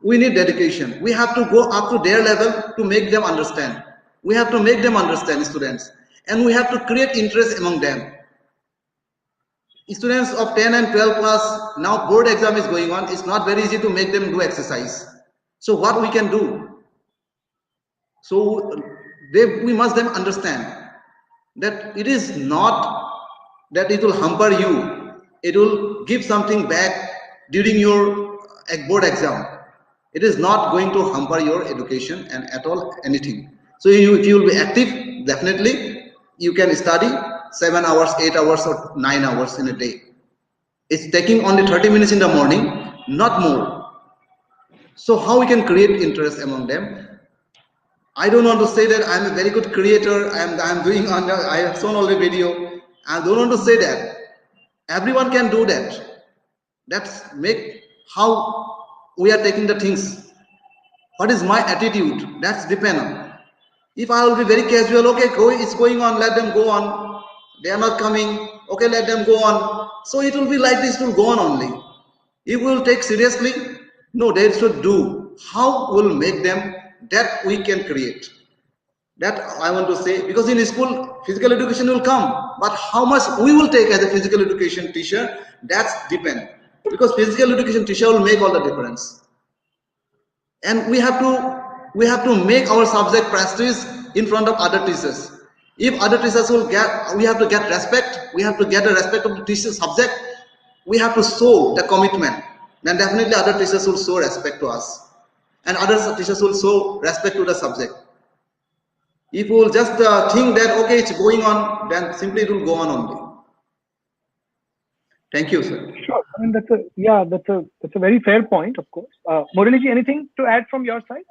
we need dedication. We have to go up to their level to make them understand. We have to make them understand, students, and we have to create interest among them. students of 10 and 12 class, now board exam is going on. It's not very easy to make them do exercise. So what we can do? So we must then understand that it is not that it will hamper you. It will give something back during your board exam. It is not going to hamper your education and at all anything. So if you will be active, definitely you can study 7 hours, 8 hours or 9 hours in a day. It's taking only 30 minutes in the morning, not more. So how we can create interest among them? I don't want to say that I'm a very good creator. I'm doing I have shown all the video. I don't want to say that. Everyone can do that. That's make how we are taking the things. What is my attitude? That's depend on. If I will be very casual, okay, it's going on, let them go on. They are not coming, okay, let them go on. So it will be like this, it will go on only. If we will take seriously, no, they should do. How will make them that we can create? That I want to say, because in school, physical education will come, but how much we will take as a physical education teacher, that's depend. Because physical education teacher will make all the difference. And we have to make our subject prestige in front of other teachers. If other teachers will get, we have to get respect, we have to get the respect of the teacher subject, we have to show the commitment. Then definitely other teachers will show respect to us. And other teachers will show respect to the subject. If we will just think that, okay, it's going on, then simply it will go on only. Thank you, sir. Sure. I mean, that's a very fair point, of course. Murali ji, anything to add from your side?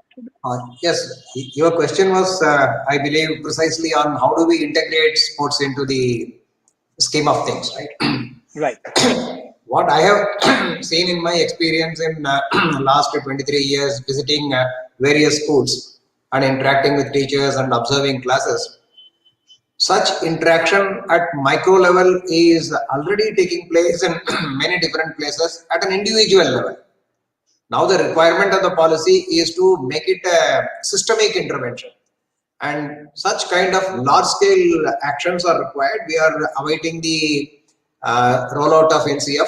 Yes, your question was, I believe, precisely on how do we integrate sports into the scheme of things, right? Right. What I have seen in my experience in last 23 years visiting various schools and interacting with teachers and observing classes, such interaction at micro level is already taking place in many different places at an individual level. Now the requirement of the policy is to make it a systemic intervention, and such kind of large scale actions are required. We are awaiting the rollout of NCF.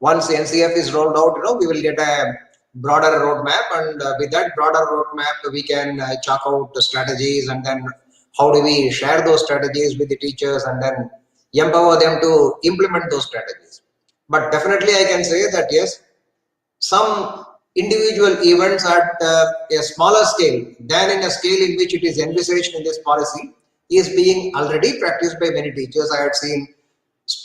Once NCF is rolled out, we will get a broader roadmap, and with that broader roadmap we can chalk out the strategies, and then how do we share those strategies with the teachers and then empower them to implement those strategies. But definitely I can say that yes, some individual events at a smaller scale than in a scale in which it is envisaged in this policy is being already practiced by many teachers. I had seen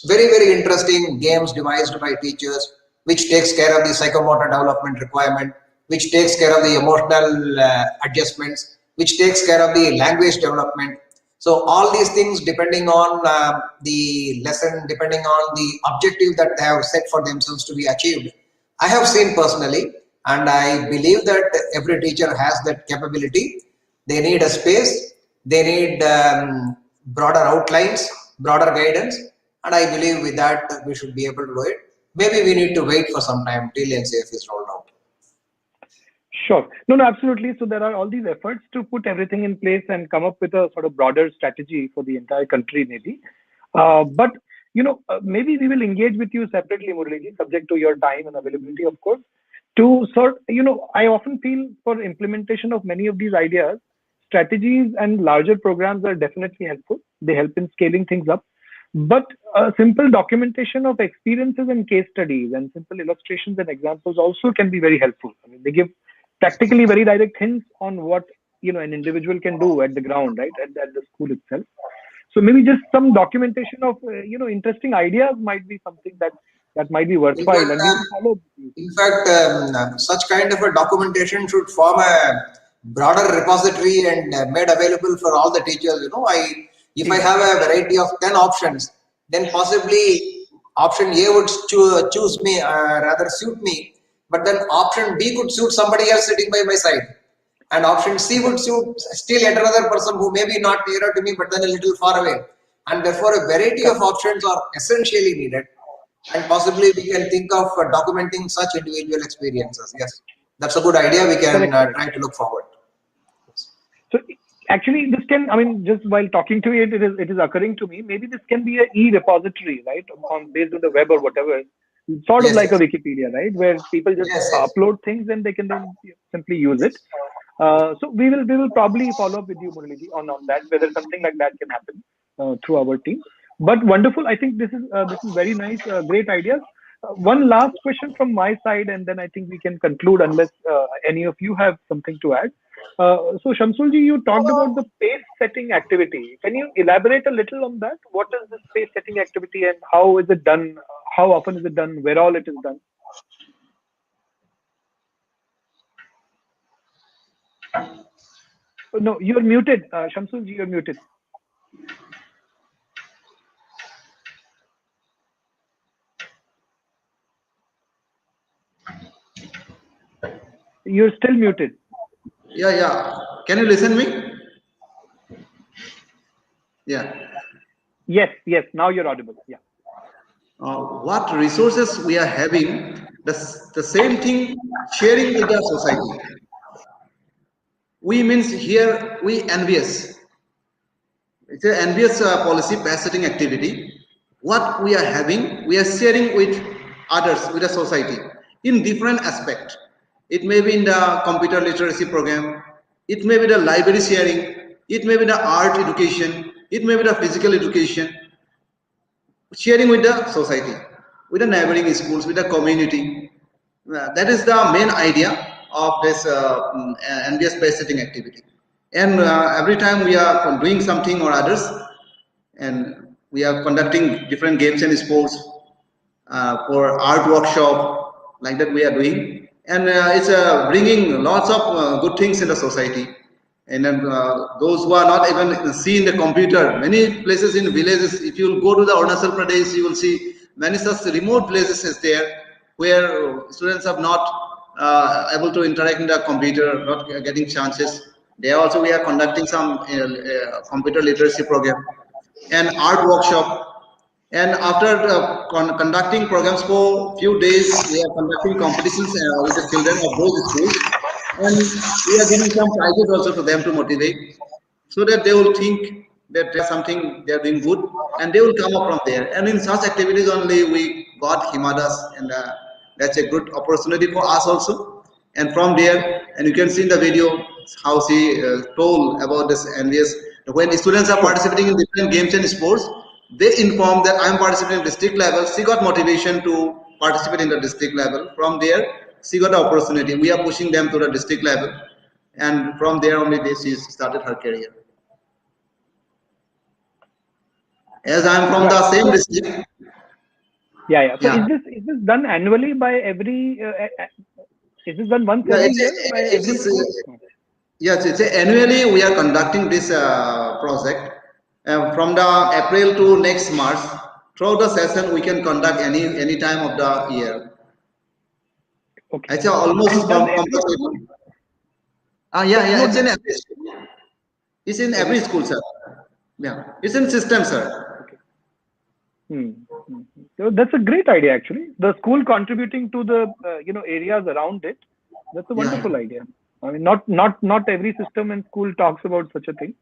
very, very interesting games devised by teachers, which takes care of the psychomotor development requirement, which takes care of the emotional adjustments, which takes care of the language development. So all these things, depending on the lesson, depending on the objective that they have set for themselves to be achieved, I have seen personally, and I believe that every teacher has that capability. They need a space, they need broader outlines, broader guidance, and I believe with that we should be able to do it. Maybe we need to wait for some time till NCF is rolled out. Sure. No, absolutely. So there are all these efforts to put everything in place and come up with a sort of broader strategy for the entire country, maybe. But maybe we will engage with you separately, Murali, subject to your time and availability, of course. To sort, I often feel for implementation of many of these ideas, strategies and larger programs are definitely helpful. They help in scaling things up. But simple documentation of experiences and case studies and simple illustrations and examples also can be very helpful. I mean, they give practically very direct hints on what an individual can do at the ground, right, at the school itself. So maybe just some documentation of interesting ideas might be something that might be worthwhile. In fact, such kind of a documentation should form a broader repository and made available for all the teachers. If I have a variety of 10 options, then possibly option A would choose me, rather suit me, but then option B could suit somebody else sitting by my side, and option C would suit still yet another person who may be not nearer to me but then a little far away, and therefore a variety of options are essentially needed, and possibly we can think of documenting such individual experiences. Yes, that's a good idea. We can try to look forward. So Actually, this can, I mean, just while talking to you, it is occurring to me. Maybe this can be a e-repository, right, on based on the web or whatever, sort of Yes, like a yes, Wikipedia, right, where people just yes, yes. upload things and they can then simply use it. So we will probably follow up with you, Murali, on that, whether something like that can happen through our team. But wonderful. I think this is very nice, great ideas. One last question from my side, and then I think we can conclude unless any of you have something to add. So Shamsulji, you talked about the pace setting activity. Can you elaborate a little on that? What is this pace setting activity and how is it done? How often is it done? Where all it is done? Oh, no, you're muted. Shamsulji, you're muted. You're still muted. Yeah, yeah. Can you listen me? Yeah. Yes, yes. Now you're audible. Yeah. What resources we are having, the same thing sharing with the society. We means here we envious. It's an envious policy passing activity. What we are having, we are sharing with others, with the society in different aspect. It may be in the computer literacy program. It may be the library sharing. It may be the art education. It may be the physical education. Sharing with the society, with the neighboring schools, with the community. That is the main idea of this NBS based setting activity. And every time we are doing something or others, and we are conducting different games and sports for art workshop, like that we are doing. And it's bringing lots of good things in the society. And then those who are not even seeing the computer, many places in villages, if you go to the Arunachal Pradesh, you will see many such remote places is there where students are not able to interact in the computer, not getting chances. There also we are conducting some computer literacy program and art workshop. And after conducting programs for few days, we are conducting competitions with the children of those schools, and we are giving some prizes also to them to motivate, so that they will think that there's something they're doing good, and they will come up from there. And in such activities only we got Himadas, and that's a good opportunity for us also. And from there, and you can see in the video how she told about this NVS. When students are participating in different games and sports, they inform that I'm participating in district level. She got motivation to participate in the district level. From there, she got the opportunity. We are pushing them to the district level, and from there only she started her career. As I'm from the same district. Yeah. So is this done annually by every? Is this done once every year by every school? Yes, it's annually we are conducting this project. From the April to next March, throughout the session we can conduct any time of the year. Okay. It's almost compulsory. Yeah. It's in every school. It's in every school, sir. Yeah, it's in system, sir. Okay. So that's a great idea, actually. The school contributing to the areas around it. That's a wonderful idea. I mean, not every system and school talks about such a thing.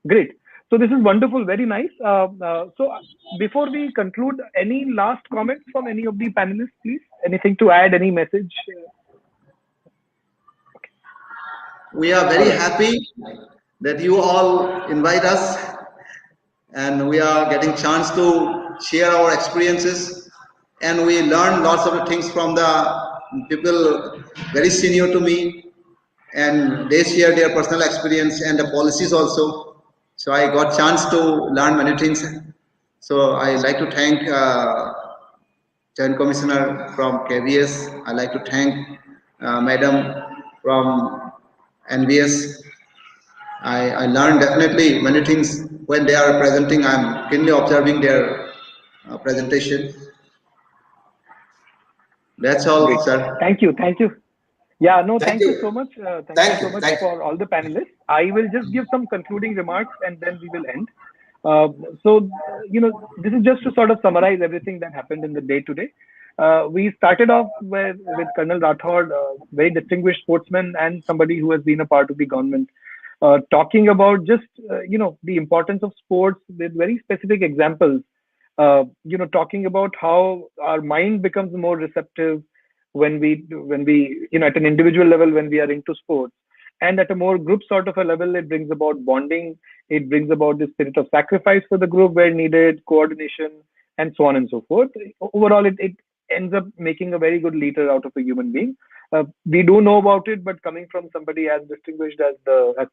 Great. So this is wonderful, very nice. So before we conclude, any last comments from any of the panelists, please? Anything to add? Any message? We are very happy that you all invite us, and we are getting chance to share our experiences, and we learn lots of things from the people very senior to me, and they share their personal experience and the policies also. So I got chance to learn many things. So I like to thank Joint Commissioner from KVS. I like to thank Madam from NVS. I learned definitely many things when they are presenting. I'm keenly observing their presentation. That's all, Great. sir. Thank you. Yeah, no, thank you so much. Thank you so much for all the panelists. I will just give some concluding remarks and then we will end. This is just to sort of summarize everything that happened in the day today. We started off with Colonel Rathore, very distinguished sportsman and somebody who has been a part of the government talking about just the importance of sports with very specific examples. Talking about how our mind becomes more receptive when we at an individual level when we are into sports, and at a more group sort of a level, it brings about bonding. It brings about the spirit of sacrifice for the group where needed, coordination, and so on and so forth. Overall, it ends up making a very good leader out of a human being. We do know about it, but coming from somebody as distinguished as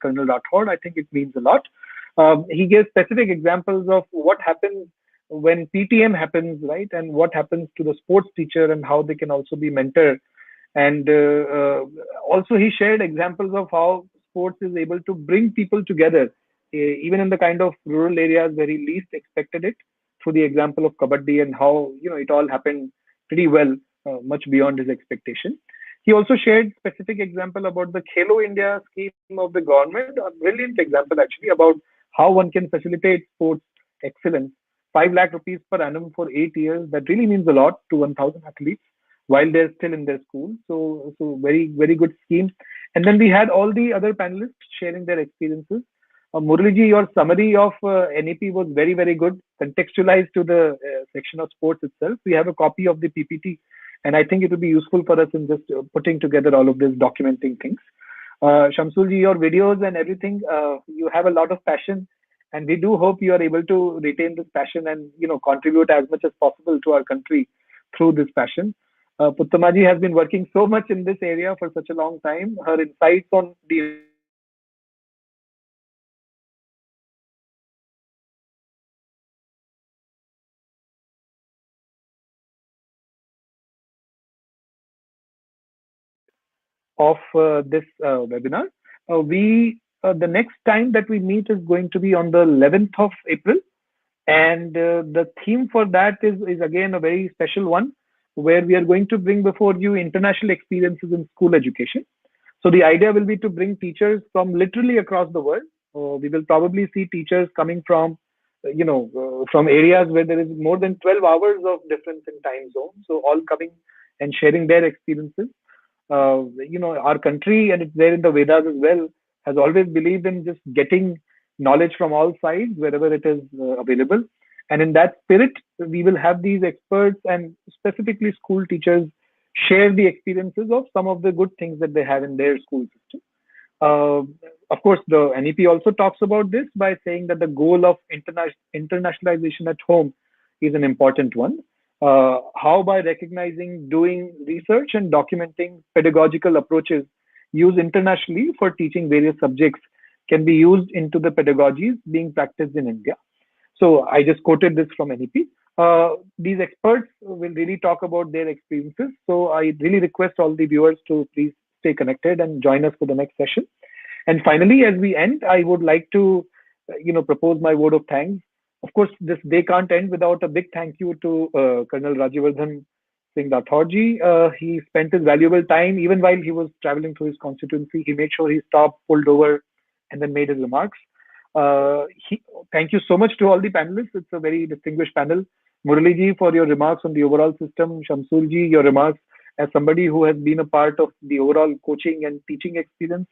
Colonel Rathore, I think it means a lot. He gives specific examples of what happens when PTM happens, right, and what happens to the sports teacher and how they can also be mentored. And also, he shared examples of how sports is able to bring people together, even in the kind of rural areas where he least expected it, through the example of kabaddi and how it all happened pretty well, much beyond his expectation. He also shared specific example about the Khelo India scheme of the government, a brilliant example actually about how one can facilitate sports excellence. 5 lakh rupees per annum for 8 years. That really means a lot to 1,000 athletes while they're still in their school. So very, very good scheme. And then we had all the other panelists sharing their experiences. Murali ji, your summary of NEP was very, very good, contextualized to the section of sports itself. We have a copy of the PPT, and I think it will be useful for us in just putting together all of this, documenting things. Shamsul ji, your videos and everything, you have a lot of passion, and we do hope you are able to retain this passion and contribute as much as possible to our country through this passion. Puttama ji has been working so much in this area for such a long time. Her insights on the importance of this webinar. The next time that we meet is going to be on the 11th of April. And the theme for that is again a very special one, where we are going to bring before you international experiences in school education. So the idea will be to bring teachers from literally across the world. We will probably see teachers coming from, from areas where there is more than 12 hours of difference in time zones. So all coming and sharing their experiences. Our country, and it's there in the Vedas as well, has always believed in just getting knowledge from all sides wherever it is available. And in that spirit, we will have these experts and specifically school teachers share the experiences of some of the good things that they have in their school system. Of course, the NEP also talks about this by saying that the goal of internationalization at home is an important one. How by recognizing, doing research and documenting pedagogical approaches used internationally for teaching various subjects can be used into the pedagogies being practiced in India. So I just quoted this from NEP. These experts will really talk about their experiences. So I really request all the viewers to please stay connected and join us for the next session. And finally, as we end, I would like to, propose my word of thanks. Of course, this day can't end without a big thank you to Colonel Rajyavardhan Singh Rathore ji. He spent his valuable time, even while he was traveling through his constituency. He made sure he stopped, pulled over, and then made his remarks. Thank you so much to all the panelists. It's a very distinguished panel. Murali ji, for your remarks on the overall system. Shamsul ji, your remarks as somebody who has been a part of the overall coaching and teaching experience.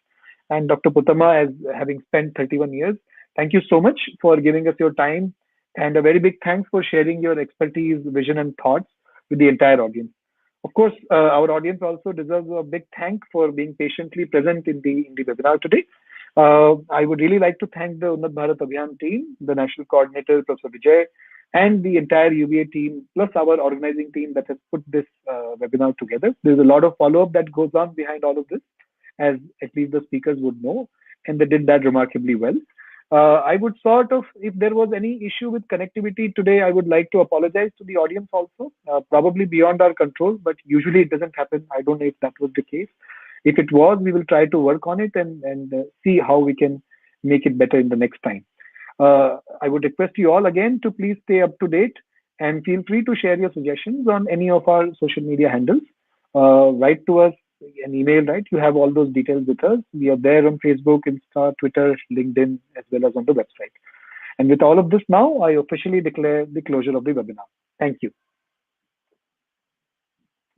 And Dr. Puttama, as having spent 31 years. Thank you so much for giving us your time. And a very big thanks for sharing your expertise, vision, and thoughts with the entire audience. Of course, our audience also deserves a big thank for being patiently present in the webinar today. I would really like to thank the NayaBharat Abhiyan team, the national coordinator, Professor Vijay, and the entire UBA team, plus our organizing team that has put this webinar together. There's a lot of follow-up that goes on behind all of this, as at least the speakers would know, and they did that remarkably well. I would if there was any issue with connectivity today, I would like to apologize to the audience also, probably beyond our control, but usually it doesn't happen. I don't know if that was the case. If it was, we will try to work on it and see how we can make it better in the next time. I would request you all again to please stay up to date and feel free to share your suggestions on any of our social media handles. Write to us an email, right? You have all those details with us. We are there on Facebook, Insta, Twitter, LinkedIn, as well as on the website. And with all of this now, I officially declare the closure of the webinar. Thank you.